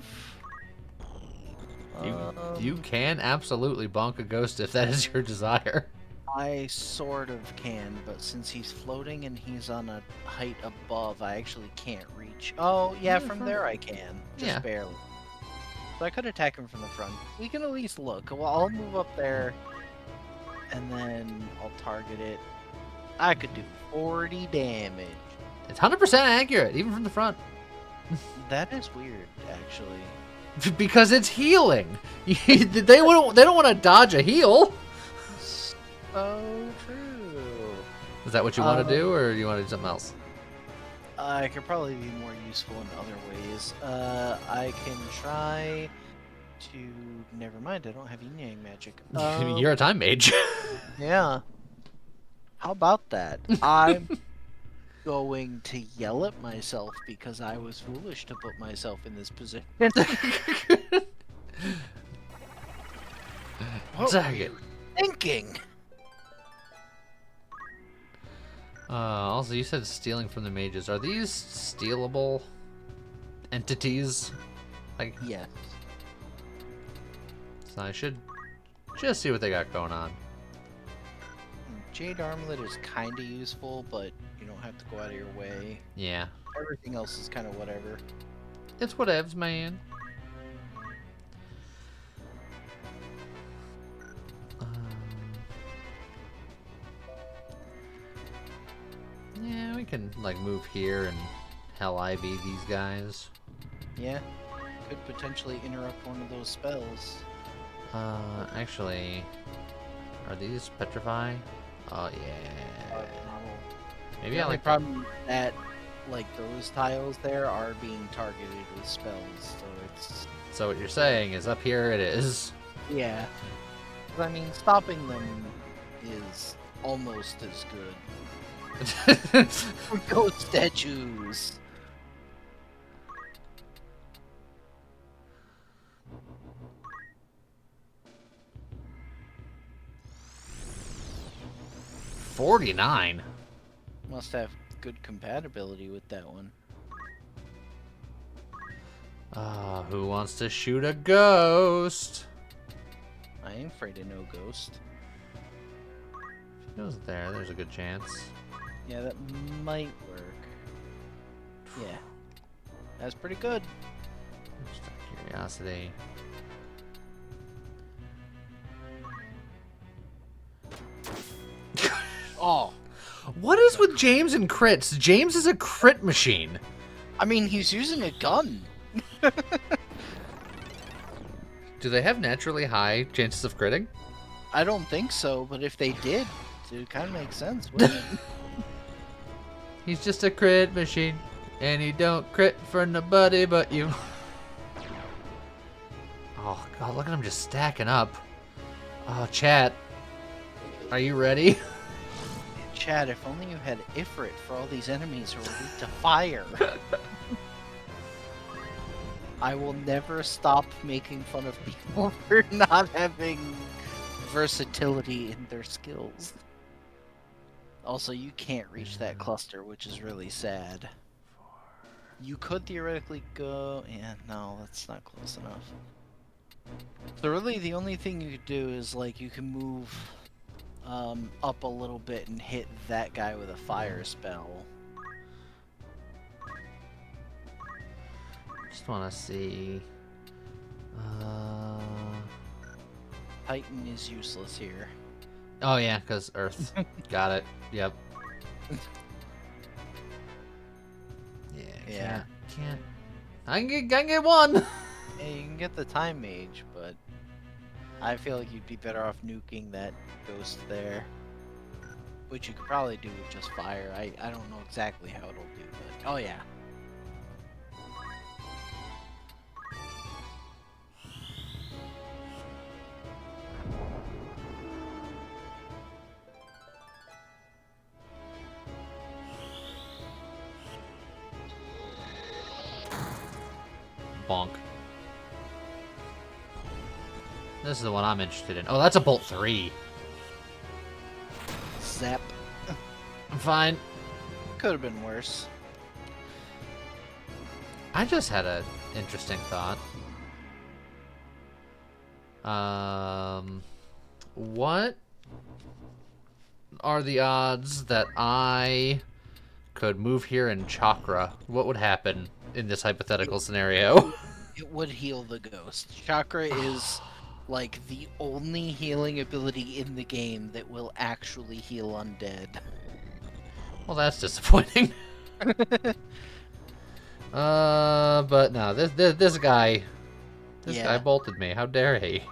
Speaker 1: You can absolutely bonk a ghost if that is your desire.
Speaker 2: I sort of can, but since he's floating and he's on a height above, I actually can't reach. Oh, yeah, from there I can. Just
Speaker 1: Yeah.
Speaker 2: barely. So I could attack him from the front. We can at least look. Well, I'll move up there, and then I'll target it. I could do 40 damage.
Speaker 1: It's 100% accurate, even from the front.
Speaker 2: That is weird, actually.
Speaker 1: Because it's healing. They don't want to dodge a heal.
Speaker 2: So true.
Speaker 1: Is that what you want to do, or do you want to do something else?
Speaker 2: I could probably be more useful in other ways. I can try to... Never mind, I don't have yin yang magic.
Speaker 1: You're a time mage.
Speaker 2: Yeah. How about that? I'm going to yell at myself because I was foolish to put myself in this position. What were
Speaker 1: Dang it.
Speaker 2: you thinking?
Speaker 1: Also, you said stealing from the mages. Are these stealable entities? Like,
Speaker 2: Yes.
Speaker 1: so I should just see what they got going on.
Speaker 2: Jade Armlet is kind of useful, but you don't have to go out of your way.
Speaker 1: Yeah.
Speaker 2: Everything else is kind of whatever.
Speaker 1: It's whatevs, man. Yeah, we can, like, move here and Hell Ivy these guys.
Speaker 2: Yeah. Could potentially interrupt one of those spells.
Speaker 1: Actually, are these Petrify? Oh, yeah. Maybe
Speaker 2: The
Speaker 1: I
Speaker 2: only
Speaker 1: like
Speaker 2: problem that, like, those tiles there are being targeted with spells, so it's...
Speaker 1: So what you're saying is up here it is.
Speaker 2: Yeah. I mean, stopping them is almost as good. Ghost statues!
Speaker 1: $49.
Speaker 2: Must have good compatibility with that one.
Speaker 1: Who wants to shoot a ghost?
Speaker 2: I ain't afraid of no ghost.
Speaker 1: If he goes there, there's a good chance.
Speaker 2: Yeah, that might work. Yeah. That's pretty good.
Speaker 1: Just out of curiosity.
Speaker 2: Oh.
Speaker 1: What is with James and crits? James is a crit machine.
Speaker 2: I mean, he's using a gun.
Speaker 1: Do they have naturally high chances of critting?
Speaker 2: I don't think so, but if they did, it kind of makes sense, wouldn't it?
Speaker 1: He's just a crit machine, and he don't crit for nobody but you. Oh god, look at him just stacking up. Oh, chat. Are you ready?
Speaker 2: Chad, if only you had Ifrit for all these enemies who are weak to fire. I will never stop making fun of people for not having versatility in their skills. Also, you can't reach that cluster, which is really sad. You could theoretically go... Yeah, no, that's not close enough. So really, the only thing you could do is, like, you can move up a little bit and hit that guy with a fire spell.
Speaker 1: Just want to see.
Speaker 2: Titan is useless here.
Speaker 1: Oh yeah, because Earth. Got it. Yep.
Speaker 2: Yeah.
Speaker 1: Can't. I can get one.
Speaker 2: Yeah, you can get the Time Mage, but I feel like you'd be better off nuking that ghost there. Which you could probably do with just fire. I don't know exactly how it'll do, but... Oh yeah.
Speaker 1: Bonk. This is the one I'm interested in. Oh, that's a Bolt 3.
Speaker 2: Zap.
Speaker 1: I'm fine.
Speaker 2: Could have been worse.
Speaker 1: I just had an interesting thought. What are the odds that I could move here in Chakra? What would happen in this hypothetical scenario?
Speaker 2: It would heal the ghost. Chakra is like the only healing ability in the game that will actually heal undead.
Speaker 1: Well, that's disappointing. But no, this guy
Speaker 2: Yeah.
Speaker 1: bolted me. How dare he?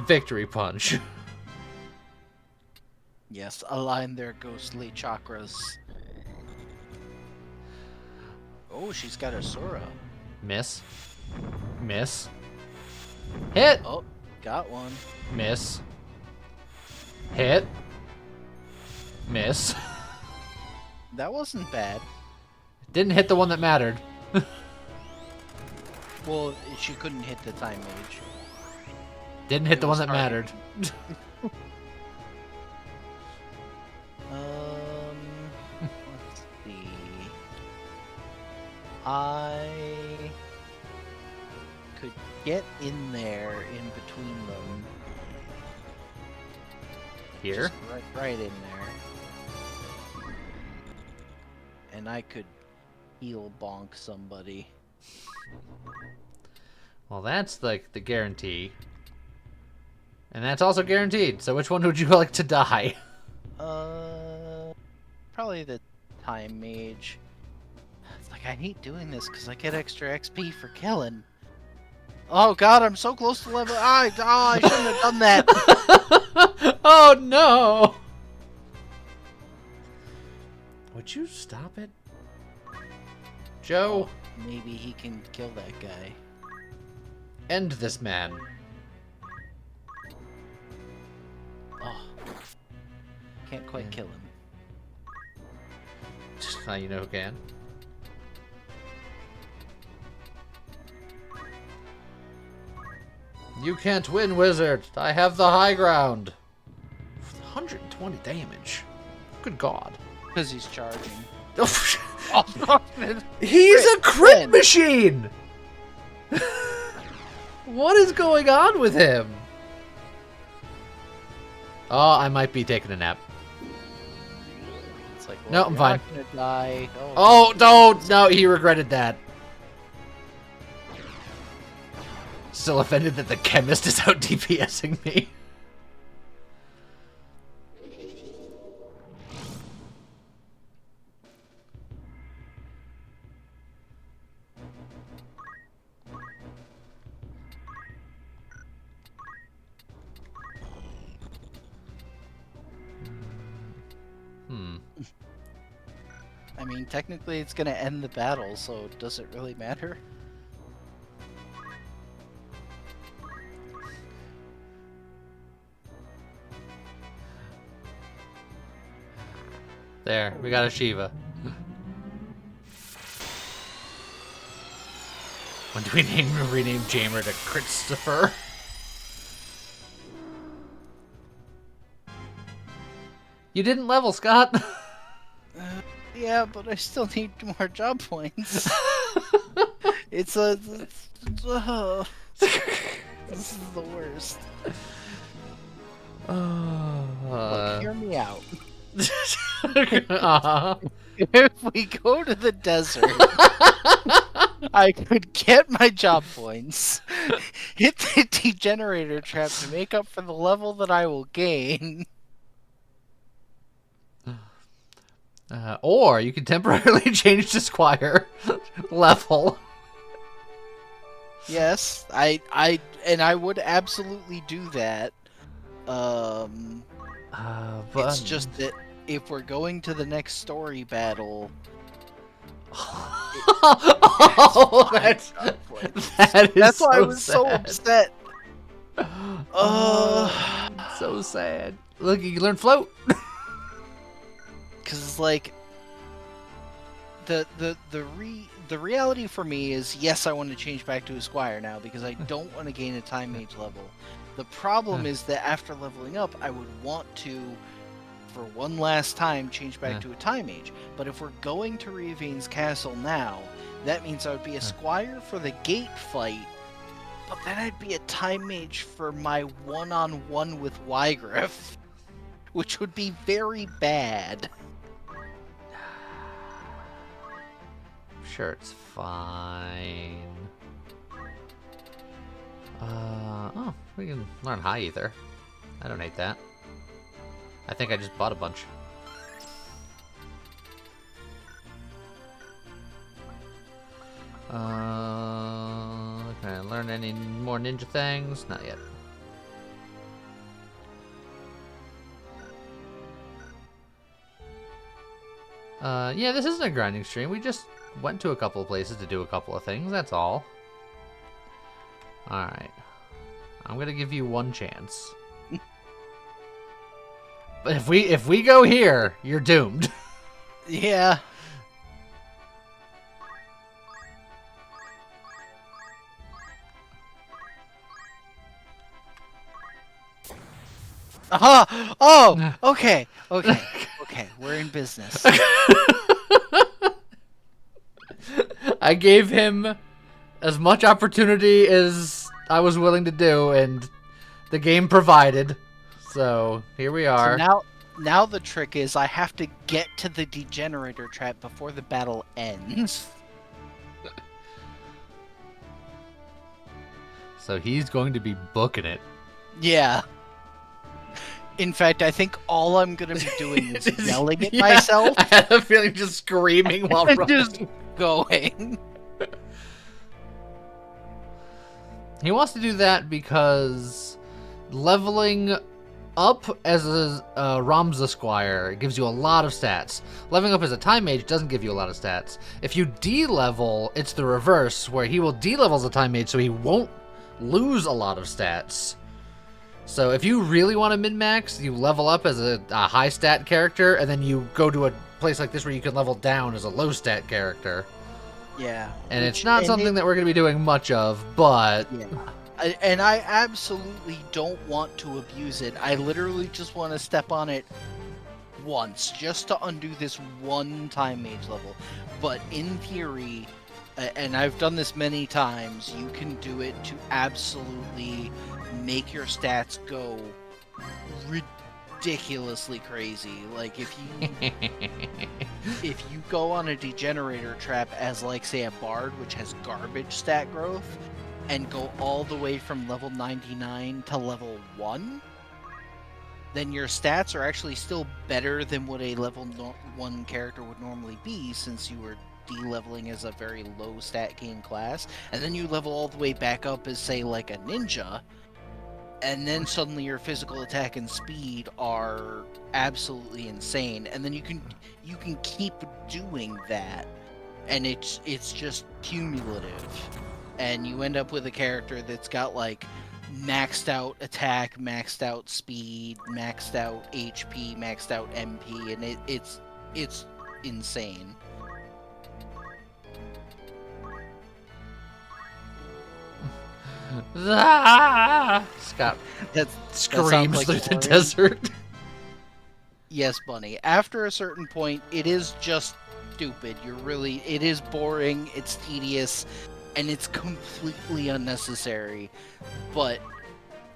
Speaker 1: Victory punch.
Speaker 2: Yes, align their ghostly chakras. Oh, she's got a Sora.
Speaker 1: Miss. Miss. Hit.
Speaker 2: Oh, got one.
Speaker 1: Miss. Hit. Miss.
Speaker 2: That wasn't bad.
Speaker 1: Didn't hit the one that mattered.
Speaker 2: Well, she couldn't hit the Time Mage.
Speaker 1: Didn't hit
Speaker 2: It
Speaker 1: the one
Speaker 2: was
Speaker 1: that mattered.
Speaker 2: Let's see. I could get in there in between them.
Speaker 1: Here?
Speaker 2: Just right in there. And I could heal bonk somebody.
Speaker 1: Well, that's like the guarantee. And that's also guaranteed. So which one would you like to die?
Speaker 2: Probably the Time Mage. It's like, I hate doing this because I get extra XP for killing. Oh god, I'm so close to level. I shouldn't have done that.
Speaker 1: Oh no! Would you stop it? Joe,
Speaker 2: Maybe he can kill that guy.
Speaker 1: end this man.
Speaker 2: Oh. Can't quite kill him.
Speaker 1: Now you know who can. You can't win, wizard. I have the high ground. 120 damage. Good god.
Speaker 2: Because he's charging.
Speaker 1: He's a crit
Speaker 2: Crit.
Speaker 1: machine! What is going on with him? Oh, I might be taking a nap.
Speaker 2: It's like,
Speaker 1: No,
Speaker 2: well,
Speaker 1: I'm
Speaker 2: you're
Speaker 1: fine.
Speaker 2: not gonna die.
Speaker 1: Oh, don't! No, he regretted that. Still offended that the chemist is out DPSing me.
Speaker 2: I mean, technically it's gonna end the battle, so does it really matter?
Speaker 1: There, we got a Shiva. When do we rename Jamer to Christopher? You didn't level, Scott.
Speaker 2: Yeah, but I still need more job points. It's a... this is the worst. Look, hear me out.
Speaker 1: Uh-huh.
Speaker 2: If we go to the desert, I could get my job points, hit the degenerator trap to make up for the level that I will gain.
Speaker 1: Or you can temporarily change to Squire level.
Speaker 2: Yes, I would absolutely do that.
Speaker 1: But
Speaker 2: It's just that if we're going to the next story battle,
Speaker 1: oh, that is
Speaker 2: that's why I
Speaker 1: so
Speaker 2: was so
Speaker 1: sad.
Speaker 2: upset.
Speaker 1: So sad. Look, you can learn float.
Speaker 2: Because like the reality for me is, yes, I want to change back to a Squire now because I don't want to gain a Time Mage level. The problem is that after leveling up, I would want to, for one last time, change back to a Time Mage. But if we're going to Riavane's castle now, that means I would be a Squire for the gate fight, but then I'd be a Time Mage for my one-on-one with Wygriff, which would be very bad.
Speaker 1: Sure, it's fine. Oh, we can learn High Ether. I don't hate that. I think I just bought a bunch. Can I learn any more ninja things? Not yet. Yeah, this isn't a grinding stream. We just went to a couple of places to do a couple of things, that's all. Alright. I'm gonna give you one chance. But if we go here, you're doomed.
Speaker 2: Yeah. Aha! Oh! Okay. Okay. Okay. We're in business.
Speaker 1: I gave him as much opportunity as I was willing to do, and the game provided. So here we are.
Speaker 2: So now the trick is I have to get to the degenerator trap before the battle ends.
Speaker 1: So he's going to be booking it.
Speaker 2: Yeah. In fact, I think all I'm gonna be doing is yelling at myself
Speaker 1: I had a feeling just screaming while
Speaker 2: and
Speaker 1: running.
Speaker 2: just going.
Speaker 1: He wants to do that because leveling up as a Ramza Squire gives you a lot of stats. Leveling up as a Time Mage doesn't give you a lot of stats. If you de-level, it's the reverse, where he will de-level as a Time Mage so he won't lose a lot of stats. So if you really want to min-max, you level up as a high stat character, and then you go to a place like this where you can level down as a low stat character.
Speaker 2: Yeah.
Speaker 1: And it's not something that we're going to be doing much of, but...
Speaker 2: Yeah. And I absolutely don't want to abuse it. I literally just want to step on it once, just to undo this one time mage level. But in theory, and I've done this many times, you can do it to absolutely make your stats go ridiculously crazy. Like if you go on a degenerator trap as, like, say, a bard, which has garbage stat growth, and go all the way from level 99 to level 1, then your stats are actually still better than what a level 1 character would normally be, since you were de-leveling as a very low stat gain class, and then you level all the way back up as, say, like a ninja, and then suddenly your physical attack and speed are absolutely insane, and then you can keep doing that, and it's just cumulative, and you end up with a character that's got, like, maxed out attack, maxed out speed, maxed out HP, maxed out MP, and it's insane.
Speaker 1: Scott
Speaker 2: That
Speaker 1: screams
Speaker 2: sounds like
Speaker 1: through the
Speaker 2: boring.
Speaker 1: desert.
Speaker 2: Yes, Bunny. After a certain point, it is just stupid. It is boring, it's tedious, and it's completely unnecessary. But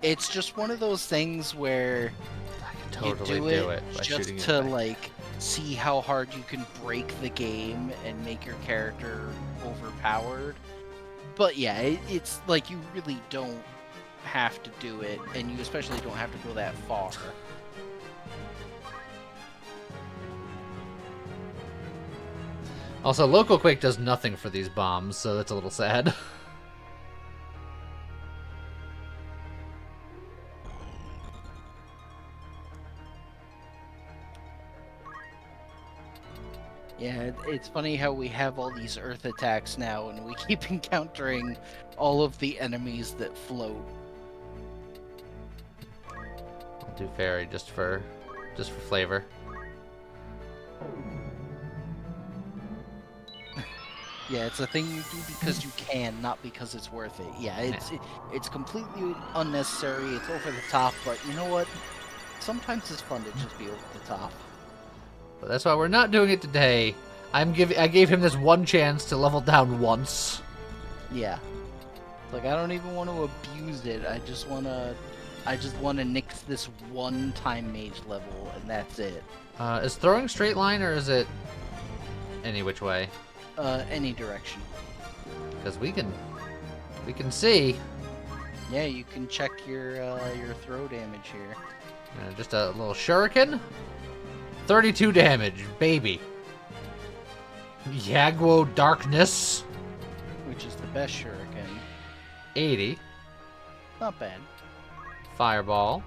Speaker 2: it's just one of those things where
Speaker 1: I can totally
Speaker 2: you
Speaker 1: do it by
Speaker 2: just
Speaker 1: shooting it
Speaker 2: to,
Speaker 1: back.
Speaker 2: like, see how hard you can break the game and make your character overpowered. But yeah, it's like you really don't have to do it, and you especially don't have to go that far.
Speaker 1: Also, local quake does nothing for these bombs, so that's a little sad.
Speaker 2: Yeah, it's funny how we have all these earth attacks now, and we keep encountering all of the enemies that float.
Speaker 1: I'll do fairy just for flavor.
Speaker 2: Yeah, it's a thing you do because you can, not because it's worth it. Yeah, it's completely unnecessary. It's over the top, but you know what? Sometimes it's fun to just be over the top.
Speaker 1: But that's why we're not doing it today. I gave him this one chance to level down once.
Speaker 2: Yeah. Like, I don't even want to abuse it. I just want to nix this one time mage level, and that's it.
Speaker 1: Is throwing straight line, or is it any which way?
Speaker 2: Any direction.
Speaker 1: Because we can see.
Speaker 2: Yeah, you can check your throw damage here.
Speaker 1: Just a little shuriken. 32 damage, baby. Yagwo Darkness.
Speaker 2: Which is the best shuriken.
Speaker 1: 80.
Speaker 2: Not bad.
Speaker 1: Fireball.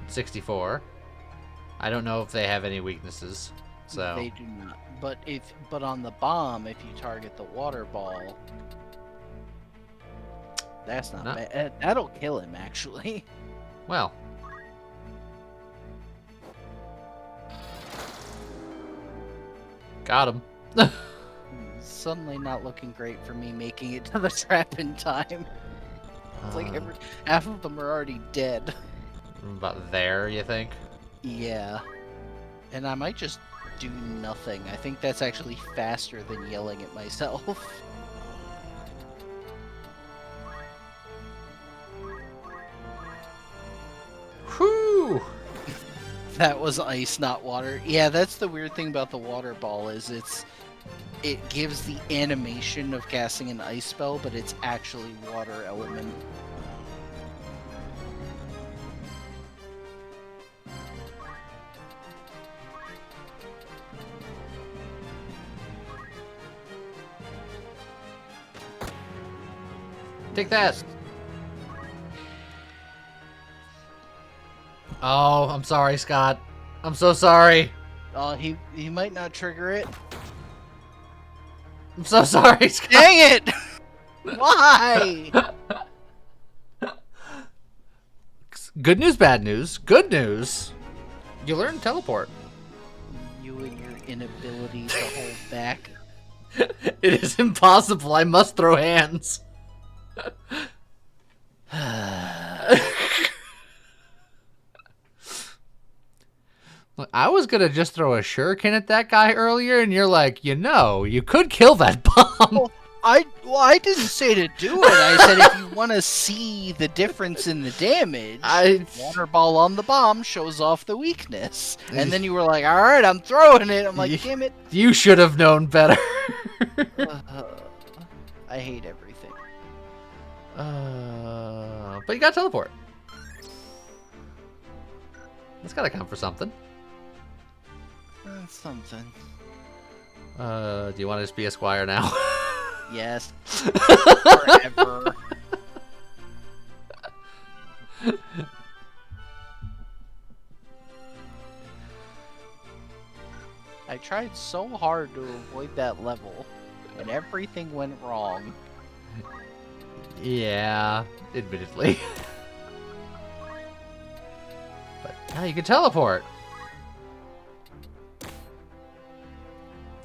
Speaker 1: 64. I don't know if they have any weaknesses. So
Speaker 2: They do not. But on the bomb, if you target the water ball, that's not bad. That'll kill him, actually.
Speaker 1: well. Got him.
Speaker 2: Suddenly not looking great for me making it to the trap in time. It's like
Speaker 1: Uh,
Speaker 2: half of them are already dead.
Speaker 1: About there, you think?
Speaker 2: Yeah. And I might just do nothing. I think that's actually faster than yelling at myself.
Speaker 1: Whew!
Speaker 2: That was ice, not water. Yeah, that's the weird thing about the water ball is it gives the animation of casting an ice spell, but it's actually water element.
Speaker 1: Take that! Oh, I'm sorry, Scott. I'm so sorry.
Speaker 2: He might not trigger it.
Speaker 1: I'm so sorry, Scott.
Speaker 2: Dang it! Why?
Speaker 1: Good news, bad news. Good news. You learn teleport.
Speaker 2: You and your inability to hold back.
Speaker 1: It is impossible. I must throw hands. Look, I was gonna just throw a shuriken at that guy earlier, and you're like, you could kill that bomb.
Speaker 2: I didn't say to do it. I said if you want to see the difference in the damage, water ball on the bomb shows off the weakness. And then you were like, all right, I'm throwing it. I'm like, damn it.
Speaker 1: You should have known better.
Speaker 2: I hate everything.
Speaker 1: But you got teleport. That's gotta count for something.
Speaker 2: That's something.
Speaker 1: Do you want to just be a squire now?
Speaker 2: Yes. Forever. I tried so hard to avoid that level, and everything went wrong.
Speaker 1: Yeah, admittedly. But now you can teleport.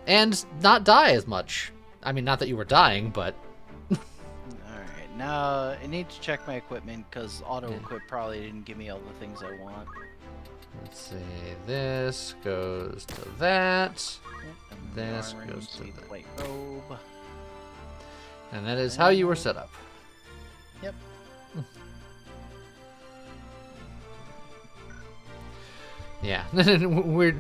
Speaker 1: And not die as much. I mean, not that you were dying, but...
Speaker 2: Alright, now I need to check my equipment, because auto-equip probably didn't give me all the things I want.
Speaker 1: Let's see, this goes to that.
Speaker 2: And
Speaker 1: This
Speaker 2: armor,
Speaker 1: goes
Speaker 2: you
Speaker 1: to
Speaker 2: see
Speaker 1: the-
Speaker 2: the white robe.
Speaker 1: And that is how you were set up.
Speaker 2: Yep.
Speaker 1: Yeah, we're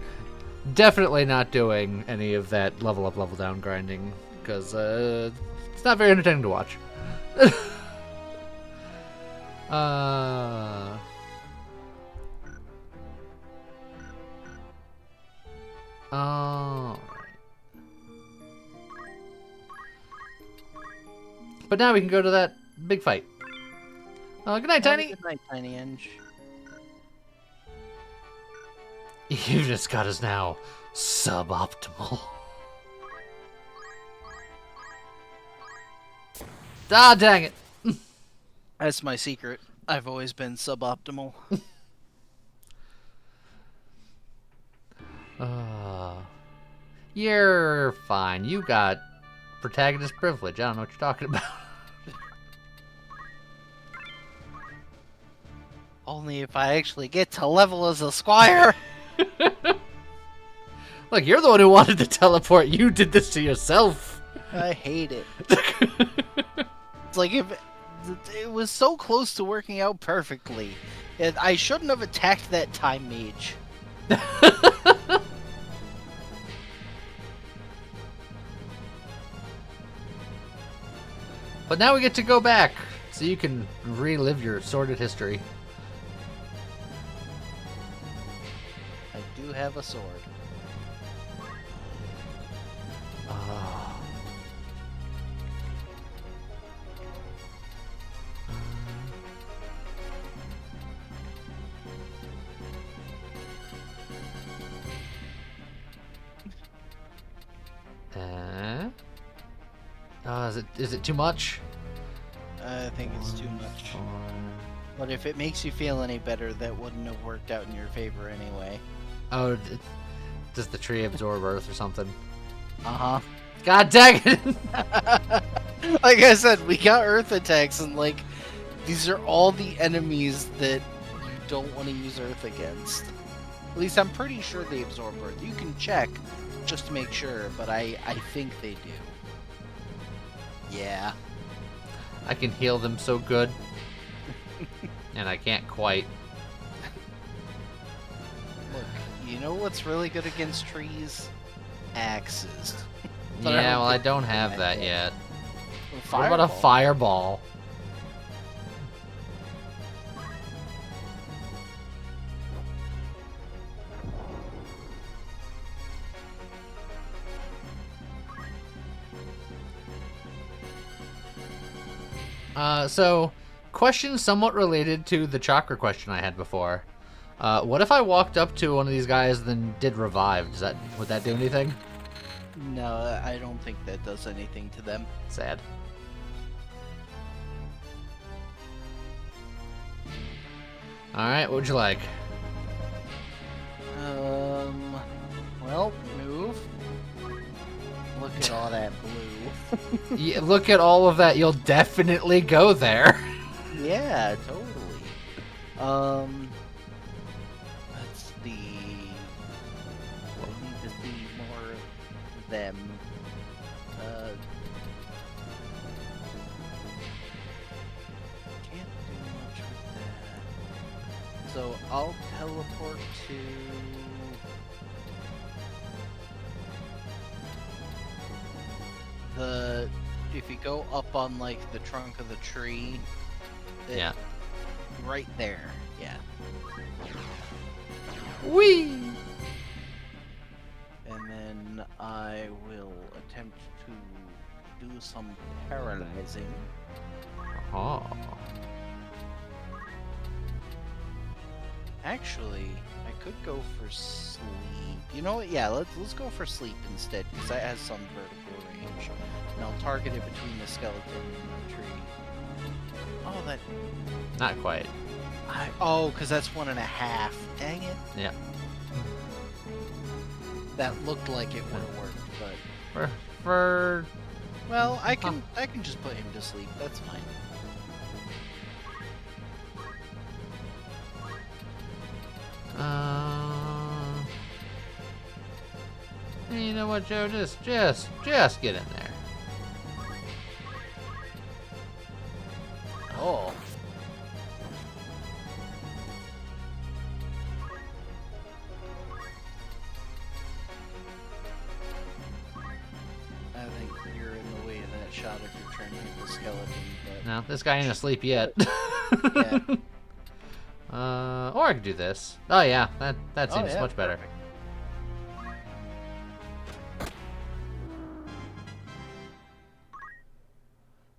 Speaker 1: definitely not doing any of that level up, level down grinding, because it's not very entertaining to watch. Alright. But now we can go to that big fight. Good night, Tiny.
Speaker 2: Good night, Tiny Eng.
Speaker 1: Even Scott is now suboptimal. Ah, dang it.
Speaker 2: That's my secret. I've always been suboptimal.
Speaker 1: You're fine. You got protagonist privilege. I don't know what you're talking about.
Speaker 2: Only if I actually get to level as a squire.
Speaker 1: Look, you're the one who wanted to teleport. You did this to yourself.
Speaker 2: I hate it. It's like if it was so close to working out perfectly. I shouldn't have attacked that time mage.
Speaker 1: But now we get to go back, so you can relive your sordid history.
Speaker 2: I do have a sword.
Speaker 1: Is it too much?
Speaker 2: I think it's too much. But if it makes you feel any better, that wouldn't have worked out in your favor anyway.
Speaker 1: Oh, does the tree absorb earth or something?
Speaker 2: Uh-huh.
Speaker 1: God dang it!
Speaker 2: Like I said, we got earth attacks, and like, these are all the enemies that you don't want to use earth against. At least I'm pretty sure they absorb earth. You can check just to make sure, but I think they do. Yeah.
Speaker 1: I can heal them so good. And I can't quite.
Speaker 2: Look, you know what's really good against trees? Axes. But
Speaker 1: Yeah, well, I
Speaker 2: think
Speaker 1: don't
Speaker 2: they
Speaker 1: have
Speaker 2: might
Speaker 1: that
Speaker 2: work.
Speaker 1: yet.
Speaker 2: Well,
Speaker 1: What about a fireball? So, question somewhat related to the chakra question I had before. What if I walked up to one of these guys and then did revive? Would that do anything?
Speaker 2: No, I don't think that does anything to them.
Speaker 1: Sad. Alright, what would you like?
Speaker 2: Well, move. Look at all that blue.
Speaker 1: Yeah, look at all of that. You'll definitely go there.
Speaker 2: Yeah, totally. Let's see. them. Can't do much with that. So I'll teleport to. If you go up on like the trunk of the tree,
Speaker 1: Yeah.
Speaker 2: right there, yeah.
Speaker 1: Whee!
Speaker 2: And then I will attempt to do some paralyzing.
Speaker 1: Oh.
Speaker 2: Actually, I could go for sleep. You know what? Yeah, let's go for sleep instead, because that has some vertical range. And I'll target it between the skeleton and the tree. Oh, that.
Speaker 1: Not quite.
Speaker 2: Because that's 1.5. Dang it.
Speaker 1: Yeah.
Speaker 2: That looked like it would have worked, but
Speaker 1: For
Speaker 2: well, I can just put him to sleep. That's fine.
Speaker 1: You know what, Joe? Just get in there.
Speaker 2: Oh. I think you're in the way of that shot if you're trying to hit the skeleton, but
Speaker 1: No, this guy ain't asleep yet.
Speaker 2: yeah.
Speaker 1: Or I could do this. Oh yeah, that
Speaker 2: Oh,
Speaker 1: seems
Speaker 2: yeah,
Speaker 1: much better.
Speaker 2: perfect.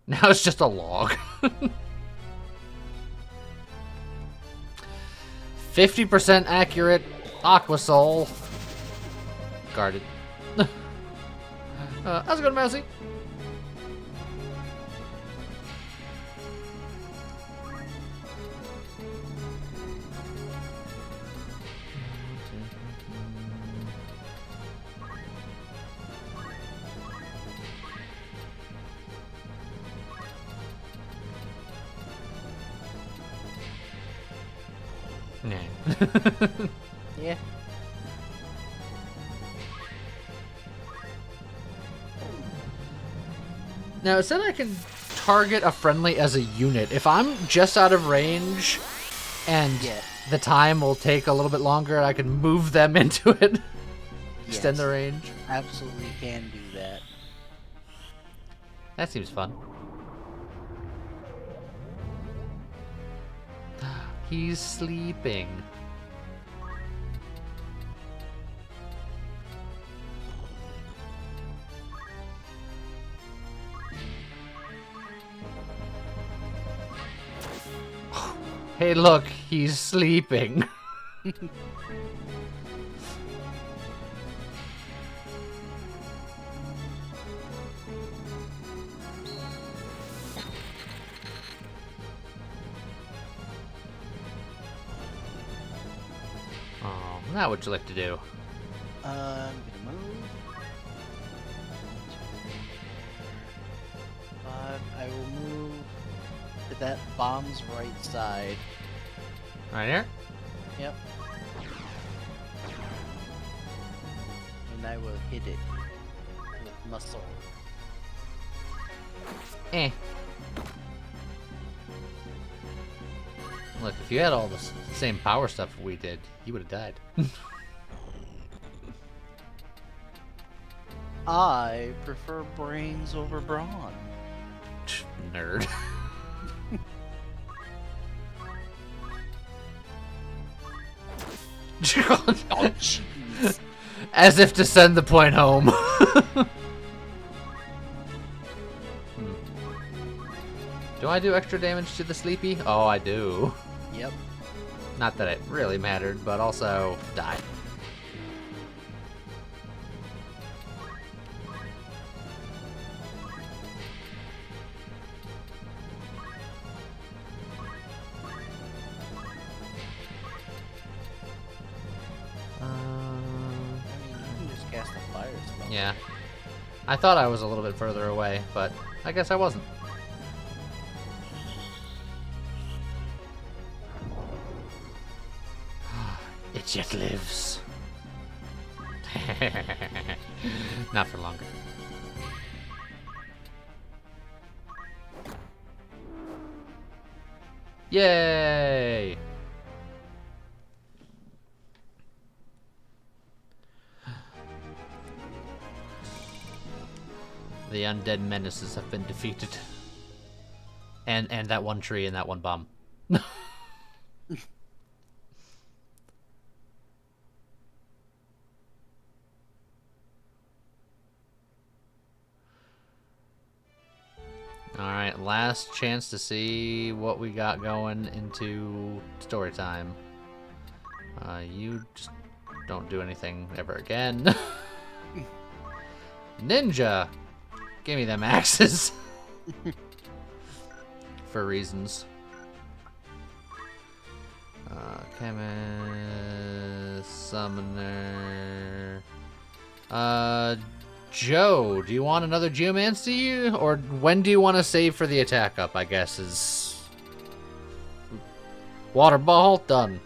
Speaker 1: Now it's just a log. 50% accurate Aqua Soul. Guarded. How's it going, Mousy? Nah.
Speaker 2: Yeah.
Speaker 1: Now, it said I can target a friendly as a unit. If I'm just out of range and
Speaker 2: Yeah.
Speaker 1: the time will take a little bit longer, I can move them into it. Extend the
Speaker 2: Yes.
Speaker 1: range.
Speaker 2: Absolutely can do that.
Speaker 1: That seems fun. He's sleeping. Hey, look, he's sleeping. Oh, now what would you like to do?
Speaker 2: I'm gonna move. 5. I will move to that bomb's right side.
Speaker 1: Right here?
Speaker 2: Yep. And I will hit it with muscle.
Speaker 1: Eh. Look, if you had all the same power stuff we did, you would have died.
Speaker 2: I prefer brains over brawn.
Speaker 1: Nerd.
Speaker 2: Oh, jeez.
Speaker 1: As if to send the point home. Do I do extra damage to the sleepy? Oh, I do.
Speaker 2: Yep.
Speaker 1: Not that it really mattered, but also die.
Speaker 2: I mean, you can just cast a fire spell.
Speaker 1: Yeah. I thought I was a little bit further away, but I guess I wasn't. It yet lives. Not for long. Yay! The undead menaces have been defeated. And that one tree and that one bomb. Alright, last chance to see what we got going into story time. You just don't do anything ever again. Ninja! Give me them axes. For reasons. Chemist, summoner. Joe, do you want another geomancy? Or when do you want to save for the attack up, I guess, is... Water ball, done.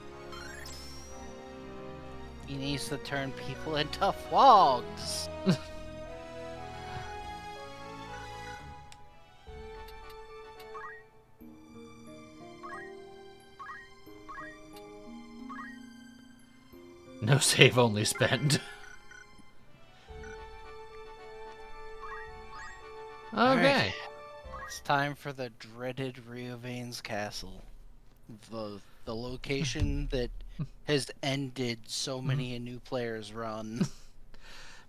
Speaker 2: He needs to turn people into frogs.
Speaker 1: No save, only spend. Okay.
Speaker 2: Alright. It's time for the dreaded Riovane's castle. The location that has ended so many a new player's run.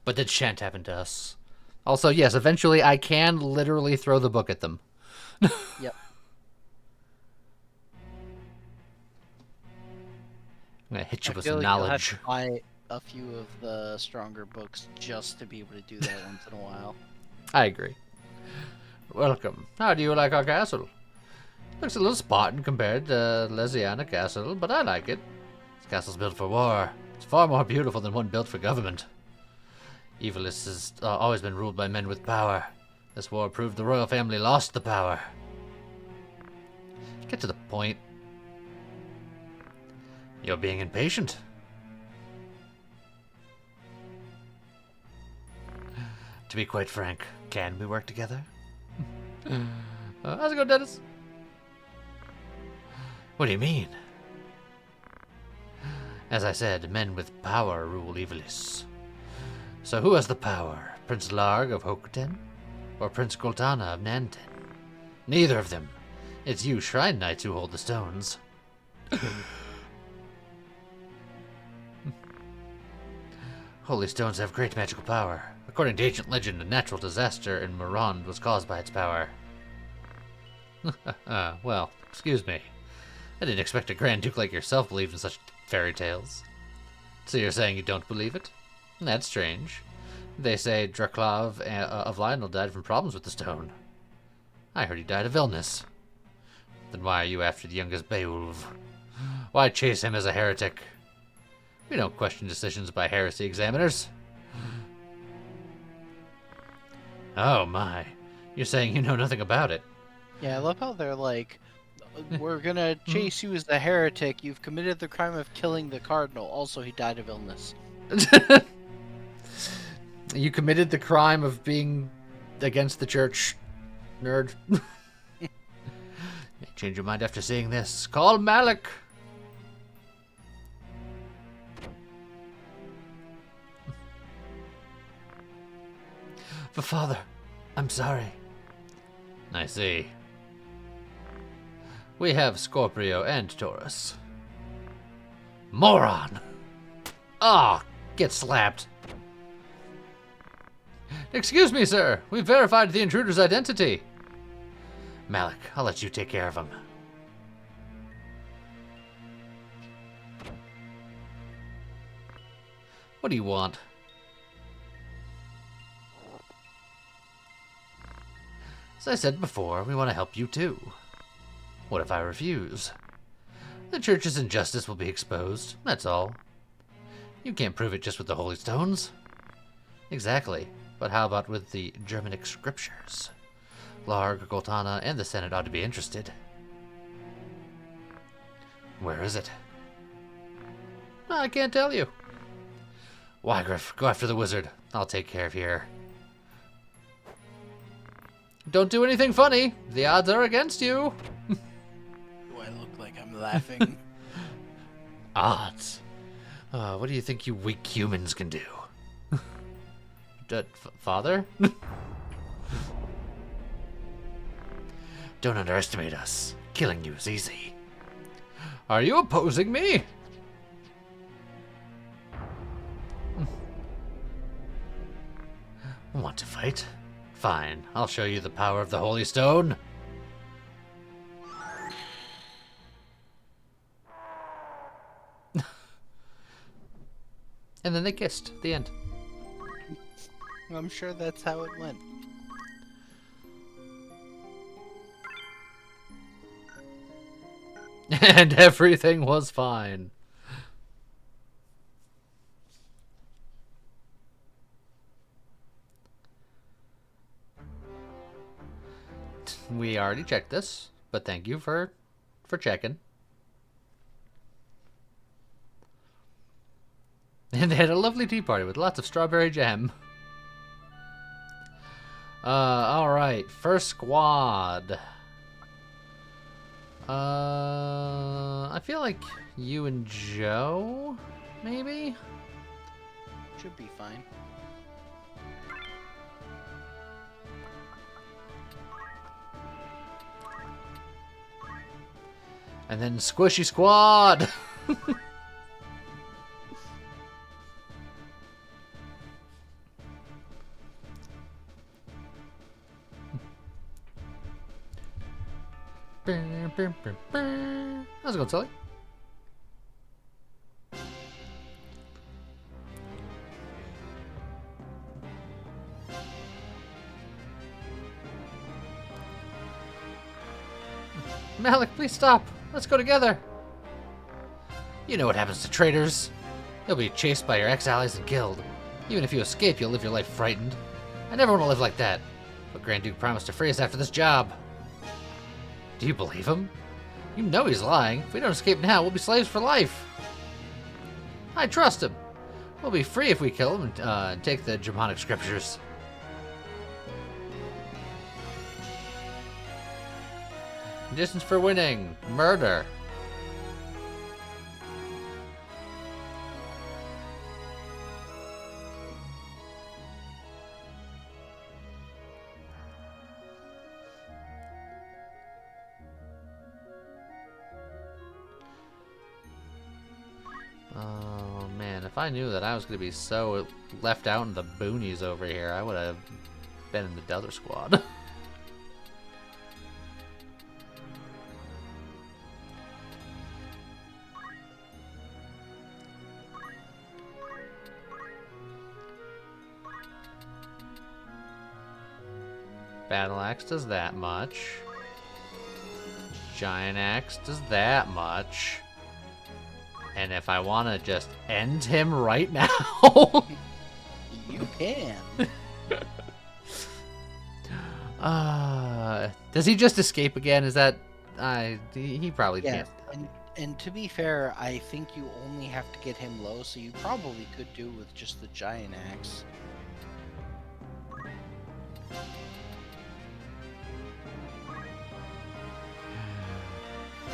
Speaker 1: But that shan't happen to us. Also, yes, eventually I can literally throw the book at them.
Speaker 2: Yep.
Speaker 1: I'm gonna hit you
Speaker 2: I
Speaker 1: with
Speaker 2: feel
Speaker 1: some
Speaker 2: like you'll have
Speaker 1: knowledge.
Speaker 2: to buy a few of the stronger books just to be able to do that once in a while.
Speaker 1: I agree. Welcome. How do you like our castle? Looks a little spartan compared to Lesiana Castle, but I like it. This castle's built for war. It's far more beautiful than one built for government. Evilis has always been ruled by men with power. This war proved the royal family lost the power. Get to the point. You're being impatient. To be quite frank, can we work together? How's it going, Dennis? What do you mean? As I said, men with power rule Evilis. So who has the power? Prince Larg of Hokuten? Or Prince Goltana of Nanten? Neither of them. It's you Shrine Knights who hold the stones. Holy stones have great magical power. According to ancient legend, a natural disaster in Morond was caused by its power. Well, excuse me. I didn't expect a Grand Duke like yourself believed in such fairy tales. So you're saying you don't believe it? That's strange. They say Draklav of Lionel died from problems with the stone. I heard he died of illness. Then why are you after the youngest Beowulf? Why chase him as a heretic? We don't question decisions by heresy examiners. Oh my. You're saying you know nothing about it.
Speaker 2: Yeah, I love how they're like, we're gonna chase you as the heretic. You've committed the crime of killing the cardinal. Also, he died of illness.
Speaker 1: You committed the crime of being against the church, nerd. Change your mind after seeing this. Call Malik. But Father, I'm sorry. I see. We have Scorpio and Taurus. Moron! Ah, get slapped. Excuse me, sir. We've verified the intruder's identity. Malik, I'll let you take care of him. What do you want? As I said before, we want to help you too. What if I refuse? The church's injustice will be exposed, that's all. You can't prove it just with the holy stones. Exactly, but how about with the Germanic scriptures? Larg, Goltana, and the Senate ought to be interested. Where is it? I can't tell you. Wygriff, go after the wizard. I'll take care of here. Don't do anything funny. The odds are against you.
Speaker 2: Do I look like I'm laughing?
Speaker 1: Odds. What do you think you weak humans can do? Father? Don't underestimate us. Killing you is easy. Are you opposing me? Want to fight? Fine, I'll show you the power of the Holy Stone. And then they kissed. The end.
Speaker 2: I'm sure that's how it went.
Speaker 1: And everything was fine. We already checked this, but thank you for checking. And they had a lovely tea party with lots of strawberry jam. Alright, first squad. I feel like you and Joe, maybe?
Speaker 2: Should be fine.
Speaker 1: And then Squishy Squad! How's it going, Sully? Malik, please stop. Let's go together. You know what happens to traitors. You'll be chased by your ex-allies and killed. Even if you escape, you'll live your life frightened. I never want to live like that. But Grand Duke promised to free us after this job. Do you believe him? You know he's lying. If we don't escape now, we'll be slaves for life. I trust him. We'll be free if we kill him and take the Germanic scriptures. Conditions for winning. Murder. Oh man, if I knew that I was going to be so left out in the boonies over here, I would have been in the Delta Squad. Battle Axe does that much. Giant Axe does that much. And if I want to just end him right now...
Speaker 2: You can.
Speaker 1: Does he just escape again? Is that... he probably
Speaker 2: Yes.
Speaker 1: can't.
Speaker 2: And to be fair, I think you only have to get him low, so you probably could do with just the giant axe.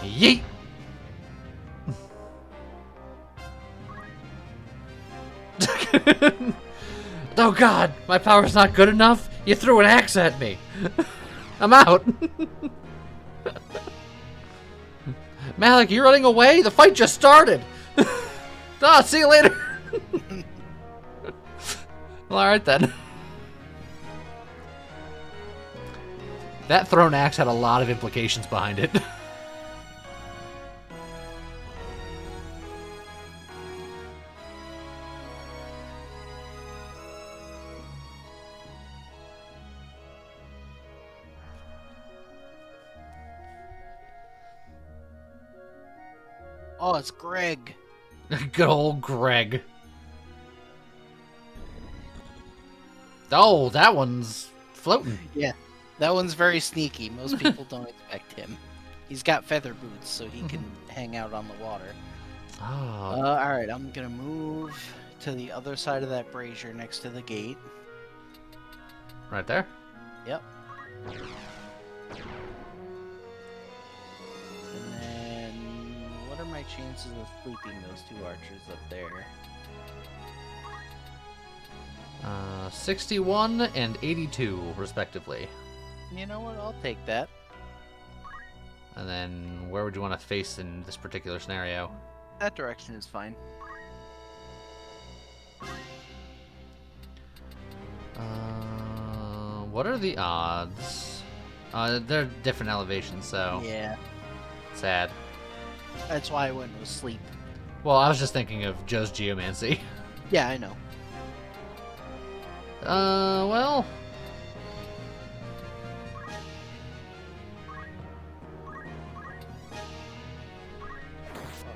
Speaker 1: Yeet! Oh god, my power's not good enough? You threw an axe at me. I'm out. Malik, you running away? The fight just started. See you later. Well, alright then. That thrown axe had a lot of implications behind it.
Speaker 2: Oh, it's Greg.
Speaker 1: Good old Greg. Oh, that one's floating.
Speaker 2: Yeah, that one's very sneaky. Most people don't expect him. He's got feather boots, so he can hang out on the water.
Speaker 1: Oh.
Speaker 2: Alright, I'm gonna move to the other side of that brazier next to the gate.
Speaker 1: Right there?
Speaker 2: Yep. And then, what are my chances of sleeping those two archers up there?
Speaker 1: 61 and 82, respectively.
Speaker 2: You know what? I'll take that.
Speaker 1: And then, where would you want to face in this particular scenario?
Speaker 2: That direction is fine.
Speaker 1: What are the odds? They're different elevations, so
Speaker 2: Yeah,
Speaker 1: sad.
Speaker 2: that's why I went with sleep.
Speaker 1: Well, I was just thinking of Joe's Geomancy.
Speaker 2: Yeah, I know.
Speaker 1: Well...
Speaker 2: Oh,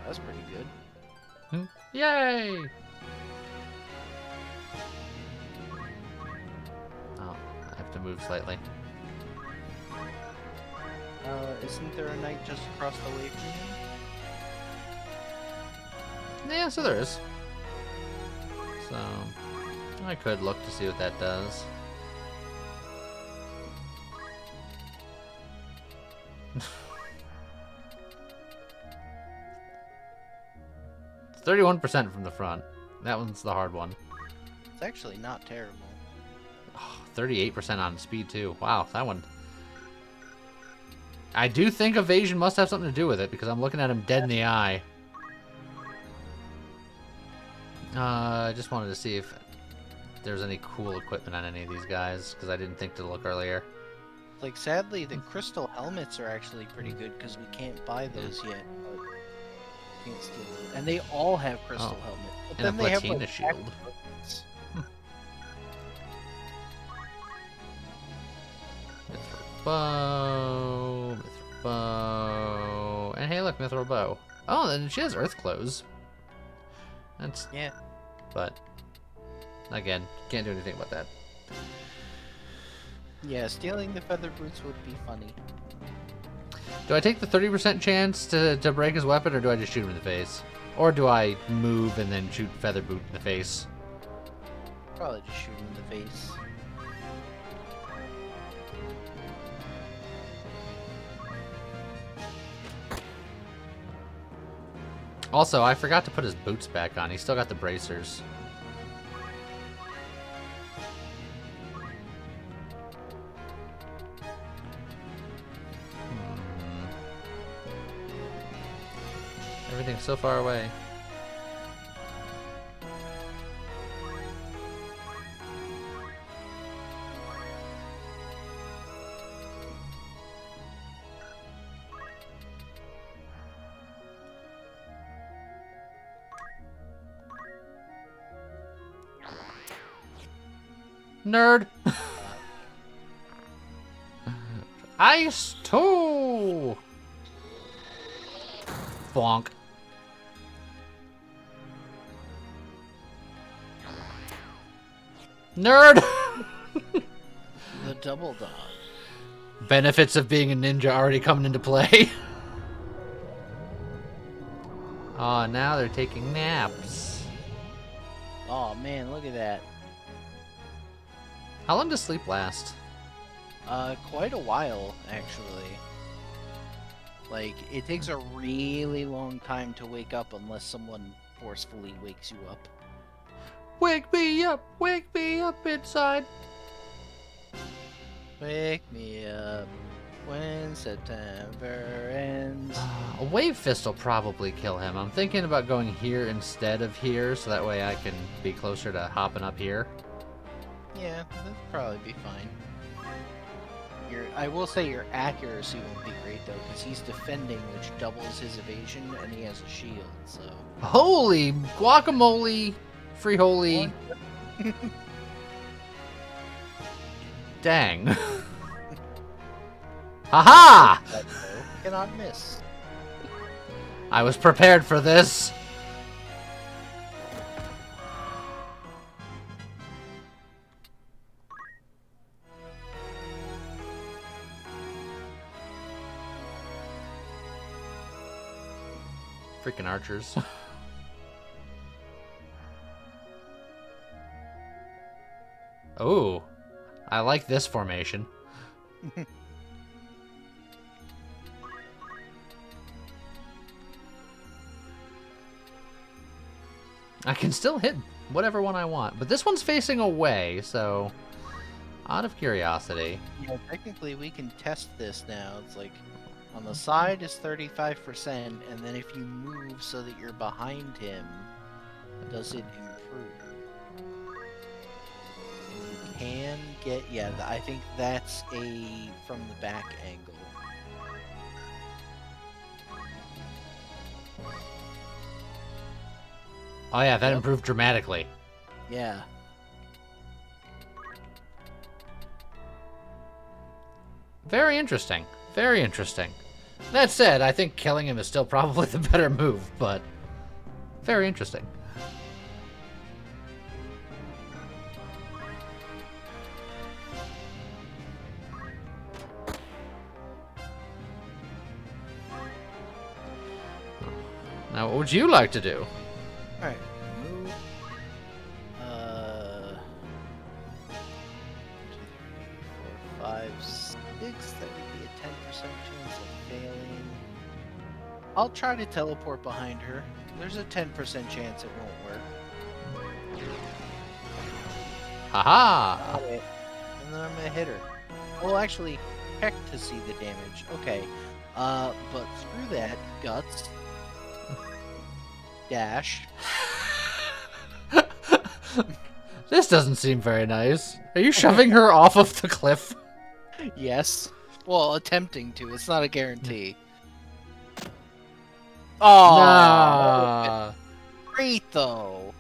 Speaker 2: that's pretty good.
Speaker 1: Yay! Oh, I have to move slightly.
Speaker 2: Isn't there a knight just across the way from you?
Speaker 1: Yeah, so there is. So, I could look to see what that does. It's 31% from the front. That one's the hard one.
Speaker 2: It's actually not terrible.
Speaker 1: 38% on speed too. Wow, that one. I do think evasion must have something to do with it because I'm looking at him dead in the eye. I just wanted to see if there's any cool equipment on any of these guys because I didn't think to look earlier.
Speaker 2: Like, sadly, the crystal helmets are actually pretty good because we can't buy those yet. But can't steal them. And they all have crystal
Speaker 1: Oh.
Speaker 2: helmets. But
Speaker 1: And a
Speaker 2: then they have
Speaker 1: platina
Speaker 2: like,
Speaker 1: shield.
Speaker 2: helmets.
Speaker 1: Mithril bow, Mithril bow, and hey, look, Mithril bow. Oh, and she has earth clothes. That's
Speaker 2: Yeah.
Speaker 1: But again, can't do anything about that.
Speaker 2: Yeah, stealing the feather boots would be funny.
Speaker 1: Do I take the 30% chance to break his weapon, or do I just shoot him in the face? Or do I move and then shoot Feather Boot in the face?
Speaker 2: Probably just shoot him in the face.
Speaker 1: Also, I forgot to put his boots back on. He's still got the bracers. Everything's so far away. Nerd! Ice 2! Bonk. Nerd!
Speaker 2: The double dog.
Speaker 1: Benefits of being a ninja already coming into play. Oh, now they're taking naps.
Speaker 2: Oh man, look at that.
Speaker 1: How long does sleep last?
Speaker 2: Quite a while, actually. Like, it takes a really long time to wake up unless someone forcefully wakes you up.
Speaker 1: Wake me up inside.
Speaker 2: Wake me up when September ends.
Speaker 1: A wave fist will probably kill him. I'm thinking about going here instead of here, so that way I can be closer to hopping up here.
Speaker 2: Yeah, that'd probably be fine. I will say your accuracy won't be great though, because he's defending, which doubles his evasion, and he has a shield, so...
Speaker 1: Holy guacamole! Free holy. Dang. Haha!
Speaker 2: Cannot miss.
Speaker 1: I was prepared for this. Freaking archers. Oh, I like this formation. I can still hit whatever one I want, but this one's facing away, so out of curiosity.
Speaker 2: Yeah, technically we can test this now. It's like on the side is 35%, and then if you move so that you're behind him, does it improve? And you can get, yeah, I think that's a from the back angle.
Speaker 1: Oh yeah, that
Speaker 2: Yep.
Speaker 1: improved dramatically.
Speaker 2: Yeah.
Speaker 1: Very interesting. Very interesting. That said, I think killing him is still probably the better move, but very interesting. Now, what would you like to do?
Speaker 2: Alright, move. 2, 3, 4, 5, 6. That would be a 10% chance of failing. I'll try to teleport behind her. There's a 10% chance it won't work.
Speaker 1: Haha!
Speaker 2: Got it. And then I'm gonna hit her. Well, actually, check to see the damage. Okay. But screw that. Guts. Dash.
Speaker 1: This doesn't seem very nice. Are you shoving her off of the cliff?
Speaker 2: Yes. Well, attempting to. It's not a guarantee. Oh,
Speaker 1: Nah.
Speaker 2: great though.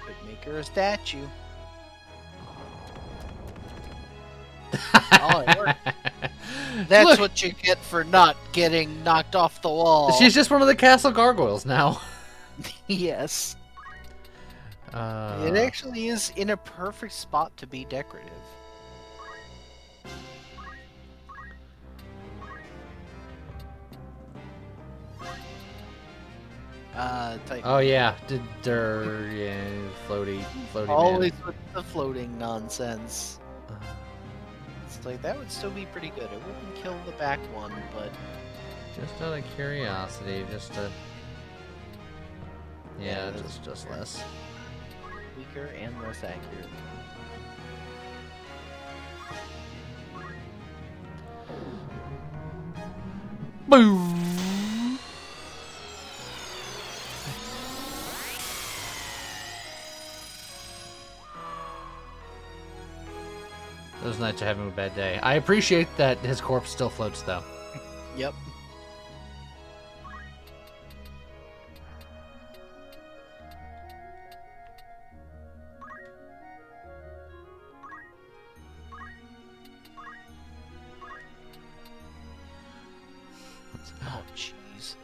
Speaker 2: Could make her a statue. Oh, it worked. That's
Speaker 1: Look,
Speaker 2: what you get for not getting knocked off the wall.
Speaker 1: she's just one of the castle gargoyles now.
Speaker 2: Yes. It actually is in a perfect spot to be decorative. Type
Speaker 1: Oh yeah, yeah, floaty
Speaker 2: always
Speaker 1: man.
Speaker 2: with the floating nonsense. It's like that would still be pretty good. It wouldn't kill the back one, but
Speaker 1: Just out of curiosity, just to
Speaker 2: Yeah,
Speaker 1: yeah,
Speaker 2: that's
Speaker 1: just
Speaker 2: fair.
Speaker 1: less.
Speaker 2: weaker and less accurate.
Speaker 1: Boom. Those knights are having a bad day. I appreciate that his corpse still floats, though.
Speaker 2: Yep. Oh, jeez.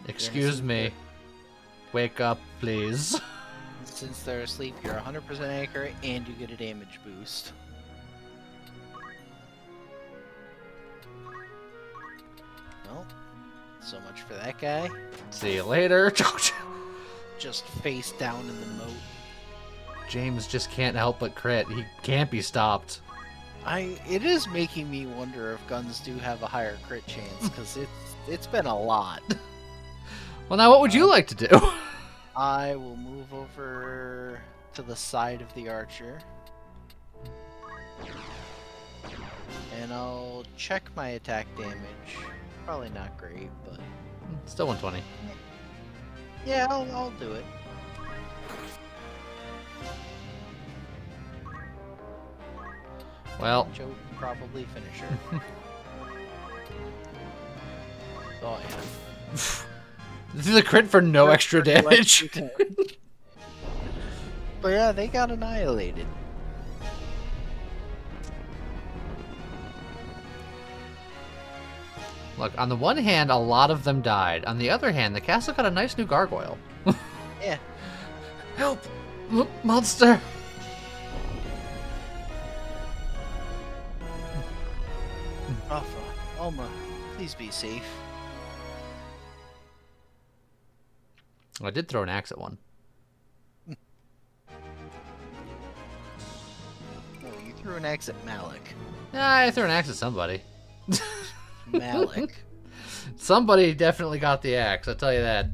Speaker 1: Excuse me. Wake up, please.
Speaker 2: Since they're asleep, you're 100% accurate and you get a damage boost. Well, so much for that guy.
Speaker 1: See you later.
Speaker 2: Just face down in the moat.
Speaker 1: James just can't help but crit. He can't be stopped.
Speaker 2: It is making me wonder if guns do have a higher crit chance, because it's been a lot.
Speaker 1: Well, now what would you like to do?
Speaker 2: I will move over to the side of the archer. And I'll check my attack damage. Probably not great, but
Speaker 1: Still 120.
Speaker 2: yeah, I'll do it.
Speaker 1: Well,
Speaker 2: Joe can probably finish her. Oh yeah.
Speaker 1: this is a crit for no extra damage.
Speaker 2: But yeah, they got annihilated.
Speaker 1: Look, on the one hand, a lot of them died. On the other hand, the castle got a nice new gargoyle.
Speaker 2: Yeah.
Speaker 1: Help! Monster!
Speaker 2: Rafa, Alma, please be safe.
Speaker 1: I did throw an axe at one.
Speaker 2: No, you threw an axe at Malik.
Speaker 1: Yeah, I threw an axe at somebody.
Speaker 2: Malik.
Speaker 1: Somebody definitely got the axe, I'll tell you that.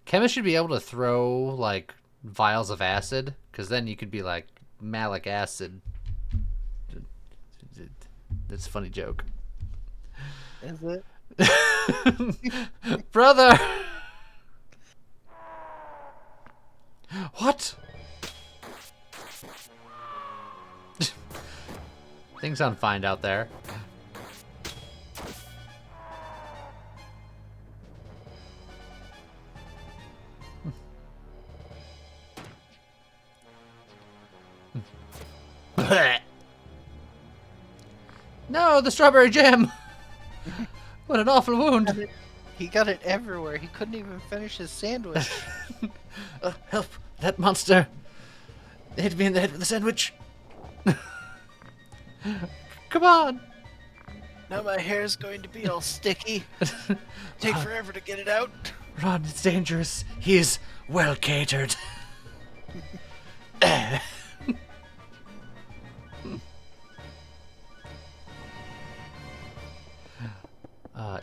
Speaker 1: Chemists should be able to throw, like, vials of acid, because then you could be like, Malik acid. That's a funny joke.
Speaker 2: Is it?
Speaker 1: Brother! What? Things sound fine out there. No, the strawberry jam! What an awful wound!
Speaker 2: He got it everywhere. He couldn't even finish his sandwich.
Speaker 1: Help! That monster! They hit me in the head with a sandwich! Come on!
Speaker 2: Now my hair's going to be all sticky. Take forever to get it out.
Speaker 1: Run, it's dangerous. He is well catered.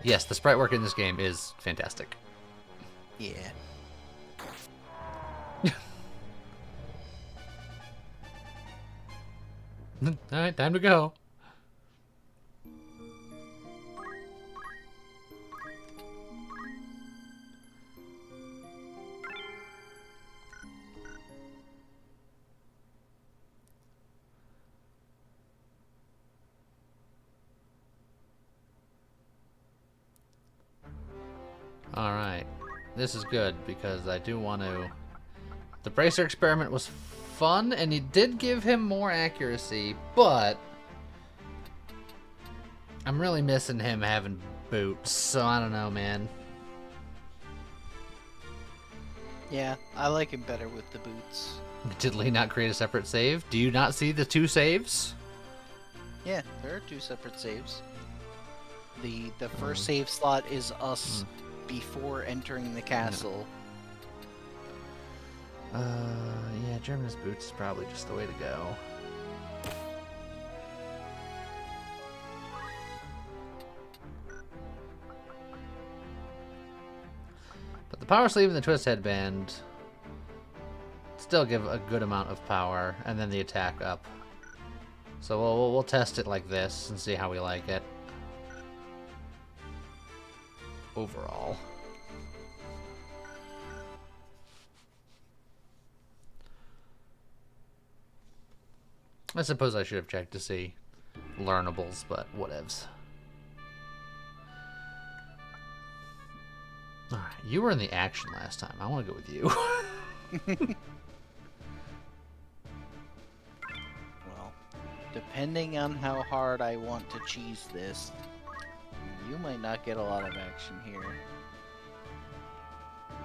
Speaker 1: Yes, the sprite work in this game is fantastic.
Speaker 2: Yeah.
Speaker 1: Alright, time to go. Alright, this is good because I do want to... The bracer experiment was fun and it did give him more accuracy, but I'm really missing him having boots, so I don't know, man.
Speaker 2: Yeah, I like him better with the boots.
Speaker 1: Did Lee not create a separate save? Do you not see the two saves?
Speaker 2: Yeah, there are two separate saves. The first save slot is us before entering the castle.
Speaker 1: Yeah, German's boots is probably just the way to go. But the power sleeve and the twist headband still give a good amount of power, and then the attack up. So we'll test it like this and see how we like it. Overall. I suppose I should have checked to see learnables, but whatevs. Alright, you were in the action last time. I want to go with you.
Speaker 2: Well, depending on how hard I want to cheese this, you might not get a lot of action here.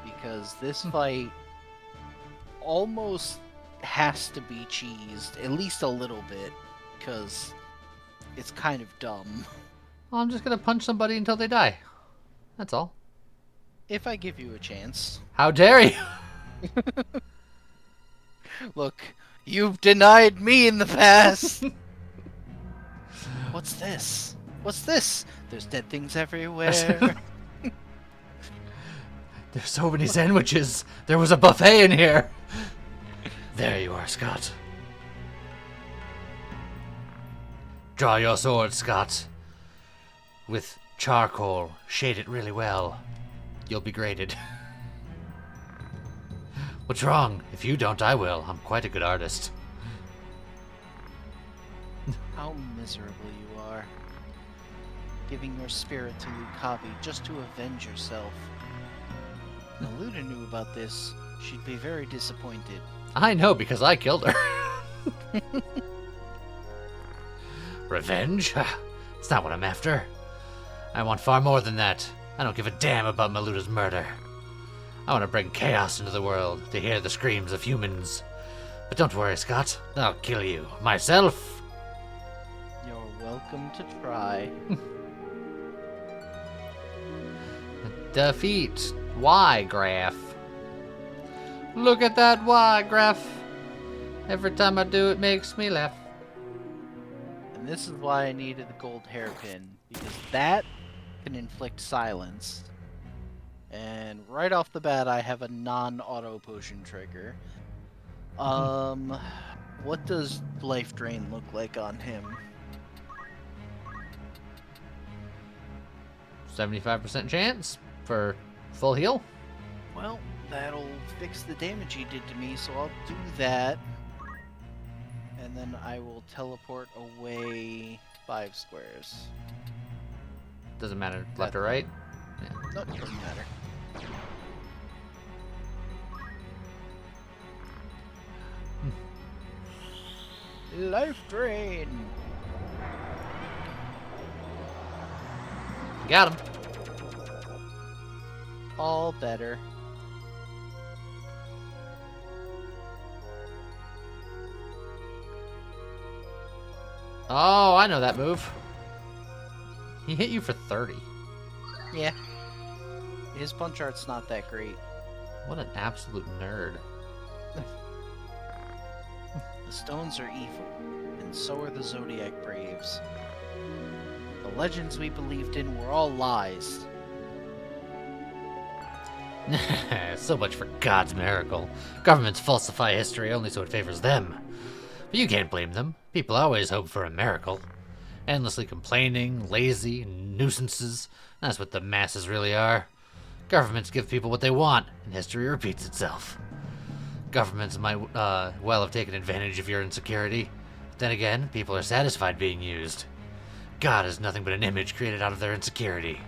Speaker 2: Because this fight almost has to be cheesed, at least a little bit, because it's kind of dumb.
Speaker 1: Well, I'm just gonna punch somebody until they die. That's all.
Speaker 2: If I give you a chance.
Speaker 1: How dare you!
Speaker 2: Look, you've denied me in the past! What's this? What's this? There's dead things everywhere.
Speaker 1: There's so many sandwiches. There was a buffet in here. There you are, Scott. Draw your sword, Scott. With charcoal, shade it really well. You'll be graded. What's wrong? If you don't, I will. I'm quite a good artist.
Speaker 2: How miserable you are. Giving your spirit to Lucavi just to avenge yourself. Now Luna knew about this. She'd be very disappointed.
Speaker 1: I know because I killed her. Revenge? It's not what I'm after. I want far more than that. I don't give a damn about Maluta's murder. I want to bring chaos into the world to hear the screams of humans. But don't worry, Scott. I'll kill you. Myself.
Speaker 2: You're welcome to try.
Speaker 1: Defeat Y graph. Look at that Y graph. Every time I do, it makes me laugh.
Speaker 2: And this is why I needed the gold hairpin, because that can inflict silence. And right off the bat, I have a non-auto potion trigger. What does life drain look like on him?
Speaker 1: 75% chance for full heal.
Speaker 2: Well, that'll fix the damage he did to me, so I'll do that. And then I will teleport away 5 squares.
Speaker 1: Doesn't matter left or right.
Speaker 2: No, it doesn't matter. Life drain!
Speaker 1: Got him.
Speaker 2: All better.
Speaker 1: Oh, I know that move. He hit you for 30.
Speaker 2: Yeah. His punch art's not that great.
Speaker 1: What an absolute nerd.
Speaker 2: The stones are evil, and so are the Zodiac Braves. The legends we believed in were all lies.
Speaker 1: So much for God's miracle. Governments falsify history only so it favors them. But you can't blame them. People always hope for a miracle. Endlessly complaining, lazy, nuisances. That's what the masses really are. Governments give people what they want, and history repeats itself. Governments might well have taken advantage of your insecurity. But then again, people are satisfied being used. God is nothing but an image created out of their insecurity.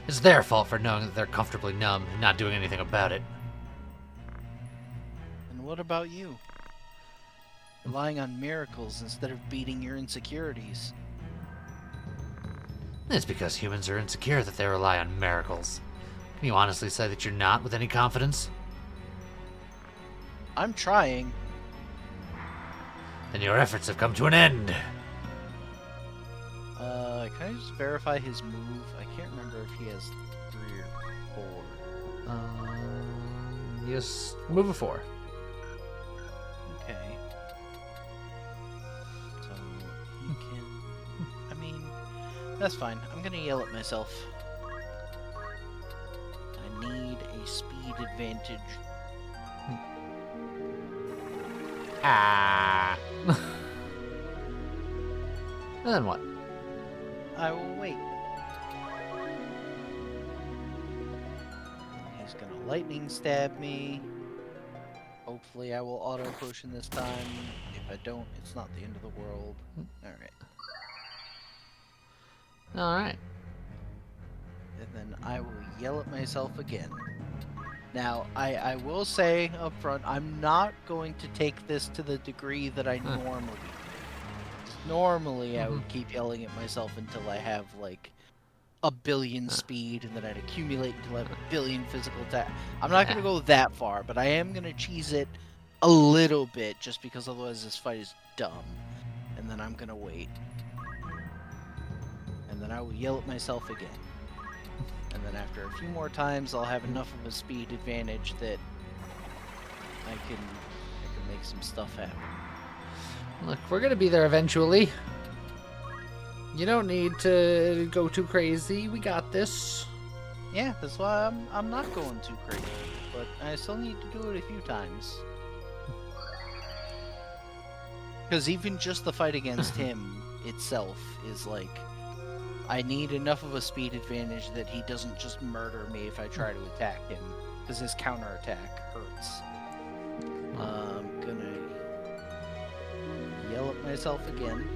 Speaker 1: It's their fault for knowing that they're comfortably numb and not doing anything about it.
Speaker 2: And what about you? Relying on miracles instead of beating your insecurities.
Speaker 1: It's because humans are insecure that they rely on miracles. Can you honestly say that you're not with any confidence?
Speaker 2: I'm trying.
Speaker 1: Then your efforts have come to an end.
Speaker 2: Can I just verify his move? I can't remember if he has 3 or 4.
Speaker 1: Yes, move a 4.
Speaker 2: Okay. So he can. I mean, that's fine. I'm gonna yell at myself. I need a speed advantage.
Speaker 1: Ah. And then what?
Speaker 2: I will wait. He's gonna lightning stab me. Hopefully I will auto potion this time. If I don't, it's not the end of the world. Alright.
Speaker 1: Alright.
Speaker 2: And then I will yell at myself again. Now, I will say up front, I'm not going to take this to the degree that I normally do. Normally, I would keep yelling at myself until I have, like, 1 billion speed, and then I'd accumulate until I have 1 billion physical attack. I'm not going to go that far, but I am going to cheese it a little bit, just because otherwise this fight is dumb. And then I'm going to wait. And then I will yell at myself again. And then after a few more times, I'll have enough of a speed advantage that I can make some stuff happen.
Speaker 1: Look, we're gonna be there eventually. You don't need to go too crazy. We got this.
Speaker 2: Yeah, that's why I'm not going too crazy, but I still need to do it a few times. Because even just the fight against him itself is like, I need enough of a speed advantage that he doesn't just murder me if I try to attack him, because his counterattack hurts. I'm gonna yell at myself again.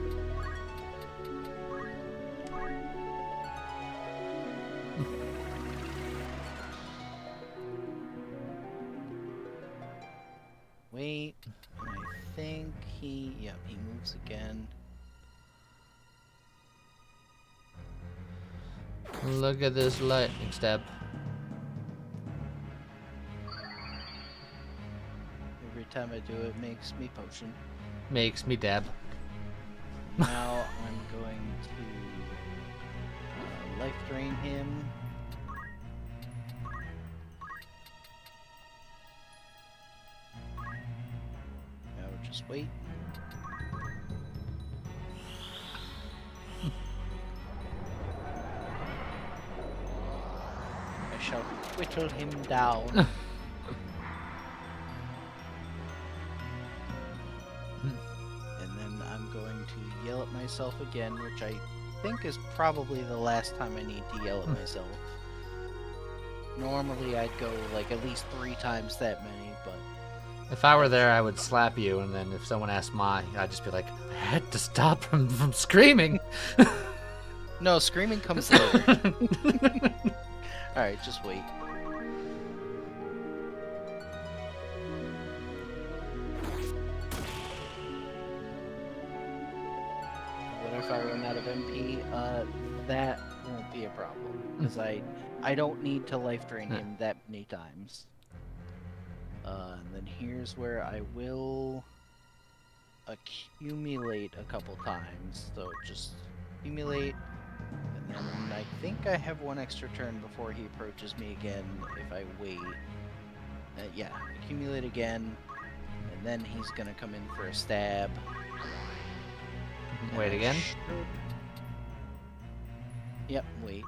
Speaker 2: wait. And I think he moves again.
Speaker 1: Look at this lightning stab.
Speaker 2: Every time I do it, makes me potion.
Speaker 1: Makes me dab.
Speaker 2: Now I'm going to life drain him. Now just wait. I shall whittle him down. And then I'm going to yell at myself again, which I think is probably the last time I need to yell at myself. Normally I'd go like at least 3 times that many, but
Speaker 1: If I were there, I would slap you, and then if someone asked why, I'd just be like, I had to stop him from screaming.
Speaker 2: no, screaming comes later. Alright, just wait. What if I run out of MP? That won't be a problem, because I don't need to life drain him that many times. And then here's where I will accumulate a couple times. So just accumulate, and then I think I have 1 extra turn before he approaches me again if I wait. Yeah, accumulate again, and then he's gonna come in for a stab.
Speaker 1: Wait
Speaker 2: I
Speaker 1: again?
Speaker 2: should- Yep, wait.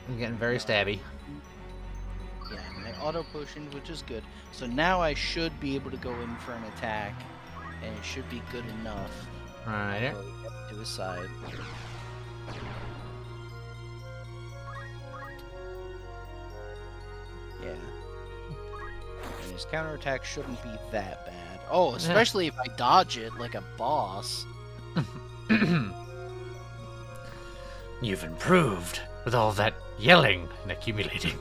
Speaker 1: I'm getting very stabby.
Speaker 2: Yeah, and I auto potioned, which is good. So now I should be able to go in for an attack, and it should be good enough.
Speaker 1: Alright.
Speaker 2: Go up to his side. Yeah. And his counterattack shouldn't be that bad. Oh, especially if I dodge it like a boss.
Speaker 1: You've improved with all that yelling and accumulating.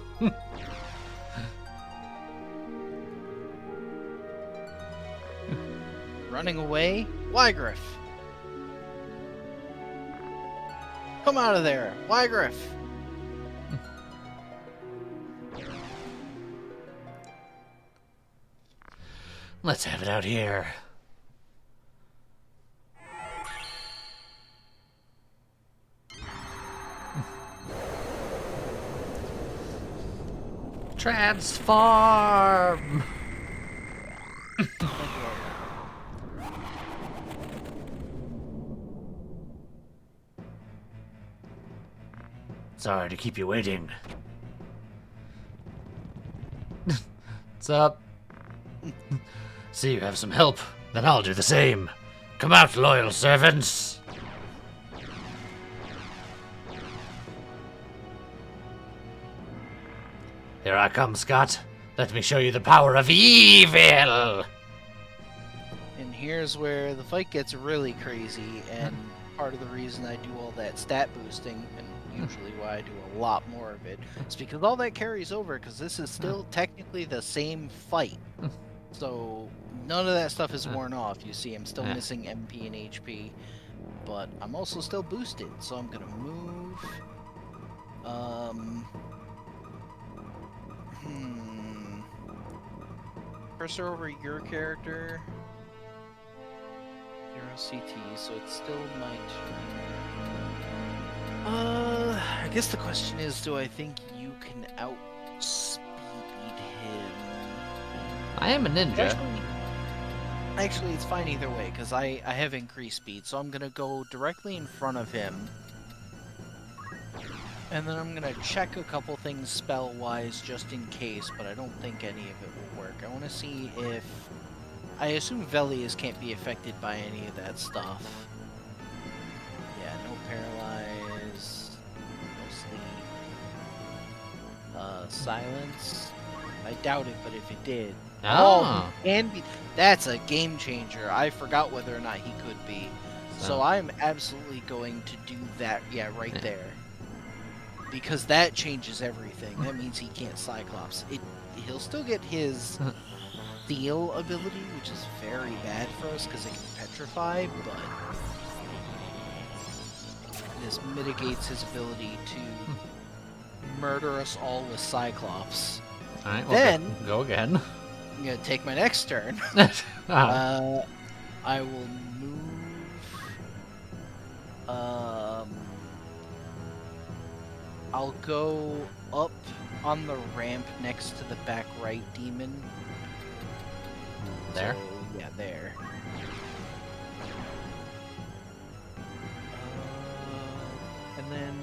Speaker 2: Running away? Wygriff! Come out of there! Wygriff!
Speaker 1: Let's have it out here. Transform! Sorry to keep you waiting. What's up? See, you have some help. Then I'll do the same. Come out, loyal servants! Here I come, Scott. Let me show you the power of evil!
Speaker 2: And here's where the fight gets really crazy, and part of the reason I do all that stat boosting, and usually why I do a lot more of it, is because all that carries over, because this is still technically the same fight. So none of that stuff is worn off. You see, I'm still missing MP and HP, but I'm also still boosted, so I'm gonna move. Cursor over your character. 0 CT, so it's still my turn. I guess the question is, do I think you can outspeed him?
Speaker 1: I am a ninja.
Speaker 2: Actually, it's fine either way, because I have increased speed, so I'm going to go directly in front of him. And then I'm going to check a couple things spell-wise, just in case, but I don't think any of it will work. I want to see if... I assume Velius can't be affected by any of that stuff. Yeah, no paralyze, no sleep. Silence. I doubt it, but if it did...
Speaker 1: Oh.
Speaker 2: he can be. That's a game changer. I forgot whether or not he could be. So I'm absolutely going to do that. Yeah, right there. Because that changes everything. That means he can't Cyclops. He'll still get his Steel ability, which is very bad for us because it can petrify, but this mitigates his ability to murder us all with Cyclops.
Speaker 1: Alright,
Speaker 2: Then-
Speaker 1: go again.
Speaker 2: I'm gonna take my next turn.
Speaker 1: Ah,
Speaker 2: I will move. I'll go up on the ramp next to the back right demon.
Speaker 1: there.
Speaker 2: So, yeah, there. And then,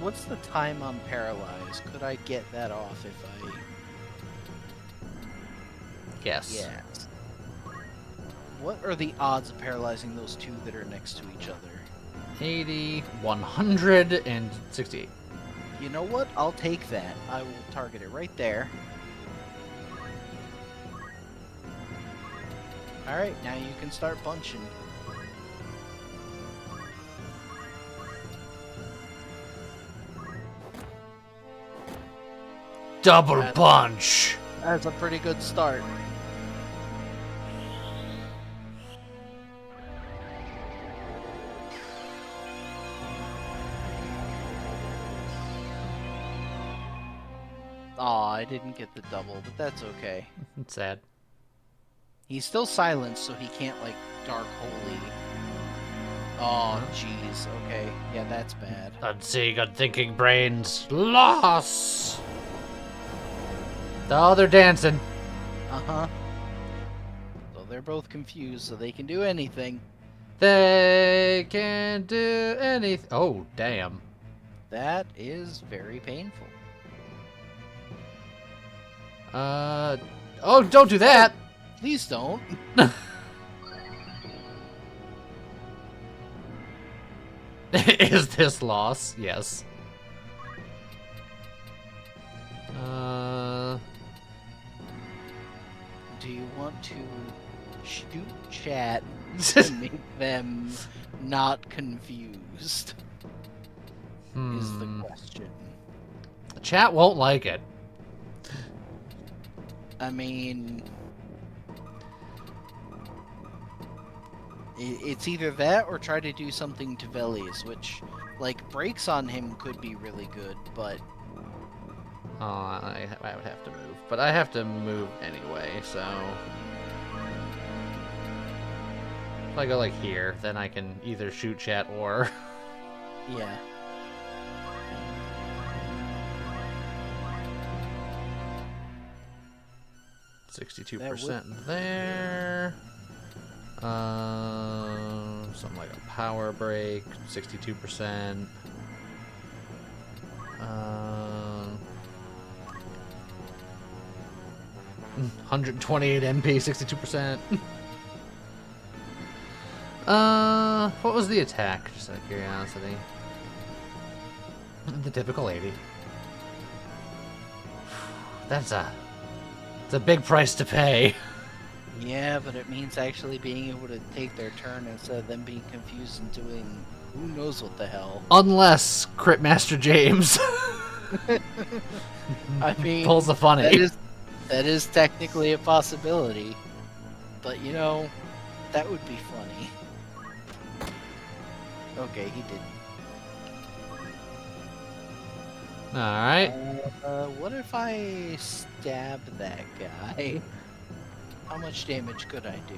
Speaker 2: what's the time on Paralyze? Could I get that off if I...
Speaker 1: Yes.
Speaker 2: Yes. What are the odds of paralyzing those two that are next to each other?
Speaker 1: 80, 100, and 68.
Speaker 2: You know what? I'll take that. I will target it right there. Alright, now you can start punching.
Speaker 1: Double
Speaker 2: That's-
Speaker 1: punch!
Speaker 2: That's a pretty good start. Aw, I didn't get the double, but that's okay.
Speaker 1: It's sad.
Speaker 2: He's still silenced, so he can't, like, Dark Holy. Oh, jeez. Okay. Yeah, that's bad.
Speaker 1: Unseeing, unthinking brains. Loss! Oh, they're dancing.
Speaker 2: Uh-huh. So they're both confused, so they can do anything.
Speaker 1: They can do anything. Oh, damn.
Speaker 2: That is very painful.
Speaker 1: Oh, don't do that!
Speaker 2: Please don't.
Speaker 1: Is this loss? Yes.
Speaker 2: Do you want to shoot chat to make them not confused? Is the question.
Speaker 1: Chat won't like it.
Speaker 2: I mean, it's either that or try to do something to Veles, which, like, brakes on him could be really good, but
Speaker 1: Oh, I would have to move. But I have to move anyway, so... If I go, like, here, then I can either shoot chat or...
Speaker 2: yeah.
Speaker 1: Sixty-two percent there. Something like a power break. 62%. 128 MP. 62%. What was the attack? Just out of curiosity. The typical 80. It's a big price to pay.
Speaker 2: Yeah, but it means actually being able to take their turn instead of them being confused and doing who knows what the hell.
Speaker 1: Unless Critmaster James
Speaker 2: I mean,
Speaker 1: pulls a funny.
Speaker 2: that is technically a possibility, but you know, that would be funny. Okay, he did.
Speaker 1: Alright.
Speaker 2: What if I stab that guy? How much damage could I do?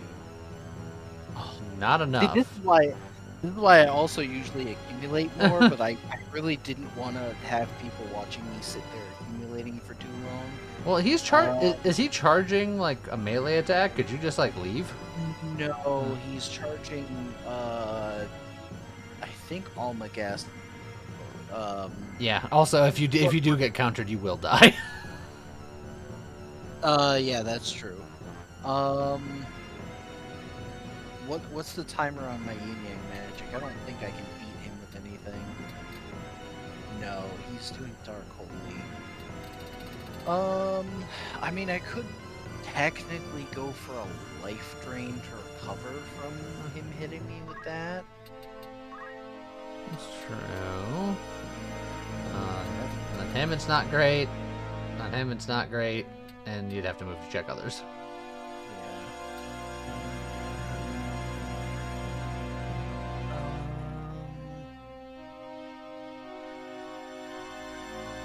Speaker 1: Not
Speaker 2: See,
Speaker 1: enough.
Speaker 2: this is why I also usually accumulate more, but I really didn't want to have people watching me sit there accumulating for too long.
Speaker 1: Well, he's is he charging like a melee attack? Could you just like leave?
Speaker 2: No, he's charging, I think Almagast.
Speaker 1: Yeah. Also, if you do get countered, you will die.
Speaker 2: Yeah, that's true. What's the timer on my Yin Yang magic? I don't think I can beat him with anything. No, he's doing Dark Holy. I mean, I could technically go for a life drain to recover from him hitting me with that.
Speaker 1: That's true. On him, it's not great. On him, it's not great. And you'd have to move to check others.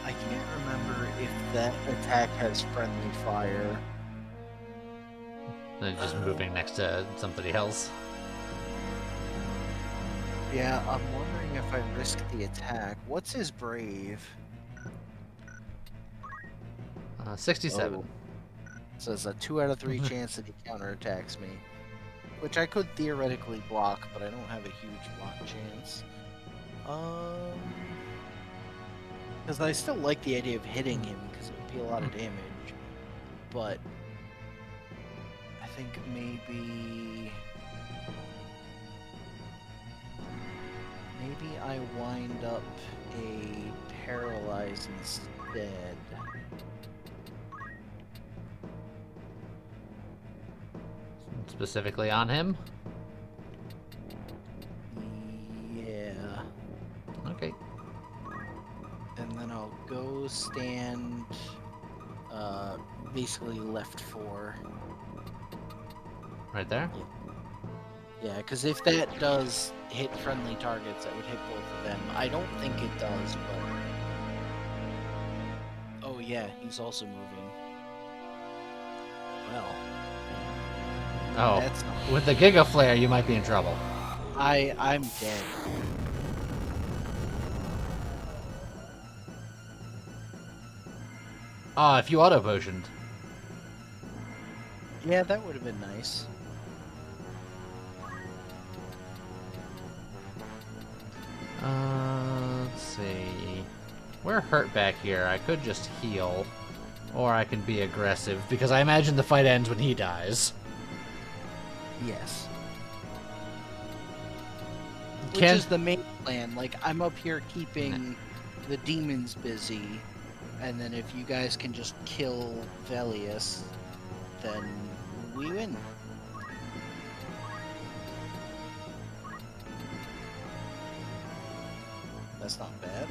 Speaker 2: I can't remember if that attack has friendly fire.
Speaker 1: Then just moving next to somebody else.
Speaker 2: Yeah, I'm wondering if I risk the attack. What's his brave?
Speaker 1: 67.
Speaker 2: Oh. So it's a 2 out of 3 chance that he counterattacks me. Which I could theoretically block, but I don't have a huge block chance. Because I still like the idea of hitting him, because it would be a lot of damage. But I think maybe I wind up a paralyze instead.
Speaker 1: Specifically on him?
Speaker 2: Yeah.
Speaker 1: Okay.
Speaker 2: And then I'll go stand basically left 4.
Speaker 1: Right there?
Speaker 2: Yeah, because if that does hit friendly targets, that would hit both of them. I don't think it does, but... Oh yeah, he's also moving. Well...
Speaker 1: Oh,
Speaker 2: That's not...
Speaker 1: with the Giga Flare, you might be in trouble.
Speaker 2: I'm dead.
Speaker 1: Oh, if you auto-potioned.
Speaker 2: Yeah, that would have been nice.
Speaker 1: Let's see. We're hurt back here. I could just heal. Or I can be aggressive, because I imagine the fight ends when he dies.
Speaker 2: Yes.
Speaker 1: Can-
Speaker 2: Which is the main plan. Like, I'm up here keeping the demons busy, and then if you guys can just kill Velius, then we win. That's not bad.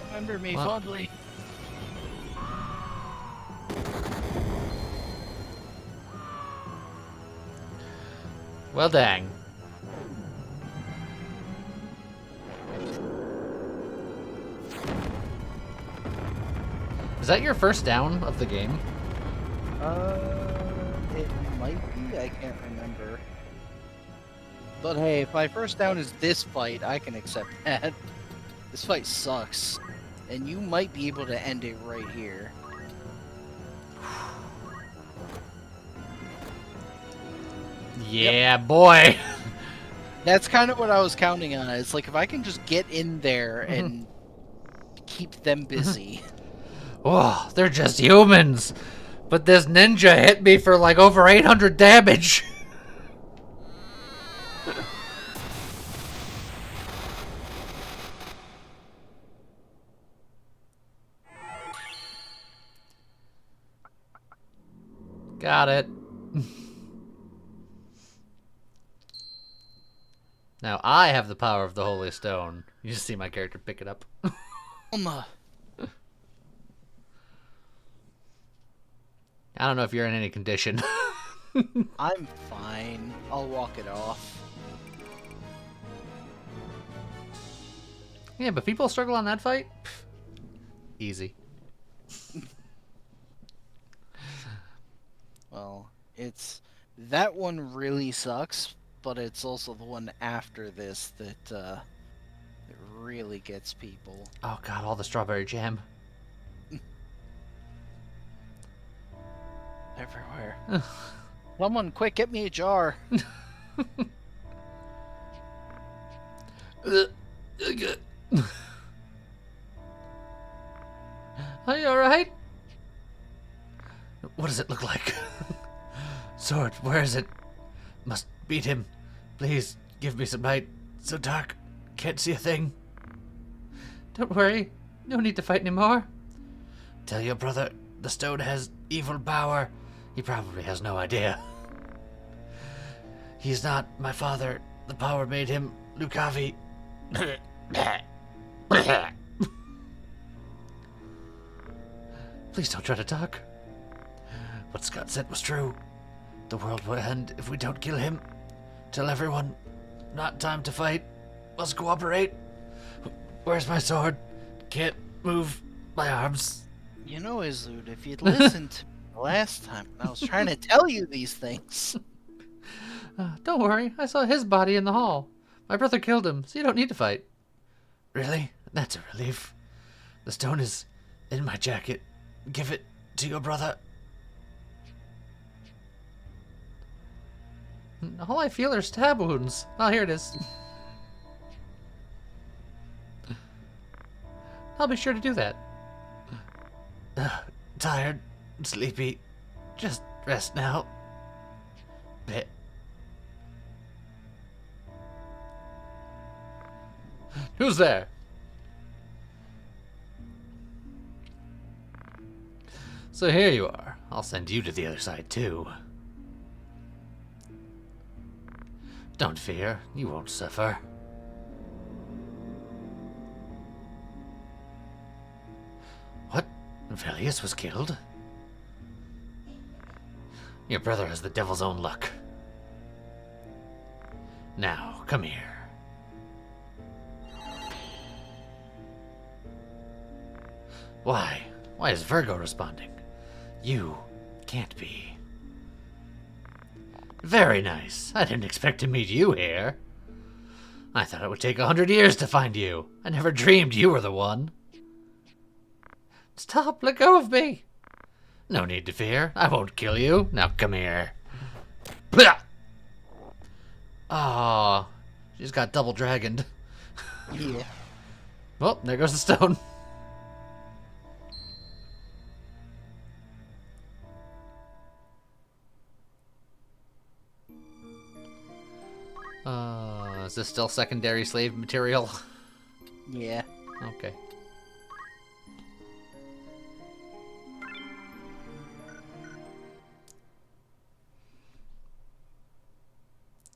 Speaker 2: Remember me
Speaker 1: Well-
Speaker 2: fondly.
Speaker 1: Well, dang. Is that your first down of the game?
Speaker 2: It might be. I can't remember. But hey, if my first down is this fight, I can accept that. This fight sucks. And you might be able to end it right here.
Speaker 1: Yeah, boy.
Speaker 2: That's kind of what I was counting on. It's like if I can just get in there and keep them busy.
Speaker 1: Oh, they're just humans. But this ninja hit me for like over 800 damage. Got it. Now I have the power of the Holy Stone. You just see my character pick it up.
Speaker 2: Alma.
Speaker 1: I don't know if you're in any condition.
Speaker 2: I'm fine. I'll walk it off.
Speaker 1: Yeah, but people struggle on that fight? Pff, easy.
Speaker 2: Well, that one really sucks, but it's also the one after this that really gets people.
Speaker 1: Oh god, all the strawberry jam.
Speaker 2: Everywhere. Someone, quick, get me a jar.
Speaker 1: Are you alright? What does it look like? Sword, where is it? Must beat him. Please, give me some light. So dark. Can't see a thing. Don't worry. No need to fight anymore. Tell your brother the stone has evil power. He probably has no idea. He's not my father. The power made him Lucavi. Please don't try to talk. What Scott said was true. The world will end if we don't kill him. Tell everyone, not time to fight. Let's cooperate. Where's my sword? Can't move my arms.
Speaker 2: You know, Islud, if you'd listened to me the last time when I was trying to tell you these things.
Speaker 1: Don't worry, I saw his body in the hall. My brother killed him, so you don't need to fight. Really? That's a relief. The stone is in my jacket. Give it to your brother. All I feel are stab wounds. Oh, here it is. I'll be sure to do that. Tired, sleepy. Just rest now. Bit. Who's there? So here you are. I'll send you to the other side too. Don't fear, you won't suffer. What? Velius was killed? Your brother has the devil's own luck. Now, come here. Why? Why is Virgo responding? You can't be. Very nice. I didn't expect to meet you here. I thought it would take 100 years to find you. I never dreamed you were the one. Stop, let go of me. No need to fear. I won't kill you. Now come here. Blah! Oh, she's got double dragoned.
Speaker 2: Yeah.
Speaker 1: Well, there goes the stone. Is this still secondary slave material?
Speaker 2: Yeah.
Speaker 1: Okay.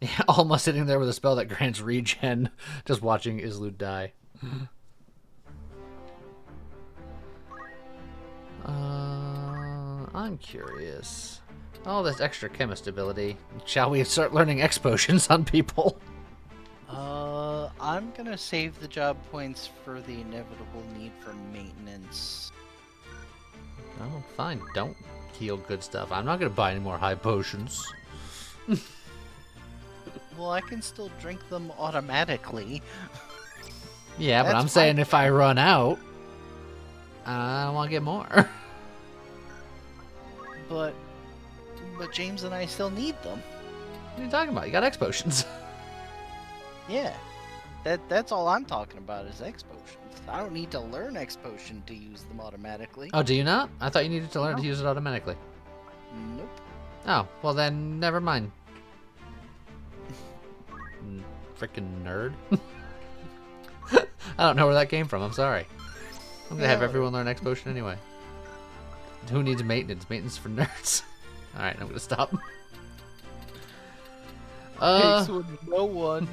Speaker 1: Yeah, almost sitting there with a spell that grants regen, just watching Islud die. I'm curious. Oh, this extra chemist ability. Shall we start learning X potions on people?
Speaker 2: I'm gonna save the job points for the inevitable need for maintenance.
Speaker 1: Oh, fine. Don't heal good stuff. I'm not gonna buy any more high potions.
Speaker 2: Well, I can still drink them automatically.
Speaker 1: Yeah, but
Speaker 2: That's
Speaker 1: I'm saying
Speaker 2: fine.
Speaker 1: if I run out, I want to get more.
Speaker 2: But James and I still need them.
Speaker 1: What are you talking about? You got X potions.
Speaker 2: Yeah. That's all I'm talking about is X potions. I don't need to learn X potion to use them automatically.
Speaker 1: Oh, do you not? I thought you needed to learn to
Speaker 2: No.
Speaker 1: use it automatically.
Speaker 2: Nope.
Speaker 1: Oh, well then, never mind. Freaking nerd. I don't know where that came from. I'm sorry. I'm gonna have
Speaker 2: Yeah.
Speaker 1: everyone learn X potion anyway. Who needs maintenance? Maintenance for nerds. All right, I'm gonna stop.
Speaker 2: Takes with no one.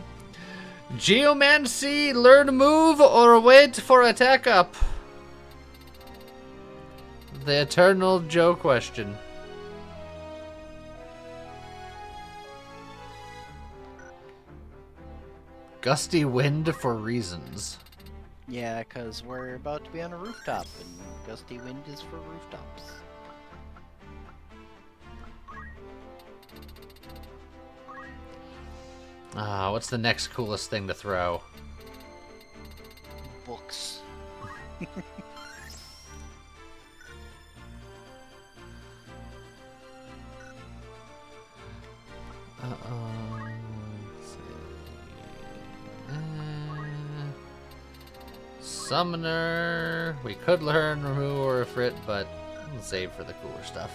Speaker 1: Geomancy, learn move or wait for attack up. The eternal Joe question. Gusty wind for reasons.
Speaker 2: Yeah, because we're about to be on a rooftop, and gusty wind is for rooftops.
Speaker 1: What's the next coolest thing to throw?
Speaker 2: Books.
Speaker 1: Let's see. Summoner. We could learn remove or Ifrit, but we'll save for the cooler stuff.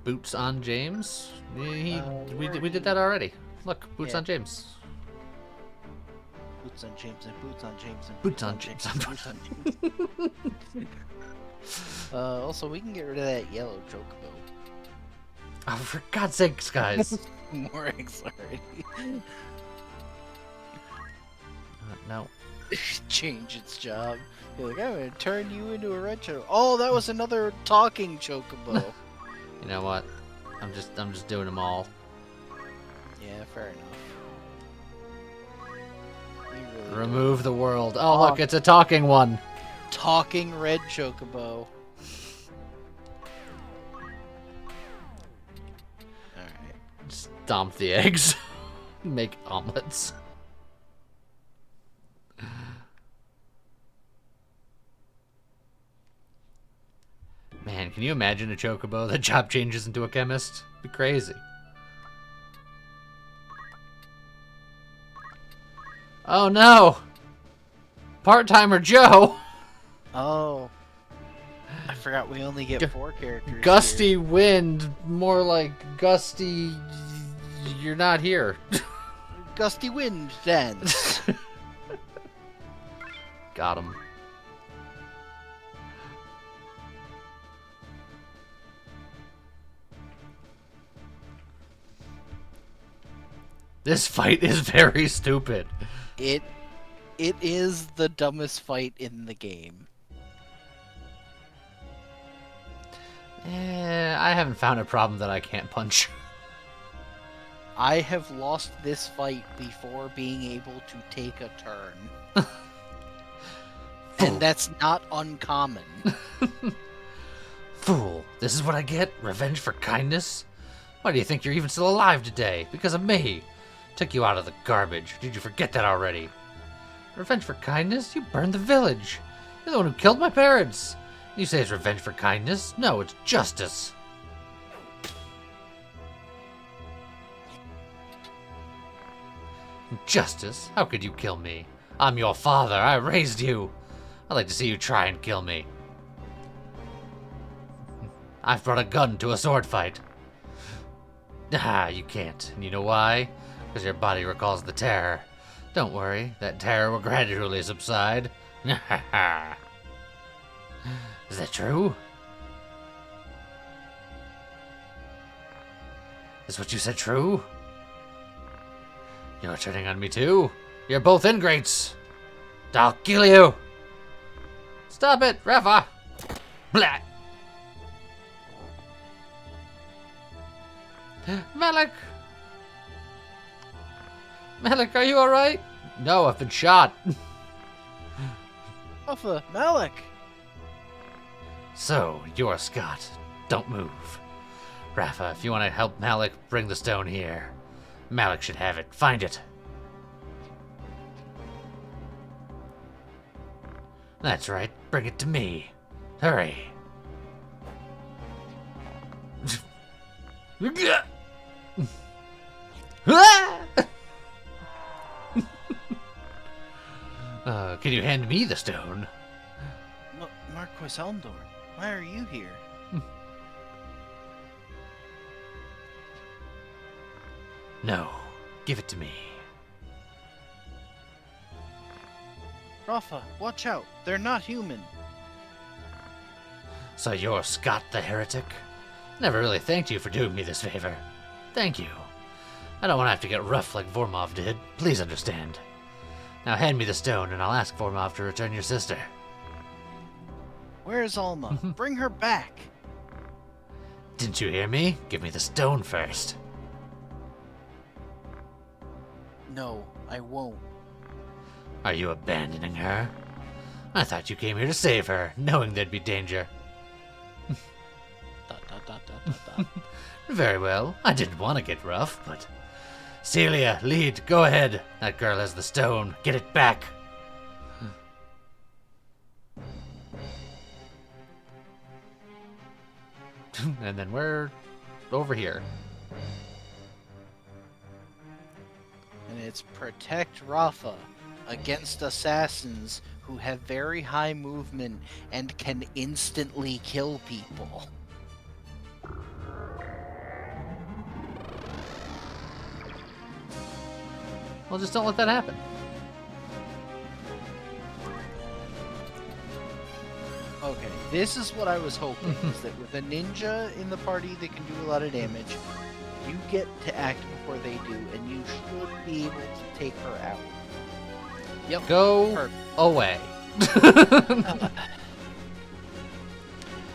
Speaker 1: Boots on James. We did that already. Look, boots
Speaker 2: Yeah.
Speaker 1: on James.
Speaker 2: boots on James and boots on James and
Speaker 1: Boots on James and
Speaker 2: boots on James. Also, we can get rid of that yellow chocobo.
Speaker 1: Oh, for God's sakes, guys.
Speaker 2: More anxiety.
Speaker 1: No.
Speaker 2: Change its job. You're like, I'm gonna turn you into a red chocobo. Oh, that was another talking chocobo.
Speaker 1: You know what? I'm just doing them all.
Speaker 2: Yeah, fair enough. You really
Speaker 1: Remove the world. Oh, look, it's a talking one.
Speaker 2: talking red chocobo. Alright.
Speaker 1: Stomp the eggs. Make omelets. Man, can you imagine a chocobo that job changes into a chemist? It'd be crazy. Oh no! Part-timer Joe!
Speaker 2: Oh. I forgot we only get 4 characters.
Speaker 1: Gusty
Speaker 2: here.
Speaker 1: wind, more like gusty... You're not here.
Speaker 2: Gusty wind dance.
Speaker 1: Got him. This fight is very stupid.
Speaker 2: It is the dumbest fight in the game.
Speaker 1: I haven't found a problem that I can't punch.
Speaker 2: I have lost this fight before being able to take a turn. And that's not uncommon.
Speaker 1: Fool, this is what I get? Revenge for kindness? Why do you think you're even still alive today? Because of me. Took you out of the garbage. Did you forget that already? Revenge for kindness? You burned the village. You're the one who killed my parents. You say it's revenge for kindness? No, it's justice. Justice? How could you kill me? I'm your father. I raised you. I'd like to see you try and kill me. I've brought a gun to a sword fight. Ah, you can't. And you know why? Because your body recalls the terror. Don't worry, that terror will gradually subside. Is that true? Is what you said true? You're turning on me too? You're both ingrates! I'll kill you! Stop it, Rafa! Blah! Malik! Malik, are you alright? No, I've been shot.
Speaker 2: Alpha, Malik!
Speaker 1: So, you're Scott. Don't move. Rafa, if you want to help Malik, bring the stone here. Malik should have it. Find it. That's right. Bring it to me. Hurry. Can you hand me the stone?
Speaker 2: Marquis Elmdor, why are you here?
Speaker 1: No. Give it to me.
Speaker 2: Rafa, watch out. They're not human.
Speaker 1: So you're Scott the Heretic? Never really thanked you for doing me this favor. Thank you. I don't want to have to get rough like Vormov did. Please understand. Now hand me the stone and I'll ask Vormov to return your sister.
Speaker 2: Where's Alma? Bring her back.
Speaker 1: Didn't you hear me? Give me the stone first.
Speaker 2: No, I won't.
Speaker 1: Are you abandoning her? I thought you came here to save her, knowing there'd be danger.
Speaker 2: Dot, dot, dot, dot, dot, dot.
Speaker 1: Very well. I didn't want to get rough, but... Celia, lead, go ahead. That girl has the stone. Get it back. And then we're over here.
Speaker 2: And it's protect Rafa against assassins who have very high movement and can instantly kill people.
Speaker 1: Well, just don't let that happen.
Speaker 2: Okay, this is what I was hoping, is that with a ninja in the party that can do a lot of damage, you get to act before they do, and you should be able to take her out. Yep.
Speaker 1: Go
Speaker 2: Perfect.
Speaker 1: away.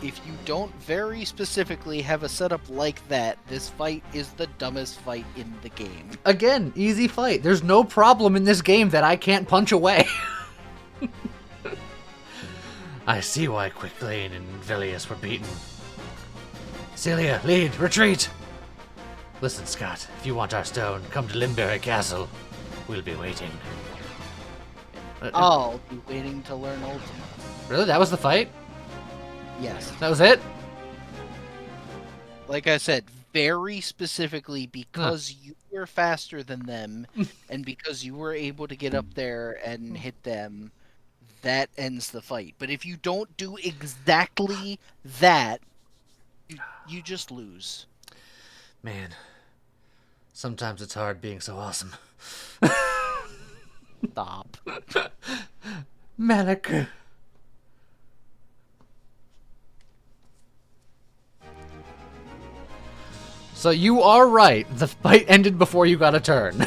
Speaker 2: If you don't very specifically have a setup like that, this fight is the dumbest fight in the game.
Speaker 1: Again, easy fight. There's no problem in this game that I can't punch away. I see why Quicklane and Vilius were beaten. Celia, lead, retreat! Listen, Scott, if you want our stone, come to Limberry Castle. We'll be waiting.
Speaker 2: I'll be waiting to learn Ultima.
Speaker 1: Really? That was the fight?
Speaker 2: Yes.
Speaker 1: That was it?
Speaker 2: Like I said, very specifically because you were faster than them, and because you were able to get up there and hit them, that ends the fight. But if you don't do exactly that, you just lose.
Speaker 1: Man, sometimes it's hard being so awesome.
Speaker 2: Stop.
Speaker 1: Malik. So you are right. The fight ended before you got a turn.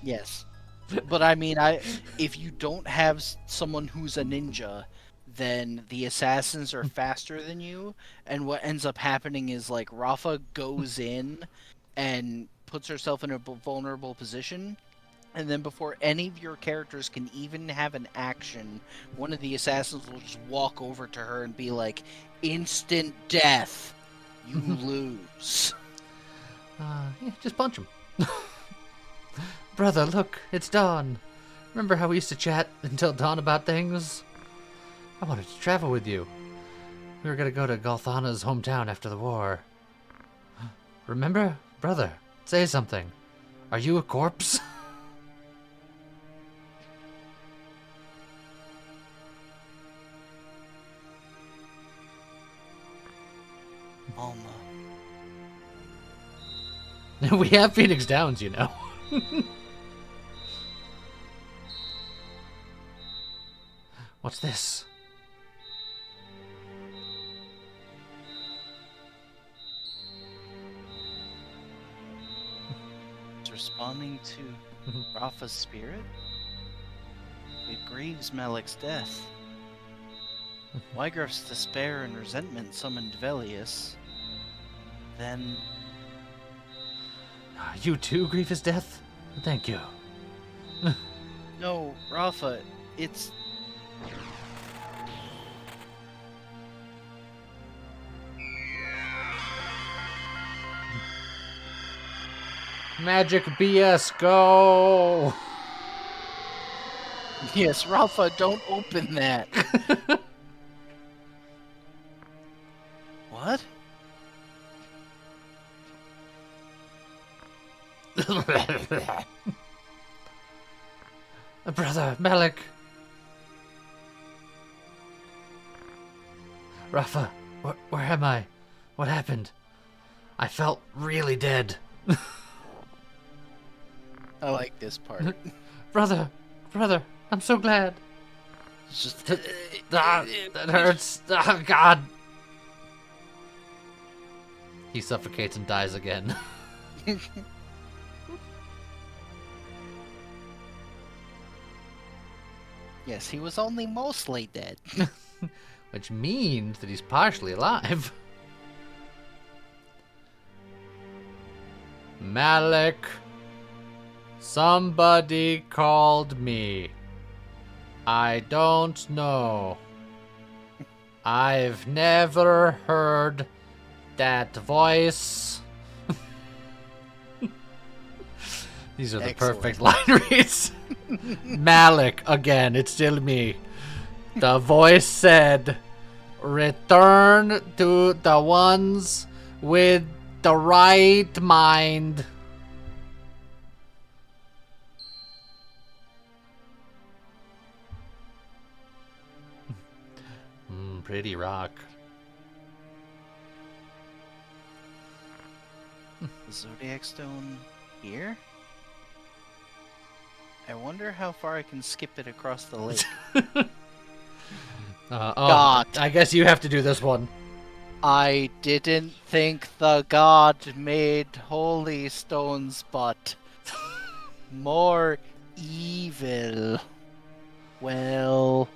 Speaker 2: Yes. But I mean, if you don't have someone who's a ninja, then the assassins are faster than you, and what ends up happening is, like, Rafa goes in and puts herself in a vulnerable position, and then before any of your characters can even have an action, one of the assassins will just walk over to her and be like, instant death, you lose.
Speaker 1: Yeah, just punch him. Brother, look, it's dawn. Remember how we used to chat until dawn about things? I wanted to travel with you. We were gonna go to Galthana's hometown after the war. Remember? Brother, say something. Are you a corpse?
Speaker 2: Alma.
Speaker 1: We have Phoenix Downs, you know. What's this?
Speaker 2: It's responding to Rafa's spirit? It grieves Malik's death. Wygreff's despair and resentment summoned Velius. Then
Speaker 1: You too grieve his death? Thank you.
Speaker 2: no, Rafa, it's
Speaker 1: Magic BS, go!
Speaker 2: yes, Rafa, don't open that. What?
Speaker 1: Brother, Malik. Rafa, where am I? What happened? I felt really dead.
Speaker 2: I like this part.
Speaker 1: Brother, I'm so glad.
Speaker 2: It's just
Speaker 1: That hurts. Oh, God. He suffocates and dies again.
Speaker 2: yes, he was only mostly dead.
Speaker 1: Which means that he's partially alive. Malik. Somebody called me. I don't know. I've never heard that voice. These are the
Speaker 2: Excellent.
Speaker 1: perfect line reads. Malik, again, it's still me. The voice said, return to the ones with the right mind. Pretty rock.
Speaker 2: The Zodiac Stone here? I wonder how far I can skip it across the lake. God.
Speaker 1: I guess you have to do this one.
Speaker 2: I didn't think the god made holy stones, but more evil. Well,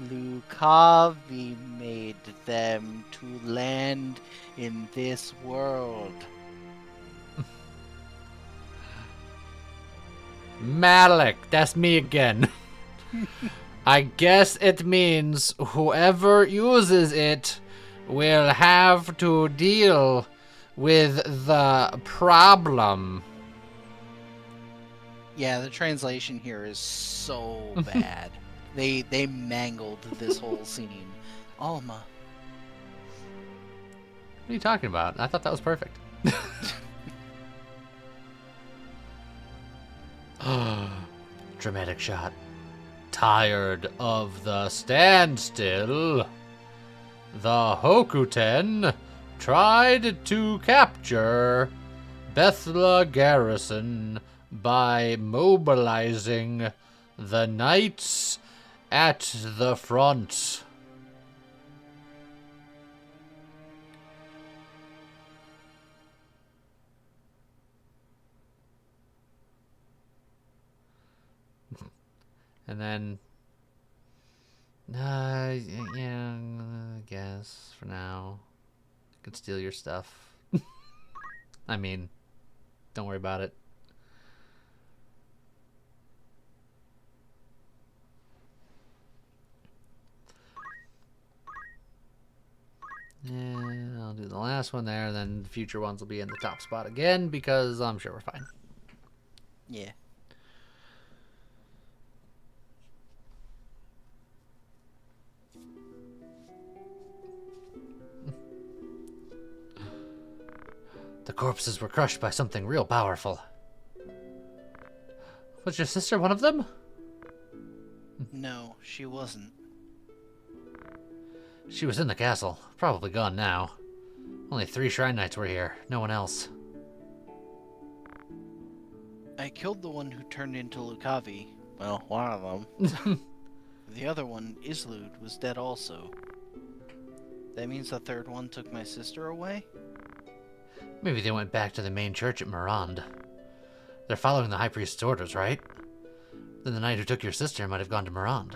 Speaker 2: Lucavi made them to land in this world.
Speaker 1: Malik, that's me again. I guess it means whoever uses it will have to deal with the problem.
Speaker 2: Yeah, the translation here is so bad. They mangled this whole scene. Alma.
Speaker 1: What are you talking about? I thought that was perfect. Dramatic shot. Tired of the standstill, the Hokuten tried to capture Bethla garrison by mobilizing the knights at the front. And then, yeah, I guess for now, I could steal your stuff. I mean, don't worry about it. Yeah, I'll do the last one there, then the future ones will be in the top spot again because I'm sure we're fine.
Speaker 2: Yeah.
Speaker 1: The corpses were crushed by something real powerful. Was your sister one of them?
Speaker 2: No, she wasn't.
Speaker 1: She was in the castle, probably gone now. Only 3 Shrine Knights were here, no one else.
Speaker 2: I killed the one who turned into Lucavi. Well, one of them. The other one, Islud, was dead also. That means the third one took my sister away?
Speaker 1: Maybe they went back to the main church at Mirand. They're following the High Priest's orders, right? Then the knight who took your sister might have gone to Mirand.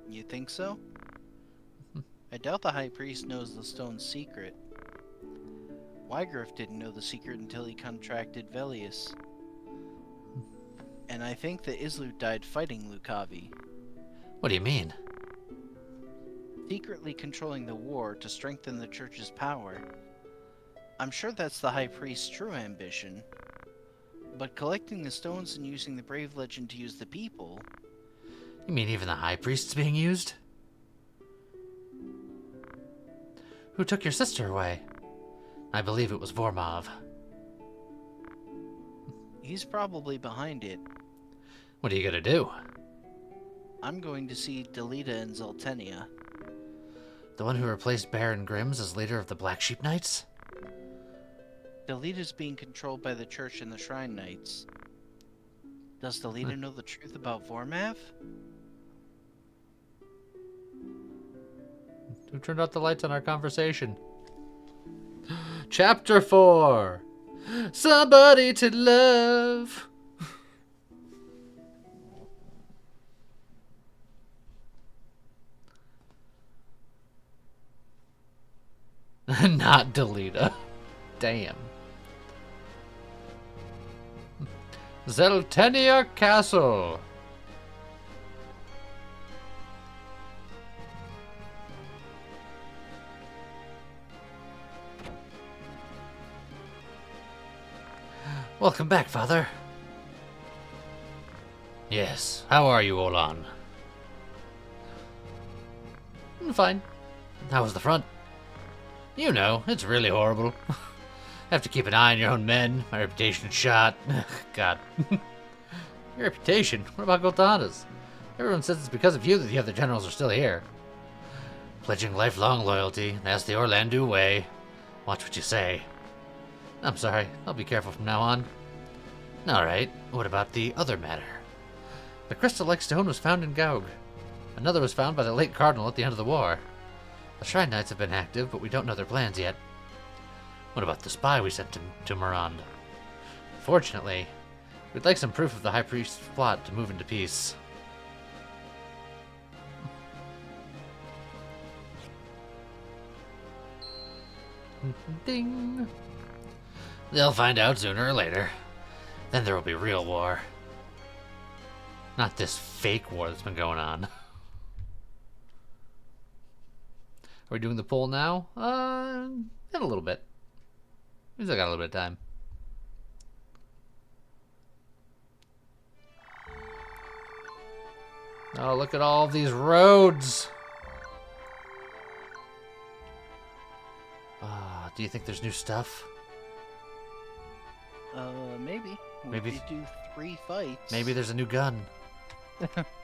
Speaker 2: You think so? I doubt the High Priest knows the stone's secret. Wygriff didn't know the secret until he contracted Velius. And I think that Islud died fighting Lucavi,
Speaker 1: What do you mean?
Speaker 2: secretly controlling the war to strengthen the church's power. I'm sure that's the High Priest's true ambition. But collecting the stones and using the Brave Legend to use the people...
Speaker 1: You mean even the High Priest's being used? Who took your sister away? I believe it was Vormov.
Speaker 2: He's probably behind it.
Speaker 1: What are you gonna do?
Speaker 2: I'm going to see Delita and Zoltenia.
Speaker 1: The one who replaced Baron Grims as leader of the Black Sheep Knights?
Speaker 2: Delita's being controlled by the Church and the Shrine Knights. Does Delita know the truth about Vormav?
Speaker 1: Who turned out the lights on our conversation? Chapter 4. Somebody to love. Not Delita. Damn. Zeltenia Castle. Welcome back, Father. Yes, how are you, Olan? Fine. How was the front? You know, it's really horrible. Have to keep an eye on your own men. My reputation's shot. God. Your reputation? What about Goltana's? Everyone says it's because of you that the other generals are still here. Pledging lifelong loyalty. That's the Orlandu way. Watch what you say. I'm sorry. I'll be careful from now on. Alright, what about the other matter? The crystal-like stone was found in Gaug. Another was found by the late Cardinal at the end of the war. The Shrine Knights have been active, but we don't know their plans yet. What about the spy we sent to Morand? Fortunately, we'd like some proof of the High Priest's plot to move into peace. Ding! They'll find out sooner or later. Then there will be real war. Not this fake war that's been going on. Are we doing the poll now? In a little bit. We still got a little bit of time. Oh, look at all these roads! Do you think there's new stuff?
Speaker 2: Maybe.
Speaker 1: Maybe-
Speaker 2: We could do 3 fights.
Speaker 1: Maybe there's a new gun.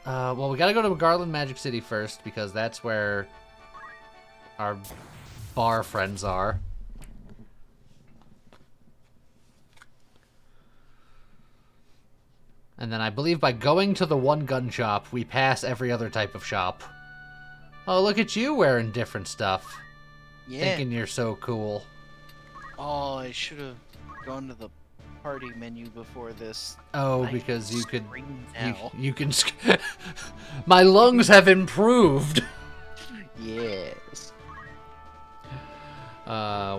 Speaker 1: Well, we gotta go to Garland Magic City first, because that's where our bar friends are. And then I believe by going to the one gun shop, we pass every other type of shop. Oh, look at you wearing different stuff.
Speaker 2: Yeah.
Speaker 1: Thinking you're so cool.
Speaker 2: Oh, I should have gone to the party menu before this.
Speaker 1: Oh,
Speaker 2: I
Speaker 1: because you could...
Speaker 2: scream
Speaker 1: You,
Speaker 2: now.
Speaker 1: you can... My lungs have improved!
Speaker 2: Yes.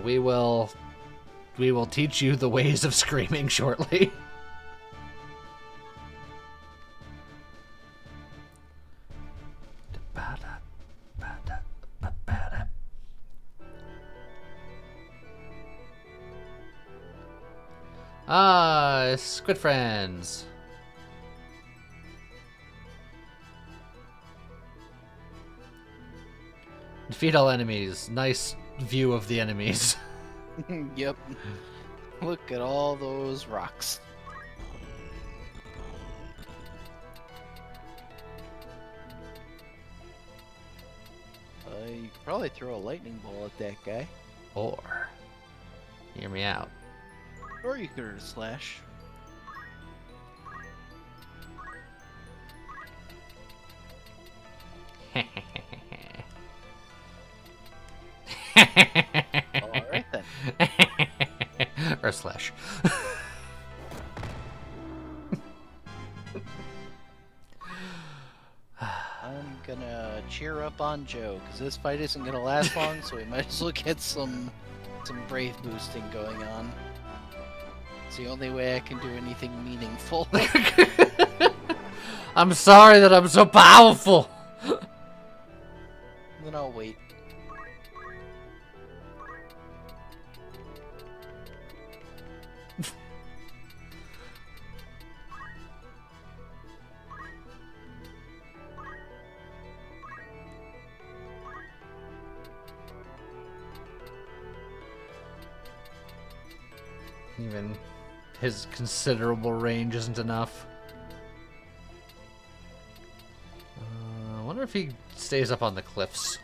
Speaker 1: We will teach you the ways of screaming shortly. Squid friends. Defeat all enemies. Nice view of the enemies.
Speaker 2: Yep. Look at all those rocks. You could probably throw a lightning ball at that guy.
Speaker 1: Or, hear me out.
Speaker 2: Or you could slash. Alright then.
Speaker 1: Or slash.
Speaker 2: I'm gonna cheer up on Joe, because this fight isn't gonna last long, so we might as well get some brave boosting going on. It's the only way I can do anything meaningful.
Speaker 1: I'm sorry that I'm so powerful.
Speaker 2: Then I'll wait.
Speaker 1: Even his considerable range isn't enough. I wonder if he stays up on the cliffs.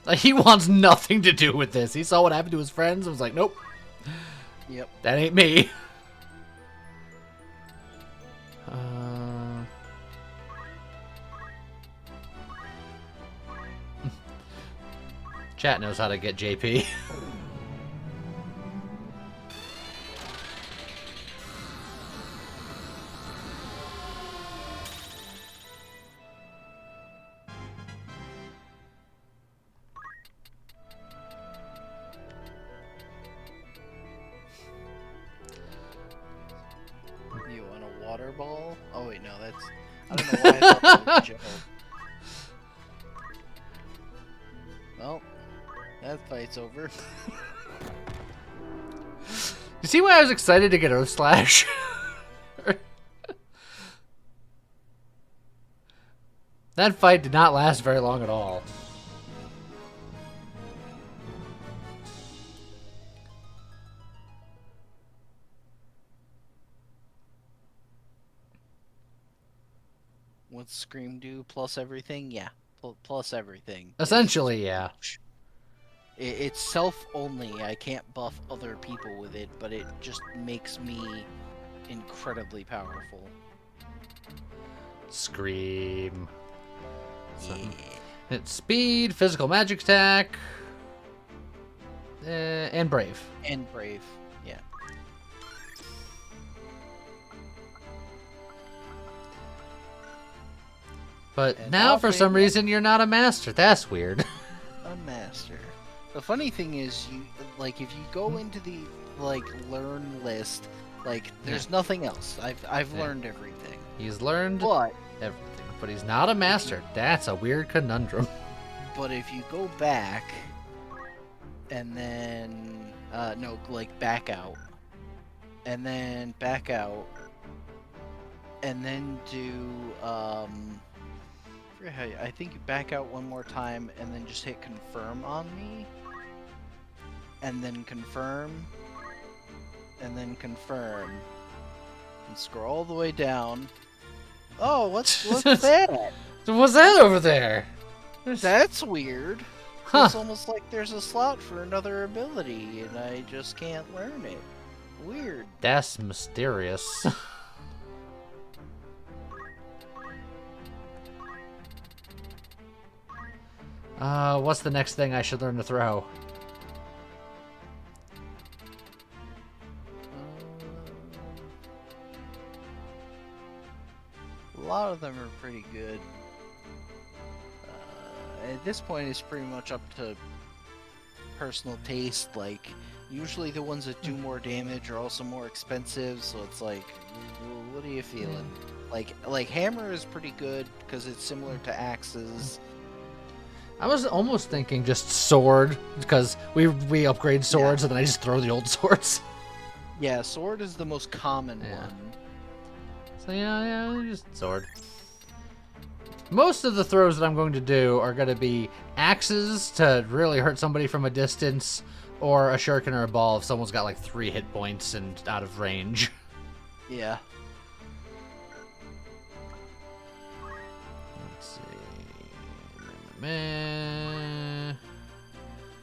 Speaker 1: Like, he wants nothing to do with this. He saw what happened to his friends and was like, nope,
Speaker 2: Yep.
Speaker 1: that ain't me. Chat knows how to get JP.
Speaker 2: You want a water ball? Oh wait, no, that's... I don't know why I thought that was Joe. Well, that fight's over.
Speaker 1: You see why I was excited to get Earth Slash? That fight did not last very long at all.
Speaker 2: What's Scream do? Plus everything? Yeah, plus everything.
Speaker 1: Essentially, yeah.
Speaker 2: It's self only. I can't buff other people with it, but it just makes me incredibly powerful.
Speaker 1: Scream. So-
Speaker 2: Yeah.
Speaker 1: It's speed, physical magic attack, and brave.
Speaker 2: And brave. Yeah.
Speaker 1: But
Speaker 2: And
Speaker 1: now, for some
Speaker 2: offering-
Speaker 1: reason, you're not a master. That's weird.
Speaker 2: A master. The funny thing is, you like if you go into the like learn list, like there's nothing else. I've
Speaker 1: Yeah.
Speaker 2: learned everything.
Speaker 1: He's learned
Speaker 2: But
Speaker 1: everything, but he's not a master. That's a weird conundrum.
Speaker 2: if you go back and then no, like back out. And then back out. And then do I think you back out one more time and then just hit confirm on me. And then confirm. And then confirm. And scroll all the way down. Oh, what's that?
Speaker 1: What's that over there?
Speaker 2: That's weird.
Speaker 1: Huh.
Speaker 2: It's almost like there's a slot for another ability and I just can't learn it. Weird.
Speaker 1: That's mysterious. What's the next thing I should learn to throw?
Speaker 2: A lot of them are pretty good. At this point, it's pretty much up to personal taste. Like, usually the ones that do more damage are also more expensive, so it's like, what are you feeling? Like hammer is pretty good because it's similar to axes.
Speaker 1: I was almost thinking just sword, because we upgrade swords and then I just throw the old swords.
Speaker 2: Yeah, sword is the most common
Speaker 1: Yeah.
Speaker 2: one.
Speaker 1: So yeah, just sword. Most of the throws that I'm going to do are going to be axes to really hurt somebody from a distance, or a shuriken or a ball if someone's got like 3 hit points and out of range.
Speaker 2: Yeah.
Speaker 1: Let's see. Meh.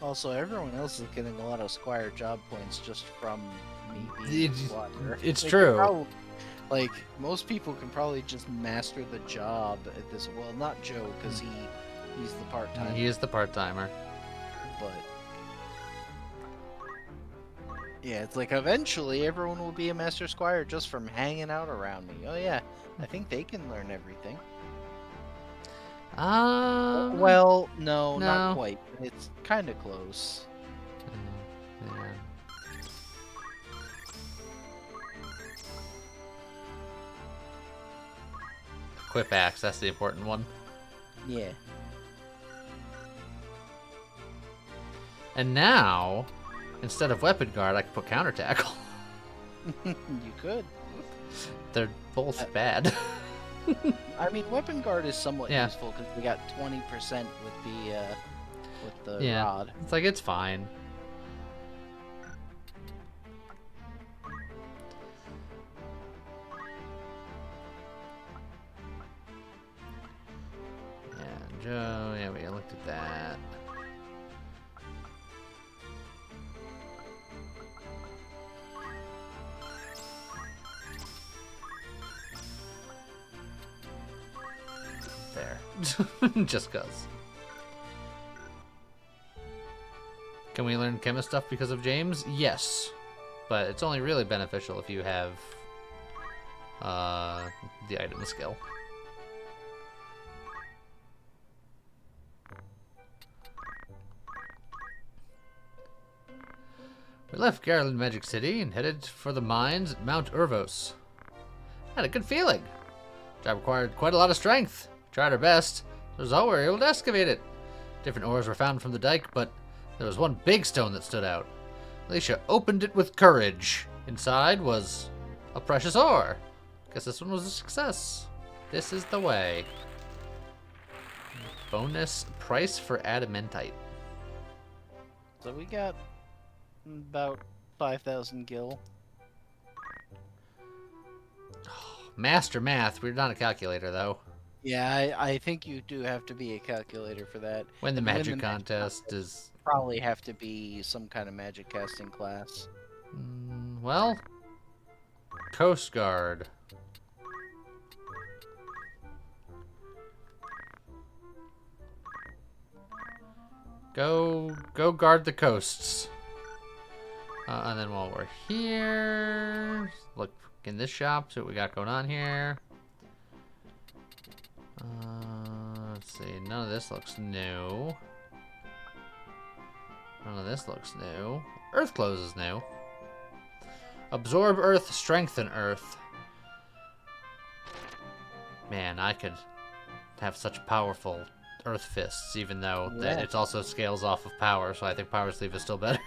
Speaker 2: Also, everyone else is getting a lot of Squire job points just from me being
Speaker 1: It's-
Speaker 2: Squire.
Speaker 1: it's
Speaker 2: They
Speaker 1: true.
Speaker 2: can prob- like, most people can probably just master the job at this. Well, not Joe, because he's the part-time.
Speaker 1: He is the part-timer.
Speaker 2: But yeah, it's like eventually everyone will be a Master Squire just from hanging out around me. Oh yeah, I think they can learn everything. Well, no, not
Speaker 1: no.
Speaker 2: quite. It's kind of close.
Speaker 1: Yeah. Equip axe, that's the important one.
Speaker 2: Yeah.
Speaker 1: And now, instead of weapon guard, I can put counter tackle.
Speaker 2: You could.
Speaker 1: They're both bad.
Speaker 2: I mean, weapon guard is somewhat
Speaker 1: Yeah.
Speaker 2: useful because we got 20% with the
Speaker 1: Yeah.
Speaker 2: rod.
Speaker 1: It's like, it's fine. Yeah, Joe, yeah, we looked at that. There. Just cuz. Can we learn chemist stuff because of James? Yes. But it's only really beneficial if you have the item skill. We left Garland Magic City and headed for the mines at Mount Urvos. Had a good feeling. Job required quite a lot of strength. Tried our best. As a result, we were able to excavate it. Different ores were found from the dike, but there was one big stone that stood out. Alicia opened it with courage. Inside was a precious ore. Guess this one was a success. This is the way. Bonus price for adamantite.
Speaker 2: So we got about 5,000 gil.
Speaker 1: Master math. We're not a calculator, though.
Speaker 2: Yeah, I think you do have to be a calculator for that.
Speaker 1: When the
Speaker 2: And win
Speaker 1: magic
Speaker 2: the magic
Speaker 1: contest is
Speaker 2: probably have to be some kind of magic casting class.
Speaker 1: Well, Coast Guard. Go guard the coasts. And then while we're here, look in this shop, see what we got going on here. Let's see, none of this looks new. None of this looks new. Earth clothes is new. Absorb Earth, strengthen Earth. Man, I could have such powerful Earth fists, even though that it also scales off of power, so I think Power Sleeve is still better.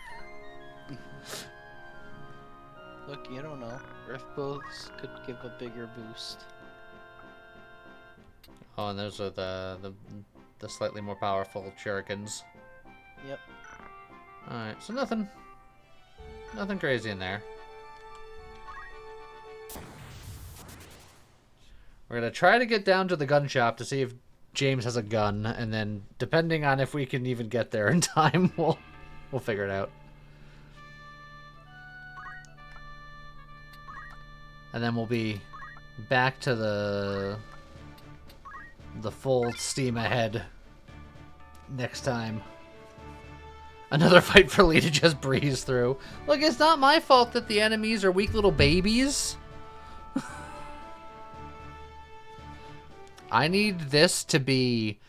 Speaker 2: Look, you don't know. Earth clothes could give a bigger boost.
Speaker 1: Oh, and those are the slightly more powerful shurikens.
Speaker 2: Yep.
Speaker 1: Alright, so nothing crazy in there. We're gonna try to get down to the gun shop to see if James has a gun, and then depending on if we can even get there in time, we'll figure it out. And then we'll be back to the full steam ahead next time. Another fight for Lee to just breeze through. Look, it's not my fault that the enemies are weak little babies. I need this to be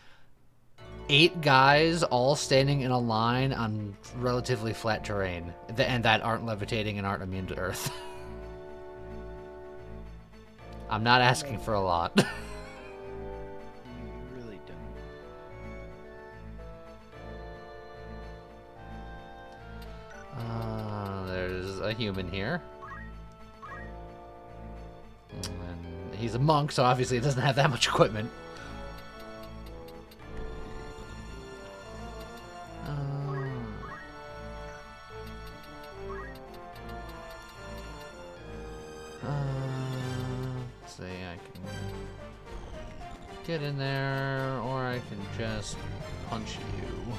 Speaker 1: 8 guys all standing in a line on relatively flat terrain, and that aren't levitating and aren't immune to Earth. I'm not asking for a lot.
Speaker 2: You really don't.
Speaker 1: There's a human here. And he's a monk, so obviously it doesn't have that much equipment. 'Let's see, I can get in there, or I can just punch you.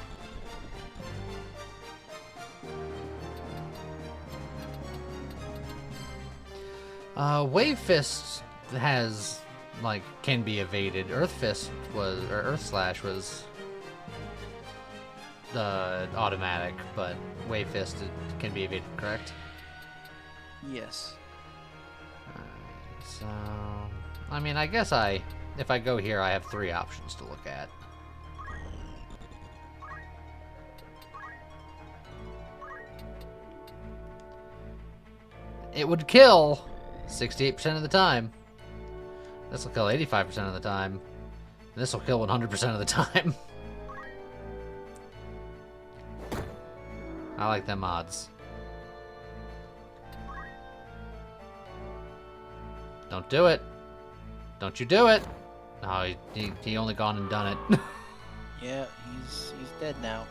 Speaker 1: Wave Fist has, like, can be evaded. Earth Fist was, or Earth Slash was automatic, but Wave Fist can be evaded, correct?
Speaker 2: Yes.
Speaker 1: So, I mean, I guess if I go here, I have 3 options to look at. It would kill 68% of the time. This will kill 85% of the time. And this will kill 100% of the time. I like them odds. Don't do it. Don't you do it. No, he only gone and done it.
Speaker 2: Yeah, he's dead now.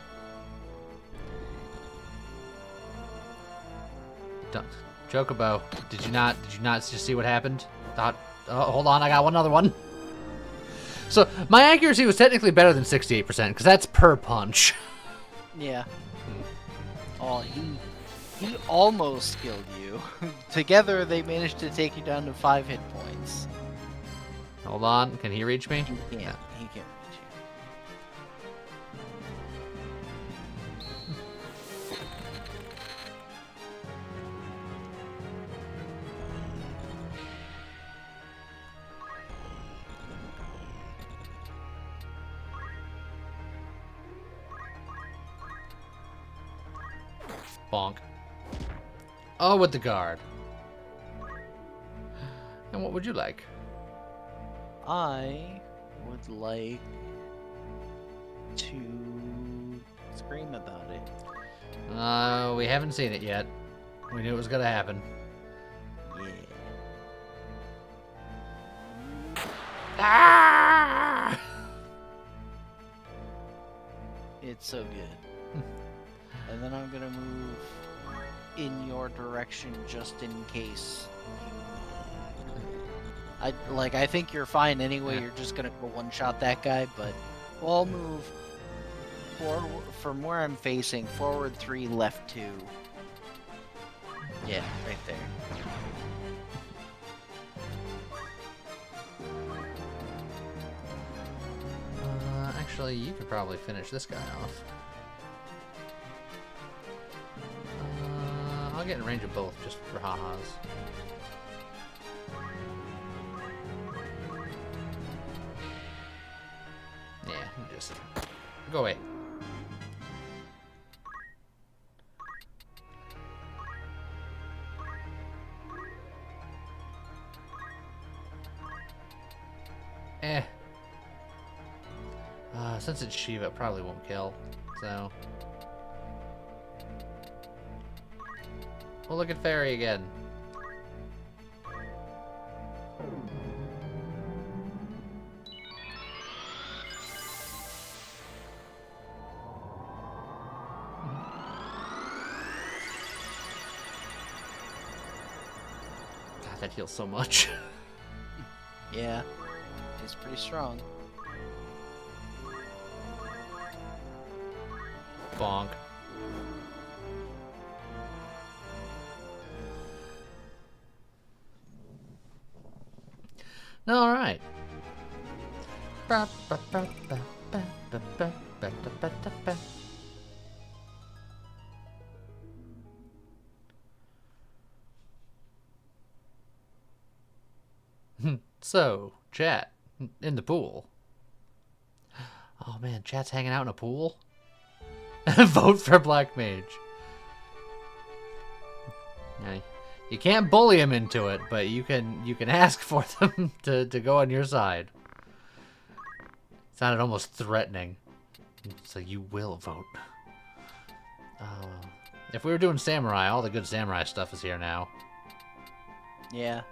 Speaker 1: Don't. Chocobo, did you not just see what happened? Oh, hold on, I got one other one. So my accuracy was technically better than 68% because that's per punch.
Speaker 2: Yeah. Oh, he almost killed you. Together they managed to take you down to 5 hit points.
Speaker 1: Hold on, can he reach me?
Speaker 2: He can't.
Speaker 1: Yeah.
Speaker 2: He can't reach
Speaker 1: Bonk. Oh, with the guard. And what would you like?
Speaker 2: you. I would like to scream about it.
Speaker 1: We haven't seen it yet. We knew it was gonna happen.
Speaker 2: Yeah.
Speaker 1: Ah!
Speaker 2: It's so good. And then I'm gonna move in your direction just in case. I think you're fine anyway.
Speaker 1: Yeah.
Speaker 2: You're just gonna go one-shot that guy, but we'll move from where I'm facing, forward 3, left 2. Yeah, right there.
Speaker 1: Actually, you could probably finish this guy off. I'll get in range of both just for ha-has. Yeah, just go away. Since it's Shiva, it probably won't kill, so... We'll look at Fairy again. God, that heals so much.
Speaker 2: Yeah, it's pretty strong.
Speaker 1: Bonk. All right. So, chat in the pool. Oh man, chat's hanging out in a pool. Vote for Black Mage. Yeah, you can't bully him into it, but you can ask for them to go on your side. It sounded almost threatening. So you will vote. If we were doing samurai, all the good samurai stuff is here now.
Speaker 2: Yeah.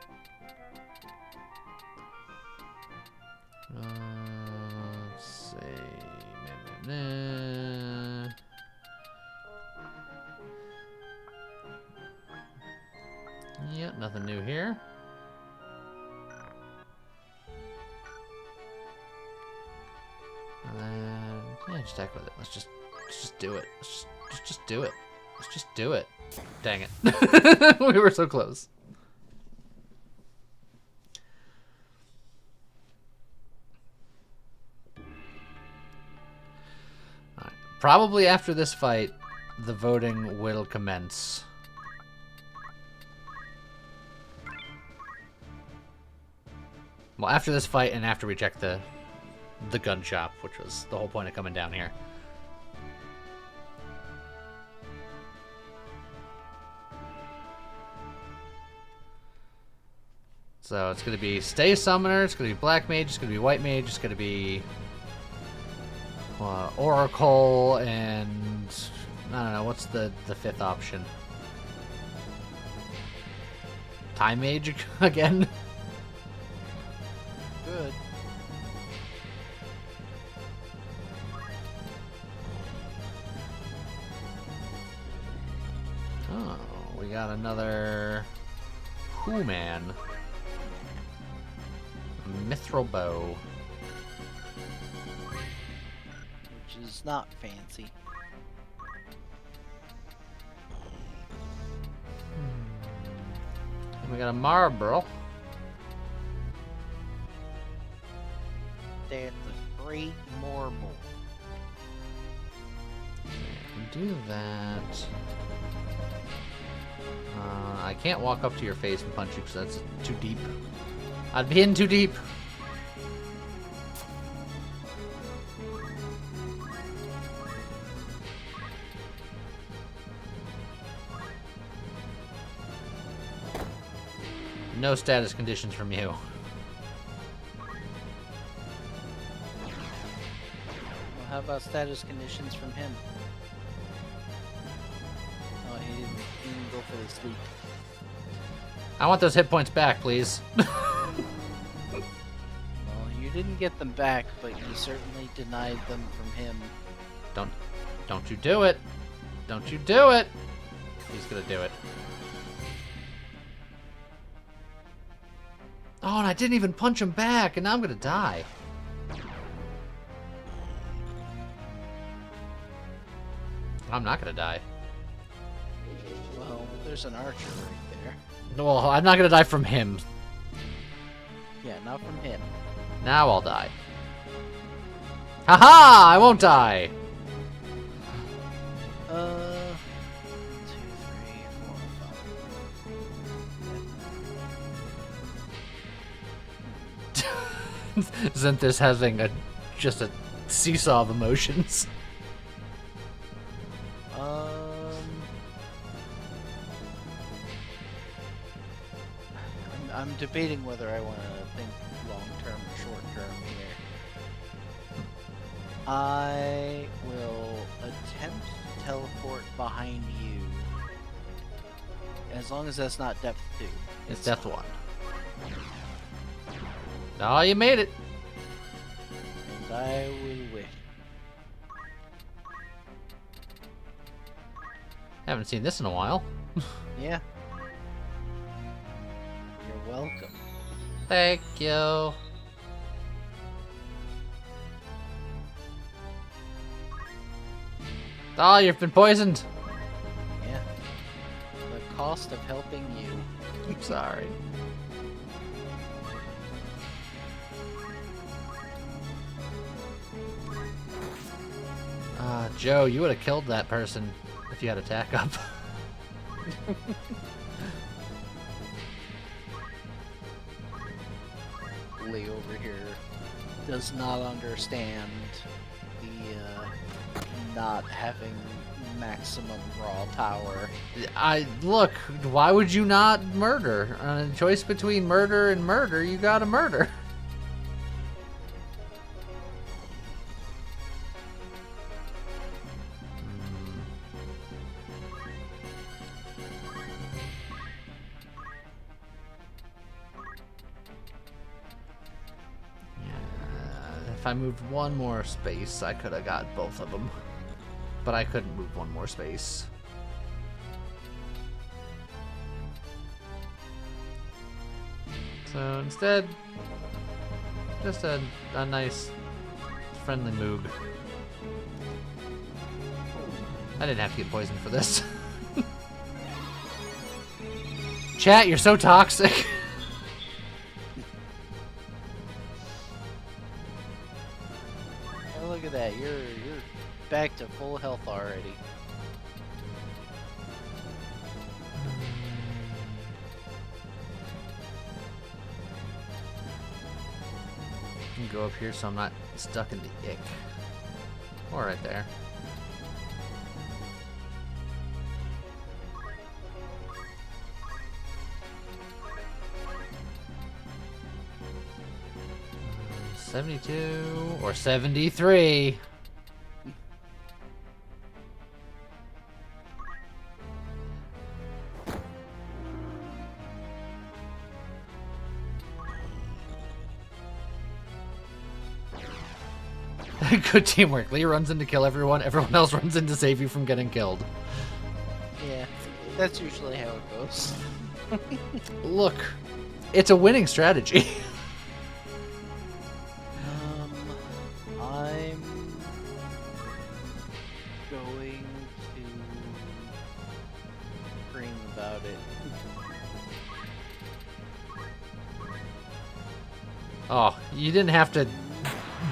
Speaker 1: Let's see. Nah. Yep, nothing new here. Yeah, just heck with it. Let's just do it. Let's just do it. Let's just do it. Dang it. We were so close. Alright. Probably after this fight, the voting will commence. Well, after this fight and after we check the gun shop, which was the whole point of coming down here. So it's going to be Stay Summoner, it's going to be Black Mage, it's going to be White Mage, it's going to be Oracle, and I don't know, what's the fifth option? Time Mage again?
Speaker 2: Good.
Speaker 1: Oh, we got another Who-Man. Mithril Bow.
Speaker 2: Which is not fancy.
Speaker 1: And we got a Marlborough.
Speaker 2: They're the Great Marble.
Speaker 1: Do that. I can't walk up to your face and punch you because that's too deep. I'd be in too deep. No status conditions from you.
Speaker 2: Well, how about status conditions from him? Oh, he didn't go for the sleep.
Speaker 1: I want those hit points back, please.
Speaker 2: Well, you didn't get them back, but you certainly denied them from him.
Speaker 1: Don't you do it. Don't you do it. He's gonna do it. Oh, and I didn't even punch him back, and now I'm gonna die. I'm not gonna die.
Speaker 2: Well, there's an archer right there.
Speaker 1: Well, I'm not gonna die from him.
Speaker 2: Yeah, not from him.
Speaker 1: Now I'll die. Haha! I won't die!
Speaker 2: 2, 3, 4, 5.
Speaker 1: Zenthis having just a seesaw of emotions.
Speaker 2: I'm debating whether I want to think long term or short term here. I will attempt to teleport behind you. As long as that's not depth 2.
Speaker 1: It's Depth 1. Oh, you made it!
Speaker 2: And I will wait.
Speaker 1: Haven't seen this in a while.
Speaker 2: Yeah. You're welcome.
Speaker 1: Thank you. Oh, you've been poisoned.
Speaker 2: Yeah. The cost of helping you.
Speaker 1: I'm sorry. Joe, you would have killed that person if you had attack up.
Speaker 2: Lee over here does not understand the not having maximum raw power.
Speaker 1: Look, why would you not murder? On a choice between murder and murder, you gotta murder. If I moved one more space, I could have got both of them. But I couldn't move one more space. So instead, just a nice, friendly Moog. I didn't have to get poisoned for this. Chat, you're so toxic.
Speaker 2: Oh, look at that. You're back to full health already.
Speaker 1: I can go up here so I'm not stuck in the ick. Or right there. Uh, 72 or 73. Good teamwork. Lee runs in to kill everyone. Everyone else runs in to save you from getting killed.
Speaker 2: Yeah, that's usually how it goes.
Speaker 1: Look, it's a winning strategy.
Speaker 2: I'm going to scream about it.
Speaker 1: Oh, you didn't have to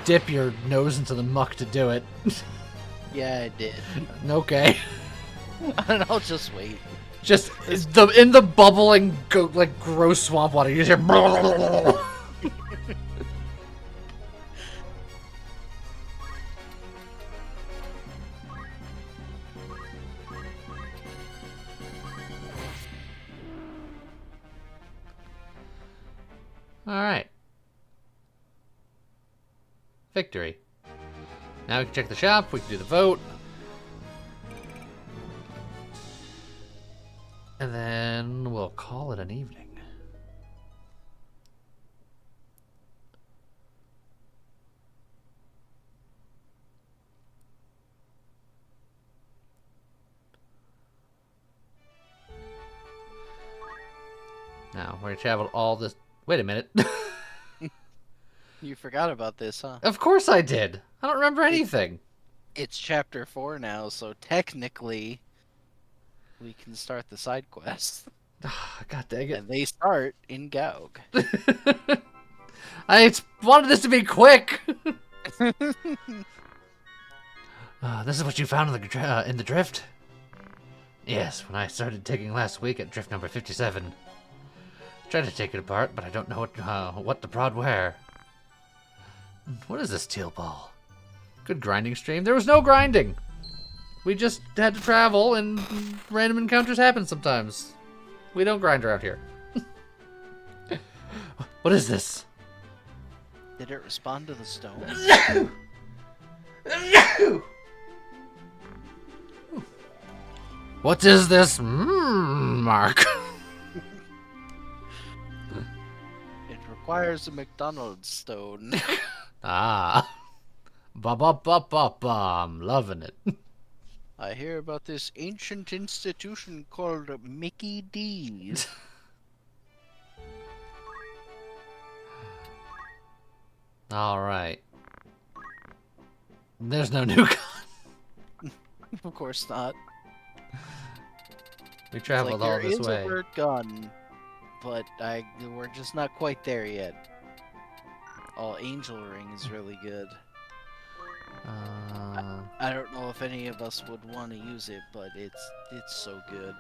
Speaker 1: dip your nose into the muck to do it.
Speaker 2: Yeah, I did.
Speaker 1: Okay.
Speaker 2: And I'll just wait.
Speaker 1: Just in the bubbling, like gross swamp water, you just hear. All right. Victory. Now we can check the shop. We can do the vote. And then we'll call it an evening. Now, we traveled all this... Wait a minute.
Speaker 2: You forgot about this, huh?
Speaker 1: Of course I did. I don't remember anything.
Speaker 2: It's chapter 4 now, so technically we can start the side quests.
Speaker 1: God dang it.
Speaker 2: And they start in Gaug.
Speaker 1: Wanted this to be quick. This is what you found in the drift? Yes, when I started digging last week at drift number 57. Tried to take it apart, but I don't know what to prod where. What is this teal ball? Good grinding stream. There was no grinding. We just had to travel, and random encounters happen sometimes. We don't grind around here. What is this?
Speaker 2: Did it respond to the stone?
Speaker 1: What is this mark?
Speaker 2: It requires a McDonald's stone.
Speaker 1: Ah. I'm loving it.
Speaker 2: I hear about this ancient institution called Mickey D's.
Speaker 1: Alright. There's no new gun.
Speaker 2: Of course not.
Speaker 1: We
Speaker 2: It's
Speaker 1: traveled
Speaker 2: like,
Speaker 1: all
Speaker 2: there
Speaker 1: this
Speaker 2: is
Speaker 1: way.
Speaker 2: a word gun, but we're just not quite there yet. Oh, Angel Ring is really good. I don't know if any of us would want to use it, but it's so good.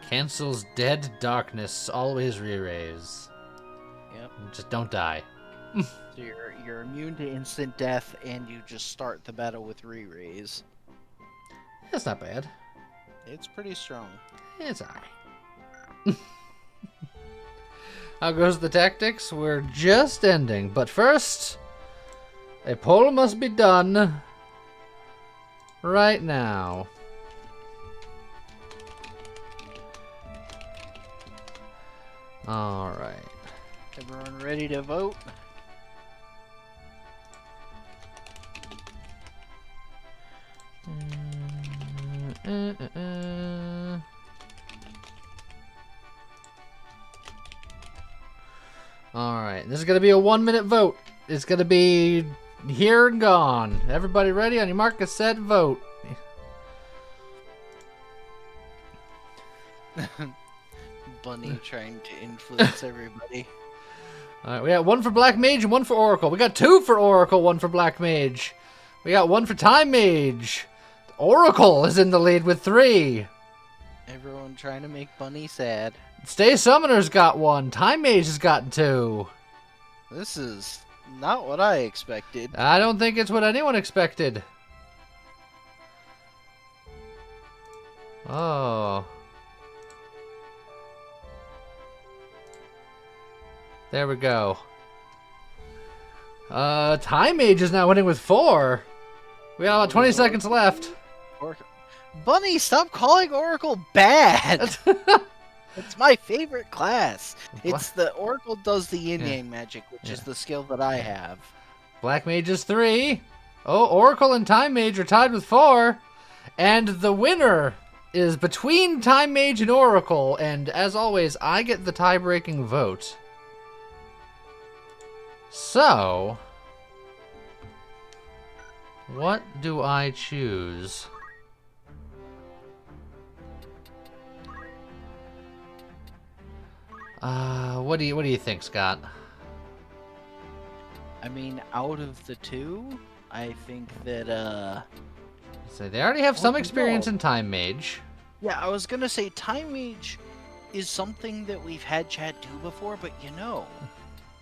Speaker 1: Cancels dead darkness, always re-raise.
Speaker 2: Yep.
Speaker 1: Just don't die.
Speaker 2: So you're immune to instant death, and you just start the battle with re-raise.
Speaker 1: That's not bad.
Speaker 2: It's pretty strong.
Speaker 1: It's alright. How goes the tactics? We're just ending, but first, a poll must be done right now. Alright.
Speaker 2: Everyone ready to vote?
Speaker 1: Alright, this is going to be a 1-minute vote. It's going to be here and gone. Everybody ready? On your mark, get set, vote.
Speaker 2: Bunny trying to influence everybody.
Speaker 1: Alright, we got 1 for Black Mage and 1 for Oracle. We got 2 for Oracle, 1 for Black Mage. We got 1 for Time Mage. Oracle is in the lead with 3.
Speaker 2: Everyone trying to make Bunny sad.
Speaker 1: Stay Summoner's got 1. Time Mage has gotten 2.
Speaker 2: This is not what I expected.
Speaker 1: I don't think it's what anyone expected. Oh. There we go. Time Mage is now winning with 4. We got about 20 seconds left.
Speaker 2: Bunny, stop calling Oracle bad! It's my favorite class. It's the Oracle does the yin yang magic, which is the skill that I have.
Speaker 1: Black Mage is 3. Oh, Oracle and Time Mage are tied with 4. And the winner is between Time Mage and Oracle. And as always, I get the tie-breaking vote. So, what do I choose? What do you think, Scott?
Speaker 2: I mean, out of the two, I think that,
Speaker 1: So they already have some
Speaker 2: Well,
Speaker 1: experience
Speaker 2: no.
Speaker 1: in Time Mage.
Speaker 2: yeah, I was gonna say Time Mage is something that we've had Chad do before, but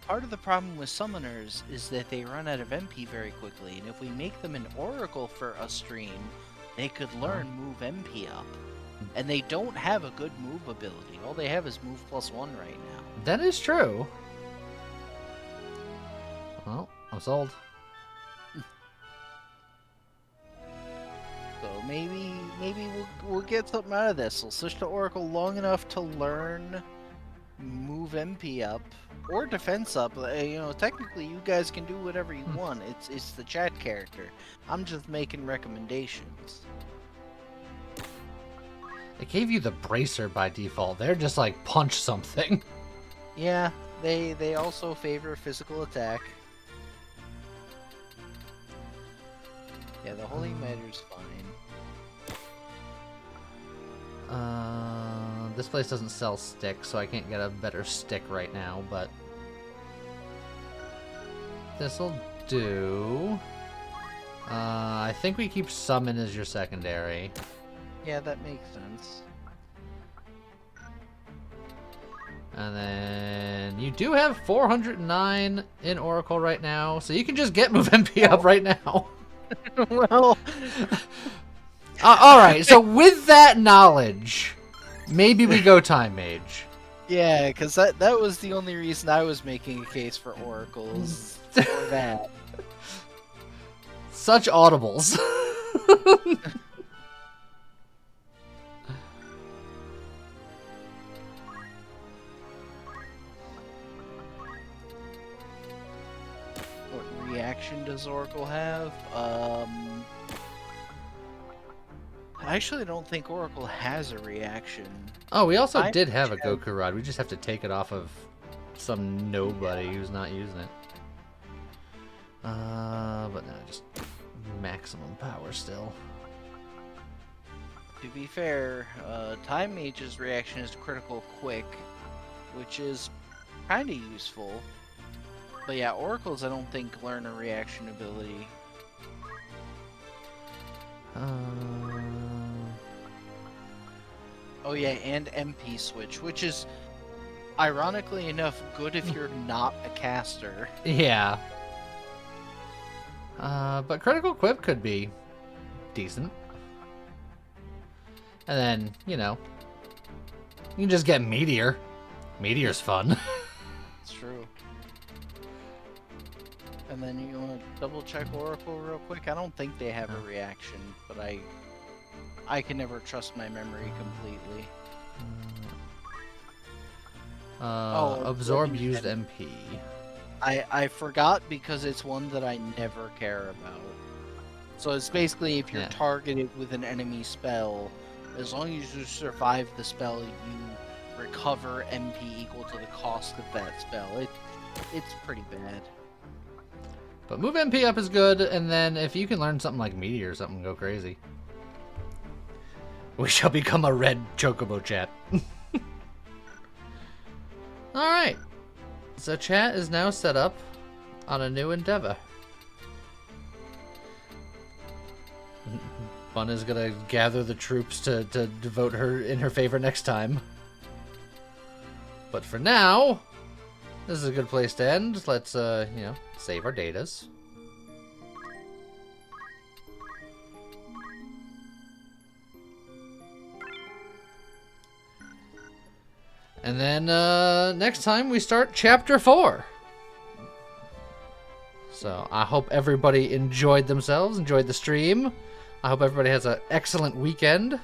Speaker 2: part of the problem with summoners is that they run out of MP very quickly, and if we make them an Oracle for a stream, they could learn move MP up. And they don't have a good move ability. All they have is move +1 right now.
Speaker 1: That is true. Well, I'm sold.
Speaker 2: So maybe we'll get something out of this. We'll switch to Oracle long enough to learn move MP up or defense up. Technically you guys can do whatever you want. It's the chat character. I'm just making recommendations.
Speaker 1: They gave you the bracer by default. They're just like punch something.
Speaker 2: Yeah, they also favor physical attack. Yeah, the holy matter's fine.
Speaker 1: This place doesn't sell sticks, so I can't get a better stick right now, but this'll do. I think we keep summon as your secondary.
Speaker 2: Yeah, that makes sense.
Speaker 1: And then you do have 409 in Oracle right now, so you can just get Move MP up right now.
Speaker 2: Well,
Speaker 1: All right, so with that knowledge, maybe we go Time Mage.
Speaker 2: yeah, because that was the only reason I was making a case for oracles for that.
Speaker 1: Such audibles.
Speaker 2: What reaction does Oracle have? I actually don't think Oracle has a reaction.
Speaker 1: Oh, we also
Speaker 2: I
Speaker 1: did have a
Speaker 2: have-
Speaker 1: Goku Rod. We just have to take it off of some nobody who's not using it. But no, just maximum power still.
Speaker 2: To be fair, Time Mage's reaction is critical quick, which is kind of useful. But yeah, Oracles I don't think learn a reaction ability. Oh yeah, and MP switch, which is ironically enough good if you're not a caster.
Speaker 1: Yeah. But Critical Quip could be decent. And then, you know, you can just get Meteor. Meteor's fun.
Speaker 2: It's true. And then you want to double check Oracle real quick? I don't think they have a reaction, but I can never trust my memory completely.
Speaker 1: Absorb
Speaker 2: Absorbing
Speaker 1: used MP.
Speaker 2: I forgot because it's one that I never care about. So it's basically if you're
Speaker 1: Yeah.
Speaker 2: targeted with an enemy spell, as long as you survive the spell, you recover MP equal to the cost of that spell. It's pretty bad.
Speaker 1: But move MP up is good, and then if you can learn something like Meteor or something, go crazy. We shall become a red Chocobo chat. Alright. So chat is now set up on a new endeavor. Bunna's gonna gather the troops to vote her in her favor next time. But for now, this is a good place to end. Let's, you know, save our datas. And then, next time we start Chapter 4. So, I hope everybody enjoyed themselves, enjoyed the stream. I hope everybody has an excellent weekend.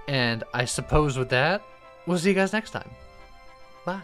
Speaker 1: And I suppose with that, we'll see you guys next time. Bye.